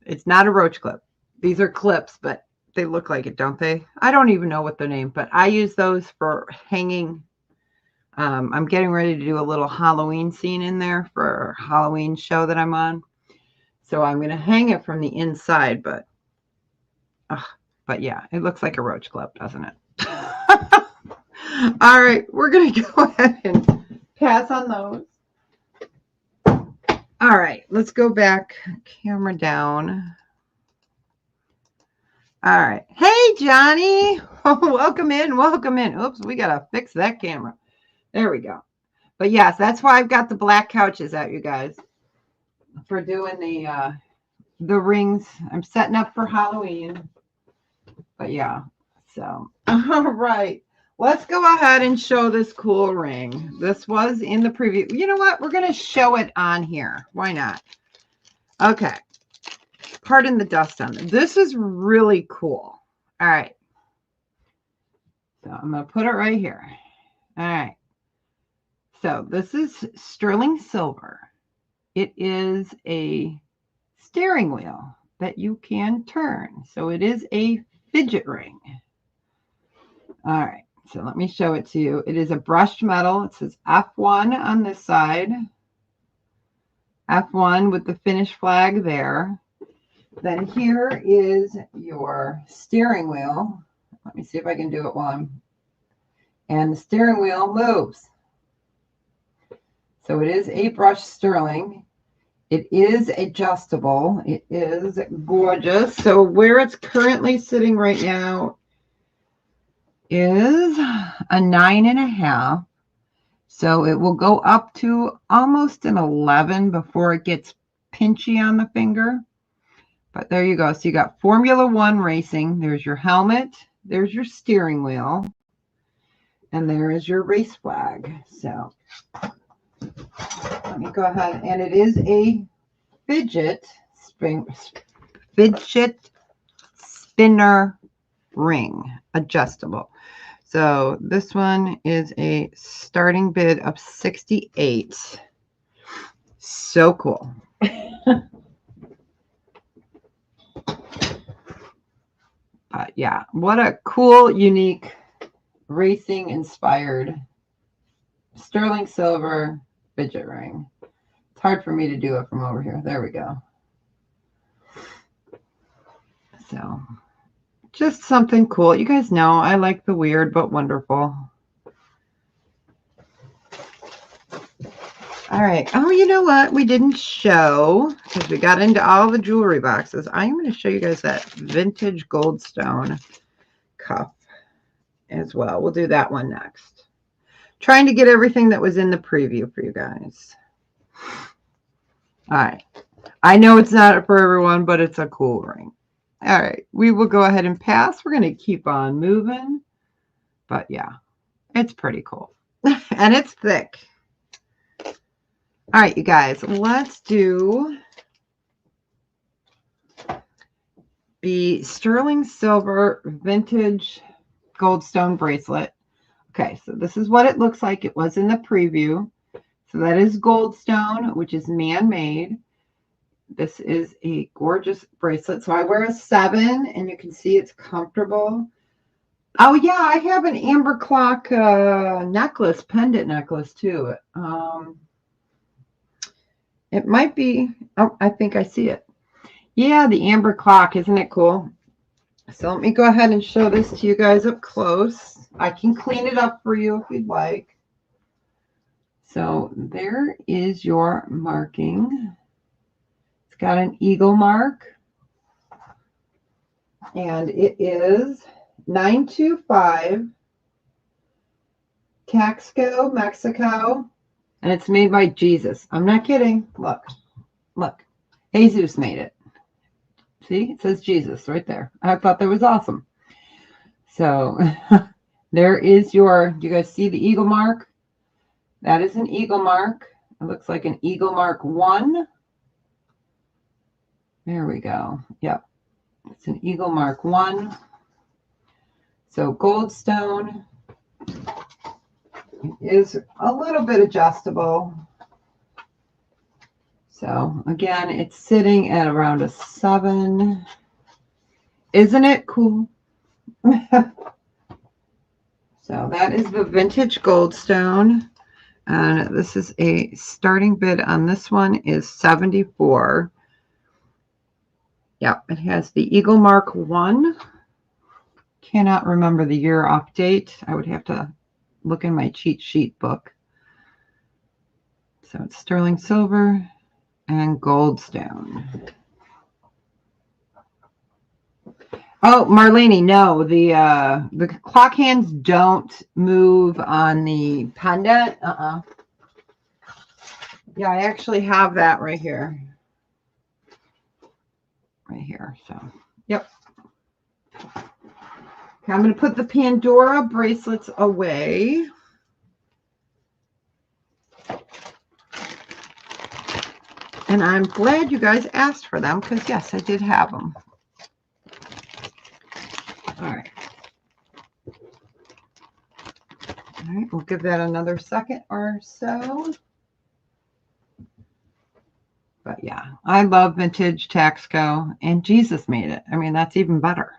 It's not a roach clip. These are clips, but they look like it, don't they? I don't even know what they're named, but I use those for hanging. I'm getting ready to do a little Halloween scene in there for a Halloween show that I'm on. So I'm going to hang it from the inside, but yeah, it looks like a roach clip, doesn't it? All right, we're going to go ahead and pass on those. All right, let's go back, camera down. All right. Hey, Johnny. Welcome in. Welcome in. Oops, we got to fix that camera. There we go. But yes, that's why I've got the black couches out, you guys, for doing the rings. I'm setting up for Halloween. But yeah, so all right. Let's go ahead and show this cool ring. This was in the preview. You know what? We're going to show it on here. Why not? Okay. Pardon the dust on it. This is really cool. All right. So I'm going to put it right here. All right. So this is sterling silver. It is a steering wheel that you can turn. So it is a fidget ring. All right. So let me show it to you. It is a brushed metal. It says F1 on this side. F1 with the Finnish flag there. Then here is your steering wheel. Let me see if I can do it while I'm... And the steering wheel moves. So it is a brushed sterling. It is adjustable. It is gorgeous. So where it's currently sitting right now is a 9.5. So it will go up to almost an 11 before it gets pinchy on the finger. But there you go. So you got Formula One racing. There's your helmet. There's your steering wheel. And there is your race flag. So let me go ahead. And it is a fidget spinner ring, adjustable. So this one is a starting bid of 68. So cool. Yeah, what a cool, unique, racing inspired sterling silver fidget ring. It's hard for me to do it from over here. There we go. So just something cool. You guys know I like the weird but wonderful. All right. Oh, you know what? We didn't show, because we got into all the jewelry boxes. I'm going to show you guys that vintage Goldstone cuff as well. We'll do that one next. Trying to get everything that was in the preview for you guys. All right. I know it's not for everyone, but it's a cool ring. All right. We will go ahead and pass. We're going to keep on moving. But yeah, it's pretty cool. And it's thick. All right, you guys, let's do the sterling silver vintage Goldstone bracelet. Okay, so this is what it looks like. It was in the preview. So that is Goldstone, which is man-made. This is a gorgeous bracelet. So I wear a 7, and you can see it's comfortable. Oh, yeah, I have an amber clock necklace, pendant necklace, too. It might be, oh, I think I see it. Yeah, the amber clock, isn't it cool? So let me go ahead and show this to you guys up close. I can clean it up for you if you'd like. So there is your marking. It's got an eagle mark. And it is 925 Taxco, Mexico. And it's made by Jesus. I'm not kidding. Look, look. Jesus made it. See, it says Jesus right there. I thought that was awesome. So there is your, do you guys see the eagle mark? That is an eagle mark. It looks like an eagle mark 1. There we go. Yep. It's an eagle mark 1. So Goldstone is a little bit adjustable. So again, it's sitting at around a 7. Isn't it cool? So that is the vintage Goldstone. And this is a starting bid on this one is 74. Yep, it has the Eagle Mark 1. Cannot remember the year off date. I would have to look in my cheat sheet book. So it's sterling silver and Goldstone. Oh, Marlene, no, the clock hands don't move on the pendant. Yeah, I actually have that right here. Right here. So, yep. Okay, I'm going to put the Pandora bracelets away. And I'm glad you guys asked for them because, yes, I did have them. All right. All right, we'll give that another second or so. But yeah, I love vintage Taxco, and Jesus made it. I mean, that's even better.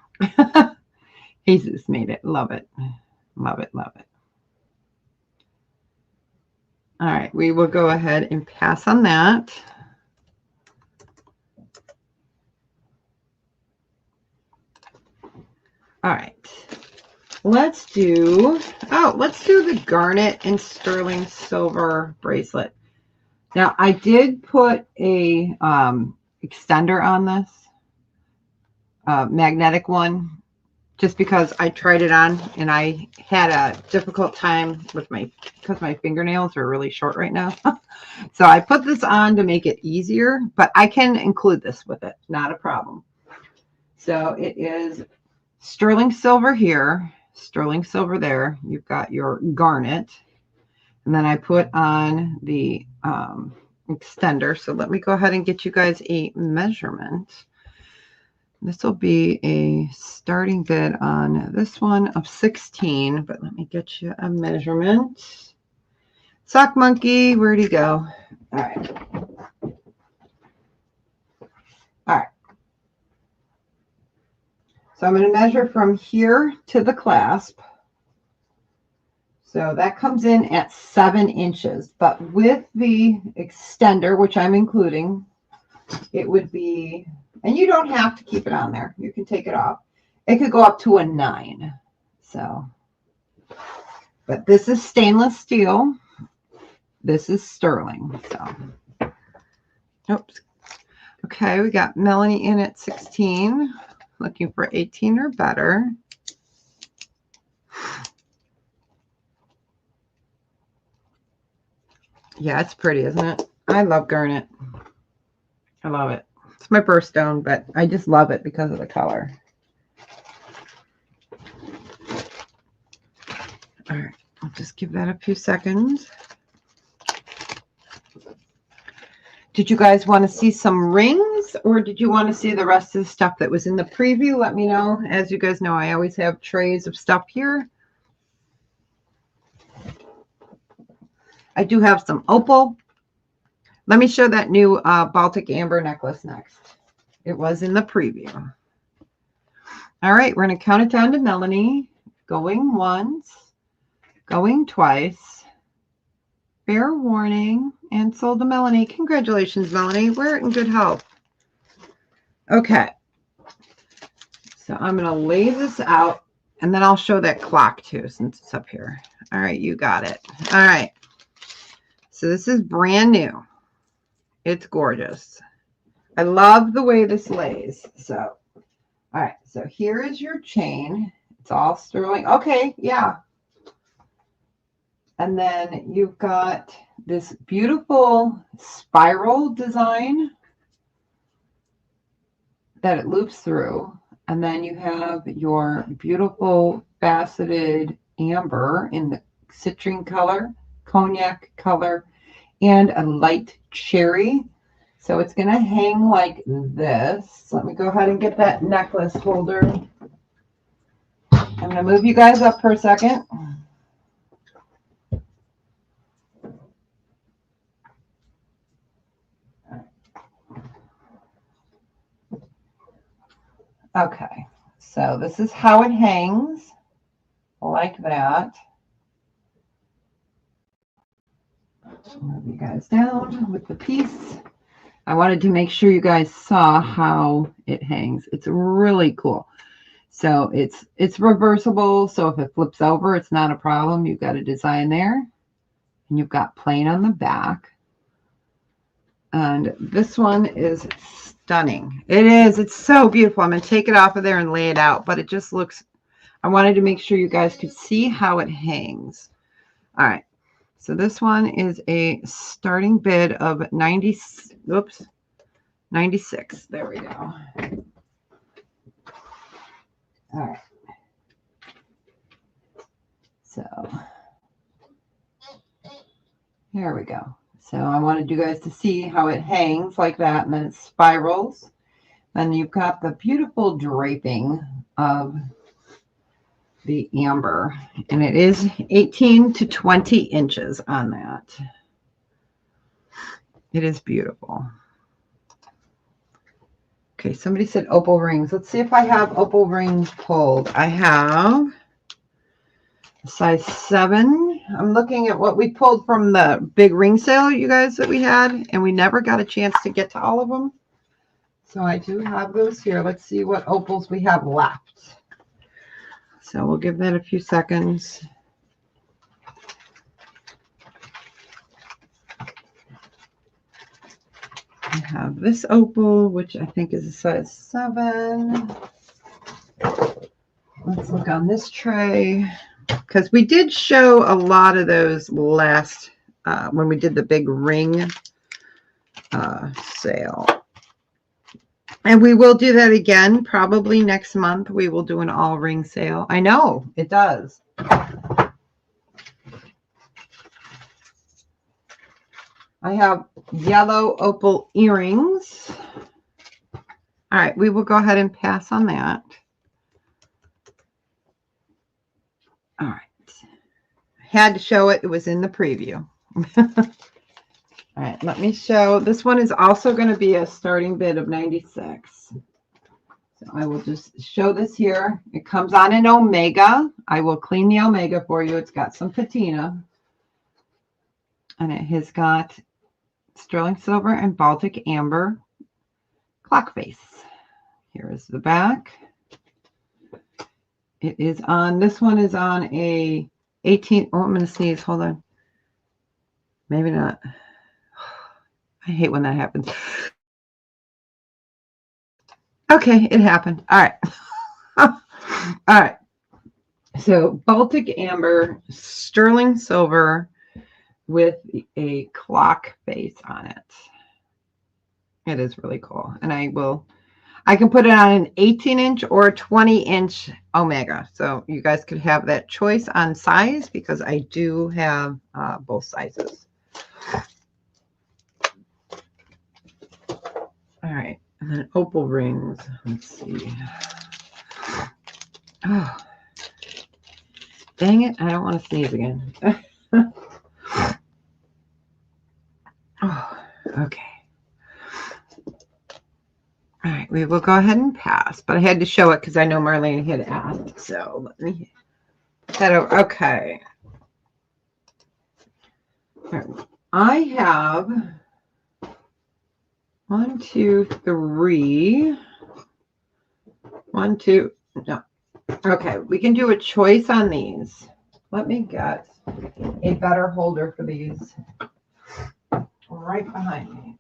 Jesus made it. Love it. Love it. Love it. All right, we will go ahead and pass on that. All right. Let's do the garnet and sterling silver bracelet. Now, I did put a extender on this, magnetic one. just because I tried it on and I had a difficult time with because my fingernails are really short right now. So I put this on to make it easier, but I can include this with it, not a problem. So it is sterling silver here, sterling silver there. You've got your garnet. And then I put on the extender. So let me go ahead and get you guys a measurement. This will be a starting bid on this one of 16, but let me get you a measurement. Sock monkey, where'd he go? All right. All right. So I'm going to measure from here to the clasp. So that comes in at 7 inches, but with the extender, which I'm including, it would be, and you don't have to keep it on there. You can take it off. It could go up to a 9. So, but this is stainless steel. This is sterling. So, oops. Okay, we got Melanie in at 16, looking for 18 or better. Yeah, it's pretty, isn't it? I love garnet. I love it. It's my birthstone, but I just love it because of the color. All right, I'll just give that a few seconds. Did you guys want to see some rings, or did you want to see the rest of the stuff that was in the preview? Let me know. As you guys know, I always have trays of stuff here. I do have some opal. Let me show that new Baltic Amber necklace next. It was in the preview. All right, we're going to count it down to Melanie. Going once, going twice. Fair warning, and sold to Melanie. Congratulations, Melanie. We're in good health. Okay. So I'm going to lay this out, and then I'll show that clock too, since it's up here. All right, you got it. All right. So this is brand new. It's gorgeous. I love the way this lays. So, all right. So here is your chain. It's all sterling. Okay, yeah. And then you've got this beautiful spiral design that it loops through. And then you have your beautiful faceted amber in the citrine color, cognac color, and a light cherry. So it's going to hang like this. Let me go ahead and get that necklace holder. I'm going to move you guys up for a second. Okay, so this is how it hangs, like that. Move you guys down with the piece. I wanted to make sure you guys saw how it hangs. It's really cool. So it's reversible, so if it flips over, it's not a problem. You've got a design there, and you've got plain on the back. And this one is stunning. It is. It's so beautiful. I'm going to take it off of there and lay it out, but it just looks, I wanted to make sure you guys could see how it hangs. All right. So this one is a starting bid of 96. There we go. All right. So here we go. So I wanted you guys to see how it hangs like that, and then it spirals. Then you've got the beautiful draping of the amber, and it is 18 to 20 inches on that. It is beautiful. Okay, somebody said opal rings. Let's see if I have opal rings pulled. I have size 7. I'm looking at what we pulled from the big ring sale, you guys, that we had, and we never got a chance to get to all of them. So I do have those here. Let's see what opals we have left. So we'll give that a few seconds. I have this opal, which I think is a size 7. Let's look on this tray, because we did show a lot of those last when we did the big ring sale. And we will do that again probably next month. We will do an all ring sale. I know it does. I have yellow opal earrings. All right, we will go ahead and pass on that. All right. Had to show it. It was in the preview. All right, let me show. This one is also going to be a starting bid of 96. So I will just show this here. It comes on in Omega. I will clean the Omega for you. It's got some patina. And it has got sterling silver and Baltic amber clock face. Here is the back. It is on, this one is on a 18. Oh, I'm going to sneeze. Hold on. Maybe not. I hate when that happens. Okay, it happened. All right. All right. So Baltic amber, sterling silver with a clock face on it. It is really cool. And I can put it on an 18-inch or a 20-inch Omega. So you guys could have that choice on size because I do have both sizes. All right. And then opal rings. Let's see. Oh, dang it. I don't want to sneeze again. Oh, okay. All right, we will go ahead and pass, but I had to show it because I know Marlene had asked. So let me put that over. Okay. Right. I have 1, 2, 3. 1, 2. No. Okay, we can do a choice on these. Let me get a better holder for these right behind me.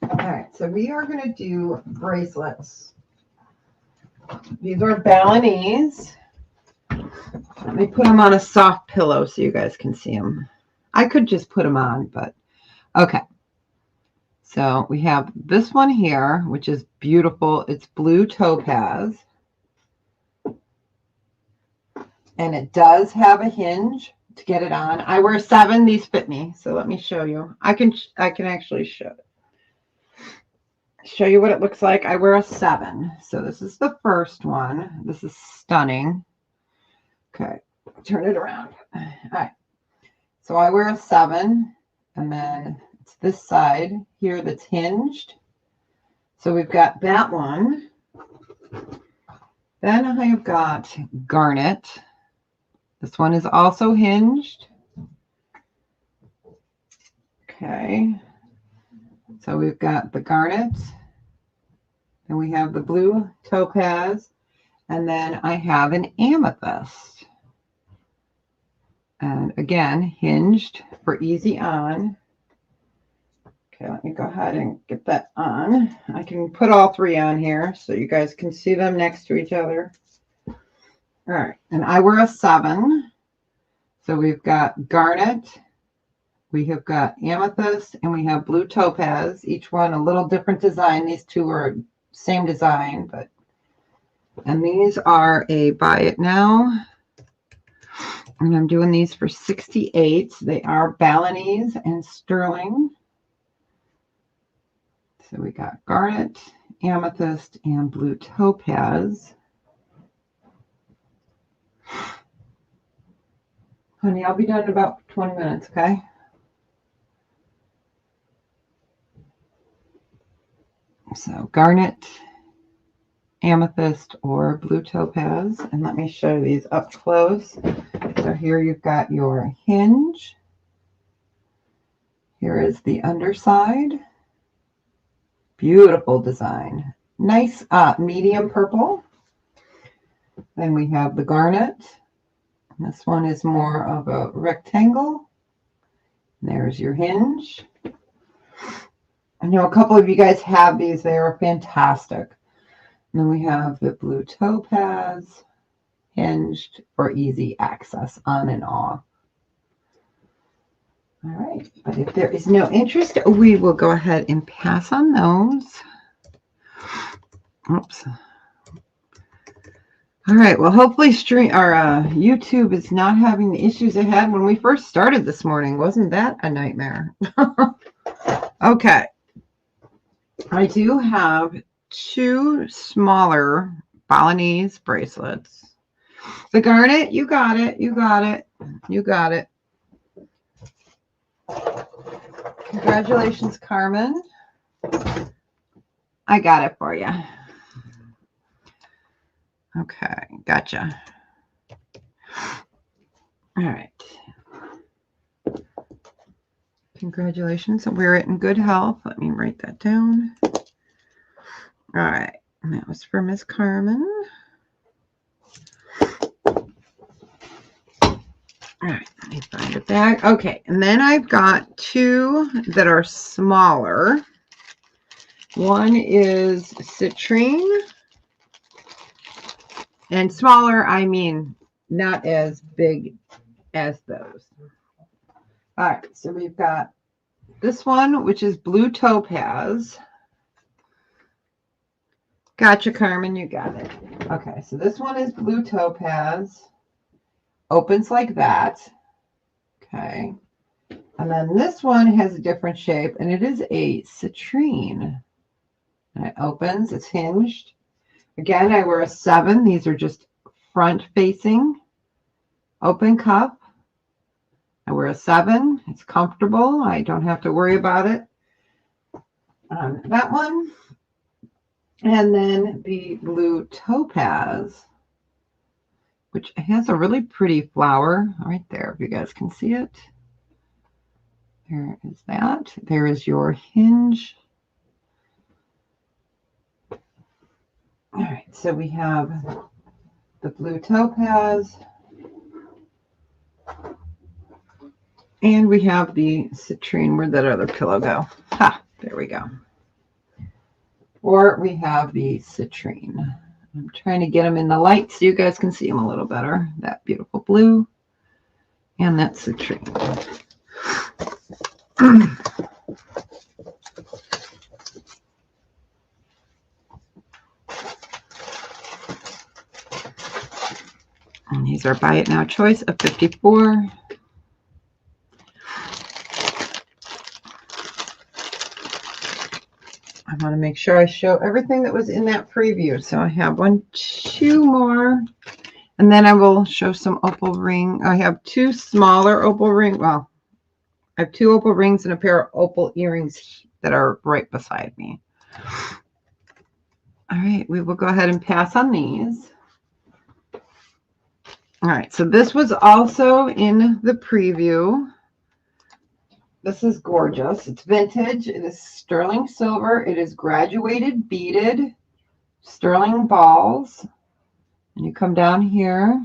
All right, so we are going to do bracelets. These are Balinese. Let me put them on a soft pillow so you guys can see them. I could just put them on, but okay. So we have this one here, which is beautiful. It's blue topaz. And it does have a hinge to get it on. I wear 7. These fit me. So let me show you. I can actually show you what it looks like. I wear a 7. So this is the first one. This is stunning. Okay, turn it around. All right. So I wear a 7, and then it's this side here that's hinged. So we've got that one. Then I have got garnet. This one is also hinged. Okay. So we've got the garnet, and we have the blue topaz, and then I have an amethyst. And again, hinged for easy on. Okay, let me go ahead and get that on. I can put all 3 on here so you guys can see them next to each other. All right, and I wear a 7. So we've got garnet, we have got amethyst, and we have blue topaz. Each one a little different design. These 2 are same design, but and these are a buy it now. And I'm doing these for 68. They are Balinese and sterling. So we got garnet, amethyst, and blue topaz. Honey, I'll be done in about 20 minutes, okay? So garnet, amethyst, or blue topaz. And let me show these up close. So here you've got your hinge. Here is the underside. Beautiful design. Nice medium purple. Then we have the garnet. This one is more of a rectangle. There's your hinge. I know a couple of you guys have these. They are fantastic. And then we have the blue topaz, hinged for easy access on and off. All right, but if there is no interest, we will go ahead and pass on those. Oops. All right, well, hopefully YouTube is not having the issues it had when we first started this morning. Wasn't that a nightmare? Okay. I do have 2 smaller Balinese bracelets. The garnet, you got it, you got it, you got it. Congratulations, Carmen. I got it for you. Okay, gotcha. All right. Congratulations. We're in good health. Let me write that down. All right. And that was for Miss Carmen. All right, let me find it back. Okay, and then I've got 2 that are smaller. One is citrine. And smaller, I mean not as big as those. All right, so we've got this one, which is blue topaz. Gotcha, Carmen, you got it. Okay, so this one is blue topaz. Opens like that. Okay. And then this one has a different shape, and it is a citrine. And it opens, it's hinged. Again, I wear a 7. These are just front facing, open cup. I wear a 7. It's comfortable. I don't have to worry about it. That one. And then the blue topaz, which has a really pretty flower right there, if you guys can see it. There is that. There is your hinge. All right, so we have the blue topaz. And we have the citrine. Where'd that other pillow go? Ha, there we go. Or we have the citrine. I'm trying to get them in the light so you guys can see them a little better. That beautiful blue and that citrine. And these are buy it now choice of 54. I want to make sure I show everything that was in that preview. So I have 2 more, and then I will show some opal ring. I have 2 smaller opal ring. Well, I have 2 opal rings and a pair of opal earrings that are right beside me. All right, we will go ahead and pass on these. All right, so this was also in the preview. This is gorgeous. It's vintage. It is sterling silver. It is graduated beaded sterling balls. And you come down here.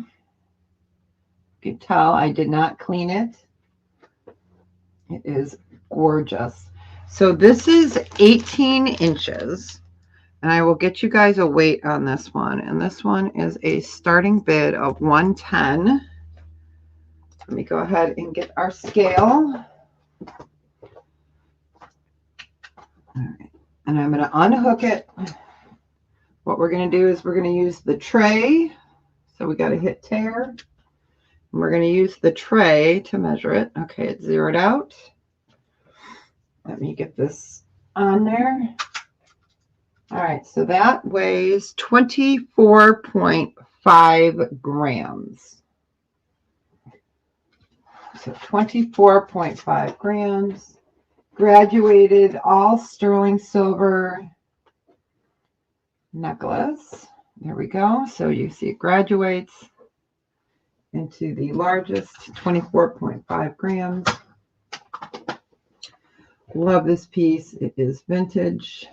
You can tell I did not clean it. It is gorgeous. So this is 18 inches. And I will get you guys a weight on this one. And this one is a starting bid of 110. Let me go ahead and get our scale. All right. And I'm going to unhook it. What we're going to do is we're going to use the tray. So we got to hit tear. And we're going to use the tray to measure it. Okay, it's zeroed out. Let me get this on there. All right, so that weighs 24.5 grams. So 24.5 grams. Graduated all sterling silver necklace. There we go. So you see it graduates into the largest, 24.5 grams. Love this piece. It is vintage.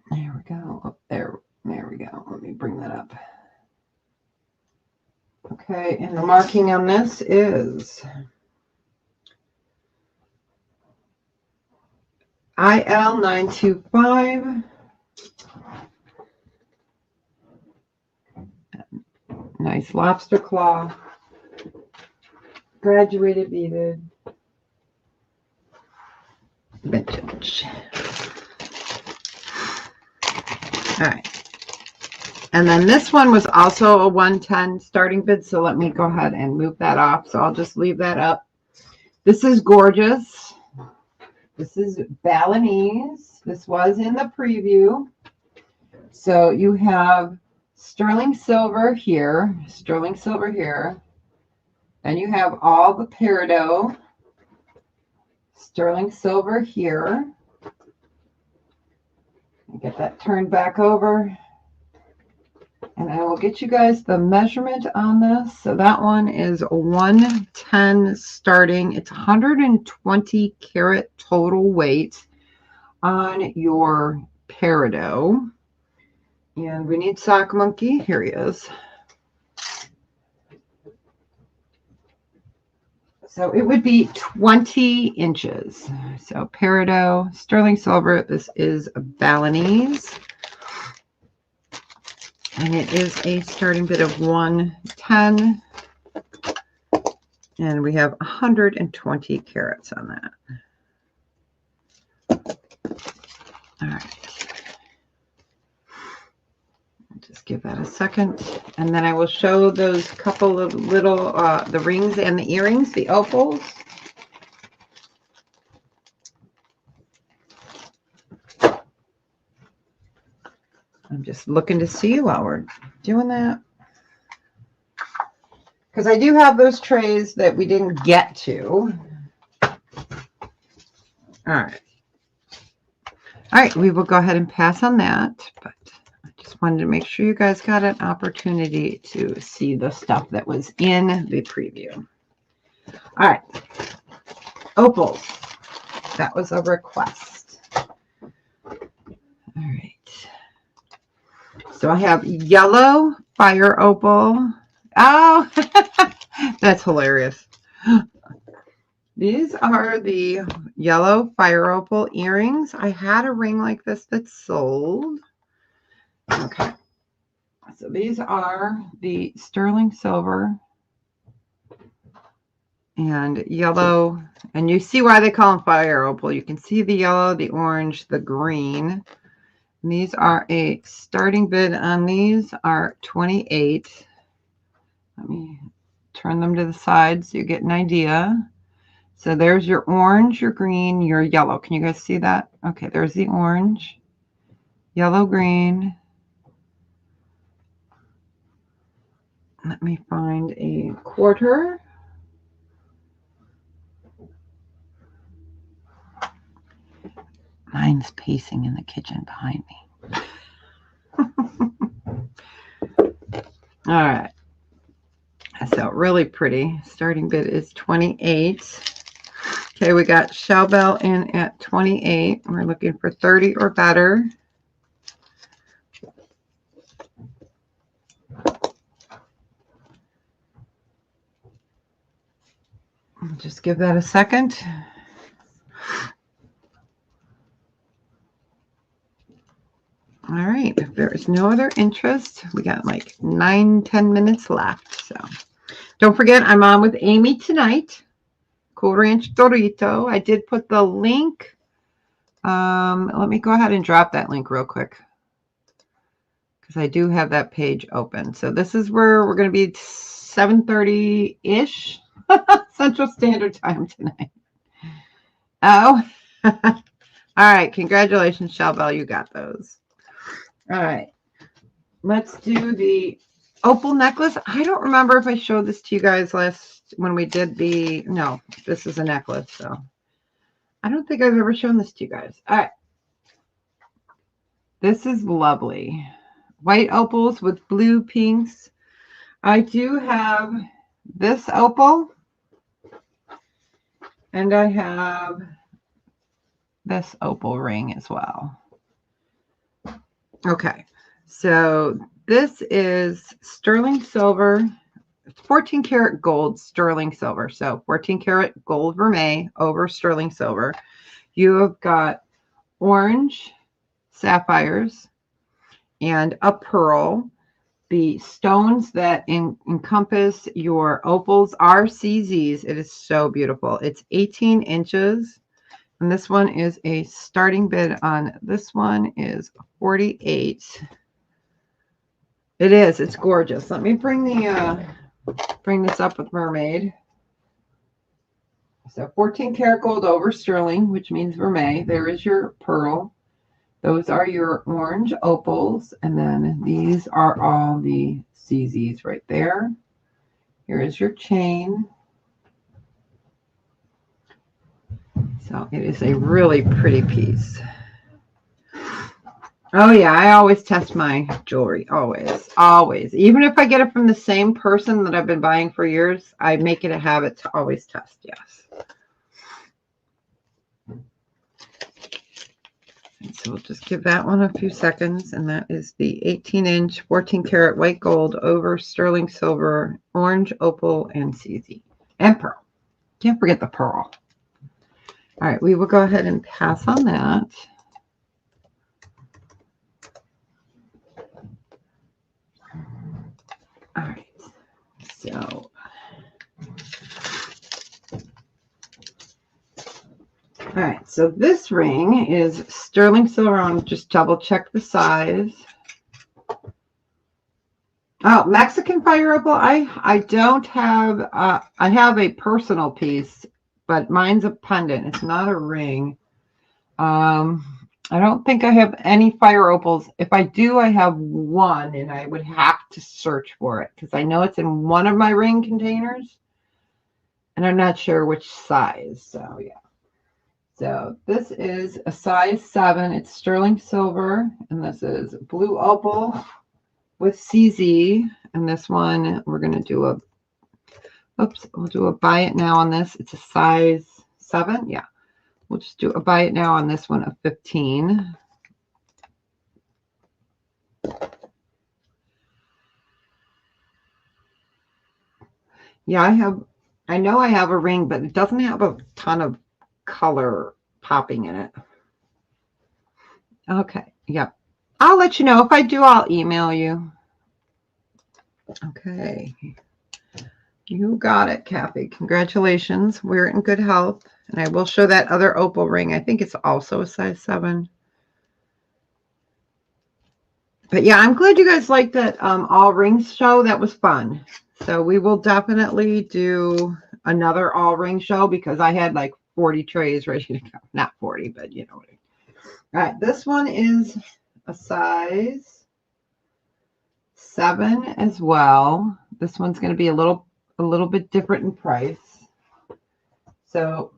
There we go. Up there. There we go. Let me bring that up. Okay, and the marking on this is IL925. Nice lobster claw. Graduated beaded. Vintage. All right. And then this one was also a 110 starting bid. So let me go ahead and move that off. So I'll just leave that up. This is gorgeous. This is Balinese. This was in the preview. So you have sterling silver here, and you have all the peridot, sterling silver here. Get that turned back over, and I will get you guys the measurement on this. So that one is 110 starting. It's 120 carat total weight on your peridot. And we need Sock Monkey. Here he is. So it would be 20 inches. So peridot, sterling silver. This is Balinese. And it is a starting bid of 110. And we have 120 carats on that. All right. Just give that a second. And then I will show those couple of little, the rings and the earrings, the opals. I'm just looking to see while we're doing that. Because I do have those trays that we didn't get to. All right. All right, we will go ahead and pass on that. But I just wanted to make sure you guys got an opportunity to see the stuff that was in the preview. All right. Opals. That was a request. All right. So I have yellow fire opal. Oh, that's hilarious. These are the yellow fire opal earrings. I had a ring like this that sold. Okay. So these are the sterling silver and yellow. And you see why they call them fire opal. You can see the yellow, the orange, the green. And these are a starting bid on these are 28. Let me turn them to the side so you get an idea. So there's your orange, your green, your yellow. Can you guys see that? Okay, there's the orange, yellow, green. Let me find a quarter. Mine's pacing in the kitchen behind me. All right. So really pretty. Starting bid is 28. Okay, we got Shell Bell in at 28. We're looking for 30 or better. Just give that a second. All right, if there is no other interest, we got like 9-10 minutes left. So don't forget, I'm on with Amy tonight. Cool Ranch Dorito. I did put the link. Let me go ahead and drop that link real quick because I do have that page open. So this is where we're going to be 7:30-ish Central Standard Time tonight. Oh, all right. Congratulations, Shell Bell. You got those. All right. Let's do the opal necklace. I don't remember if I showed this to you guys when we did the, no, this is a necklace. So I don't think I've ever shown this to you guys. All right. This is lovely. White opals with blue pinks. I do have this opal. And I have this opal ring as well. Okay. So this is sterling silver. It's 14 karat gold sterling silver. So 14 karat gold vermeil over sterling silver. You have got orange sapphires and a pearl. The stones that encompass your opals are CZs. It is so beautiful. It's 18 inches. And this one is a starting bid on this one is 48. It is. It's gorgeous. Let me bring this up with Mermaid. So 14 karat gold over sterling, which means vermeil. There is your pearl. Those are your orange opals. And then these are all the CZs right there. Here is your chain. So it is a really pretty piece. Oh yeah, I always test my jewelry. Always. Always. Even if I get it from the same person that I've been buying for years, I make it a habit to always test. Yes. And so we'll just give that one a few seconds. And that is the 18-inch, 14 karat white gold over sterling silver, orange opal, and CZ. And pearl. Can't forget the pearl. All right, we will go ahead and pass on that. All right, so all right, so this ring is sterling silver. I'll just double check the size. Oh, Mexican fire opal. I don't have. I have a personal piece, but mine's a pendant. It's not a ring. I don't think I have any fire opals. If I do, I have one, and I would have to search for it because I know it's in one of my ring containers, and I'm not sure which size. So yeah. So this is a size 7. It's sterling silver, and this is blue opal with CZ. And this one we're going to do a. Oops, we'll do a buy it now on this. It's a size 7. Yeah. We'll just do a buy it now on this one of 15. Yeah, I know I have a ring, but it doesn't have a ton of color popping in it. Okay, yep. I'll let you know. If I do, I'll email you. Okay. You got it, Kathy. Congratulations. We're in good health. And I will show that other opal ring. I think it's also a size 7. But yeah, I'm glad you guys liked that all rings show. That was fun. So we will definitely do another all ring show because I had like 40 trays ready to go. Not 40, but you know what I mean. All right, this one is a size 7 as well. This one's going to be a little bit different in price. So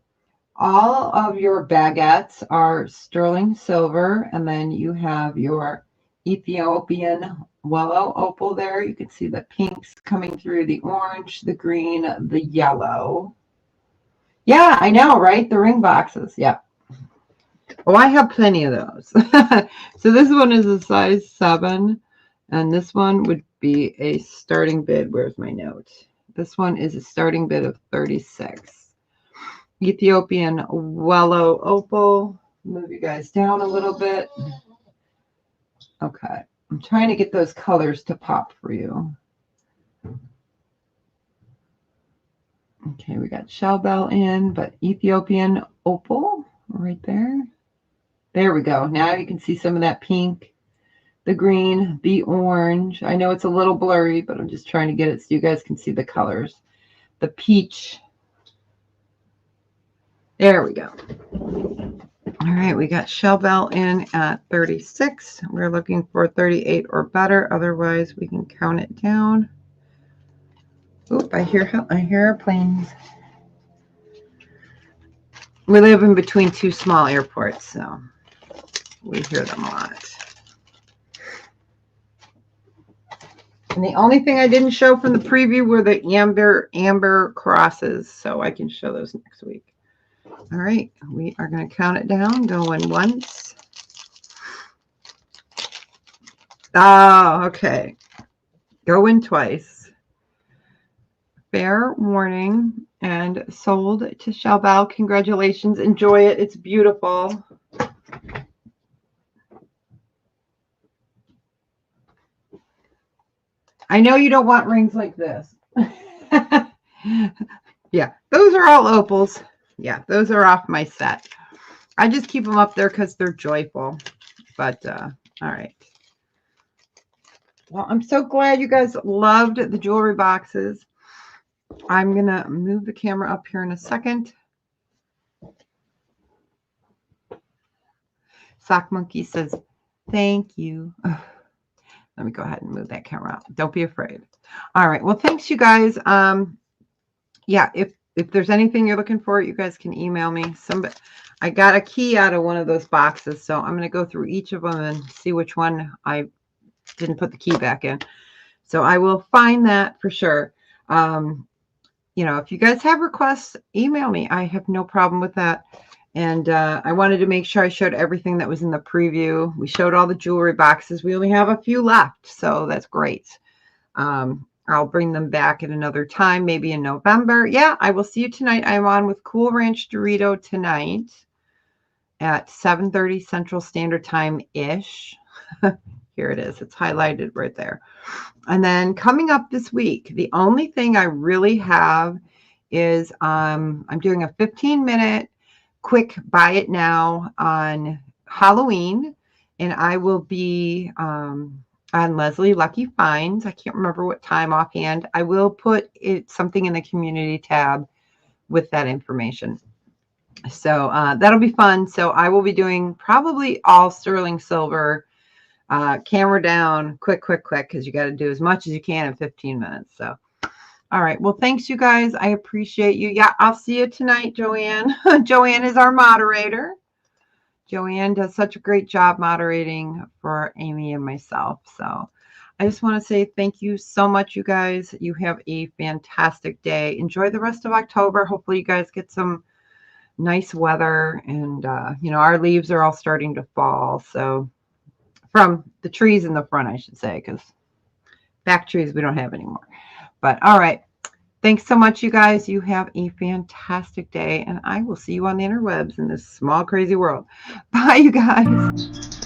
all of your baguettes are sterling silver, and then you have your Ethiopian willow opal there. You can see the pinks coming through, the orange, the green, the yellow. Yeah, I know, right? The ring boxes. Yeah. Oh, I have plenty of those. So this one is a size 7, and this one would be a starting bid. Where's my note? This one is a starting bid of 36. Ethiopian willow opal. Move you guys down a little bit. Okay. I'm trying to get those colors to pop for you. Okay, we got shell bell in, but Ethiopian opal right there. There we go. Now you can see some of that pink, the green, the orange. I know it's a little blurry, but I'm just trying to get it so you guys can see the colors. The peach. There we go. All right, we got shell bell in at 36. We're looking for 38 or better. Otherwise, we can count it down. Oop, I hear airplanes. We live in between 2 small airports, so we hear them a lot. And the only thing I didn't show from the preview were the amber crosses, so I can show those next week. All right, we are going to count it down. Going once. Oh, okay. Going twice. Fair warning. And sold to Shell Bell. Congratulations. Enjoy it. It's beautiful. I know you don't want rings like this. Yeah, those are all opals. Yeah, those are off my set. I just keep them up there because they're joyful. But, all right. Well, I'm so glad you guys loved the jewelry boxes. I'm going to move the camera up here in a second. Sock Monkey says, thank you. Let me go ahead and move that camera out. Don't be afraid. All right. Well, thanks, you guys. Yeah, if there's anything you're looking for, you guys can email me. I got a key out of one of those boxes, so I'm going to go through each of them and see which one I didn't put the key back in. So I will find that for sure. You know, if you guys have requests, email me. I have no problem with that. And I wanted to make sure I showed everything that was in the preview. We showed all the jewelry boxes. We only have a few left, so that's great. I'll bring them back at another time, maybe in November. Yeah, I will see you tonight. I'm on with Cool Ranch Dorito tonight at 7:30 Central Standard Time-ish. Here it is. It's highlighted right there. And then coming up this week, the only thing I really have is I'm doing a 15-minute quick buy it now on Halloween, and I will be on Leslie Lucky Finds. I can't remember what time offhand. I will put something in the community tab with that information. So that'll be fun. So I will be doing probably all sterling silver, camera down, quick, because you got to do as much as you can in 15 minutes. So, all right. Well, thanks, you guys. I appreciate you. Yeah, I'll see you tonight, Joanne. Joanne is our moderator. Joanne does such a great job moderating for Amy and myself. So I just want to say thank you so much, you guys. You have a fantastic day. Enjoy the rest of October. Hopefully you guys get some nice weather. And, you know, our leaves are all starting to fall. So from the trees in the front, I should say, because back trees we don't have anymore. But all right. Thanks so much, you guys. You have a fantastic day, and I will see you on the interwebs in this small, crazy world. Bye, you guys.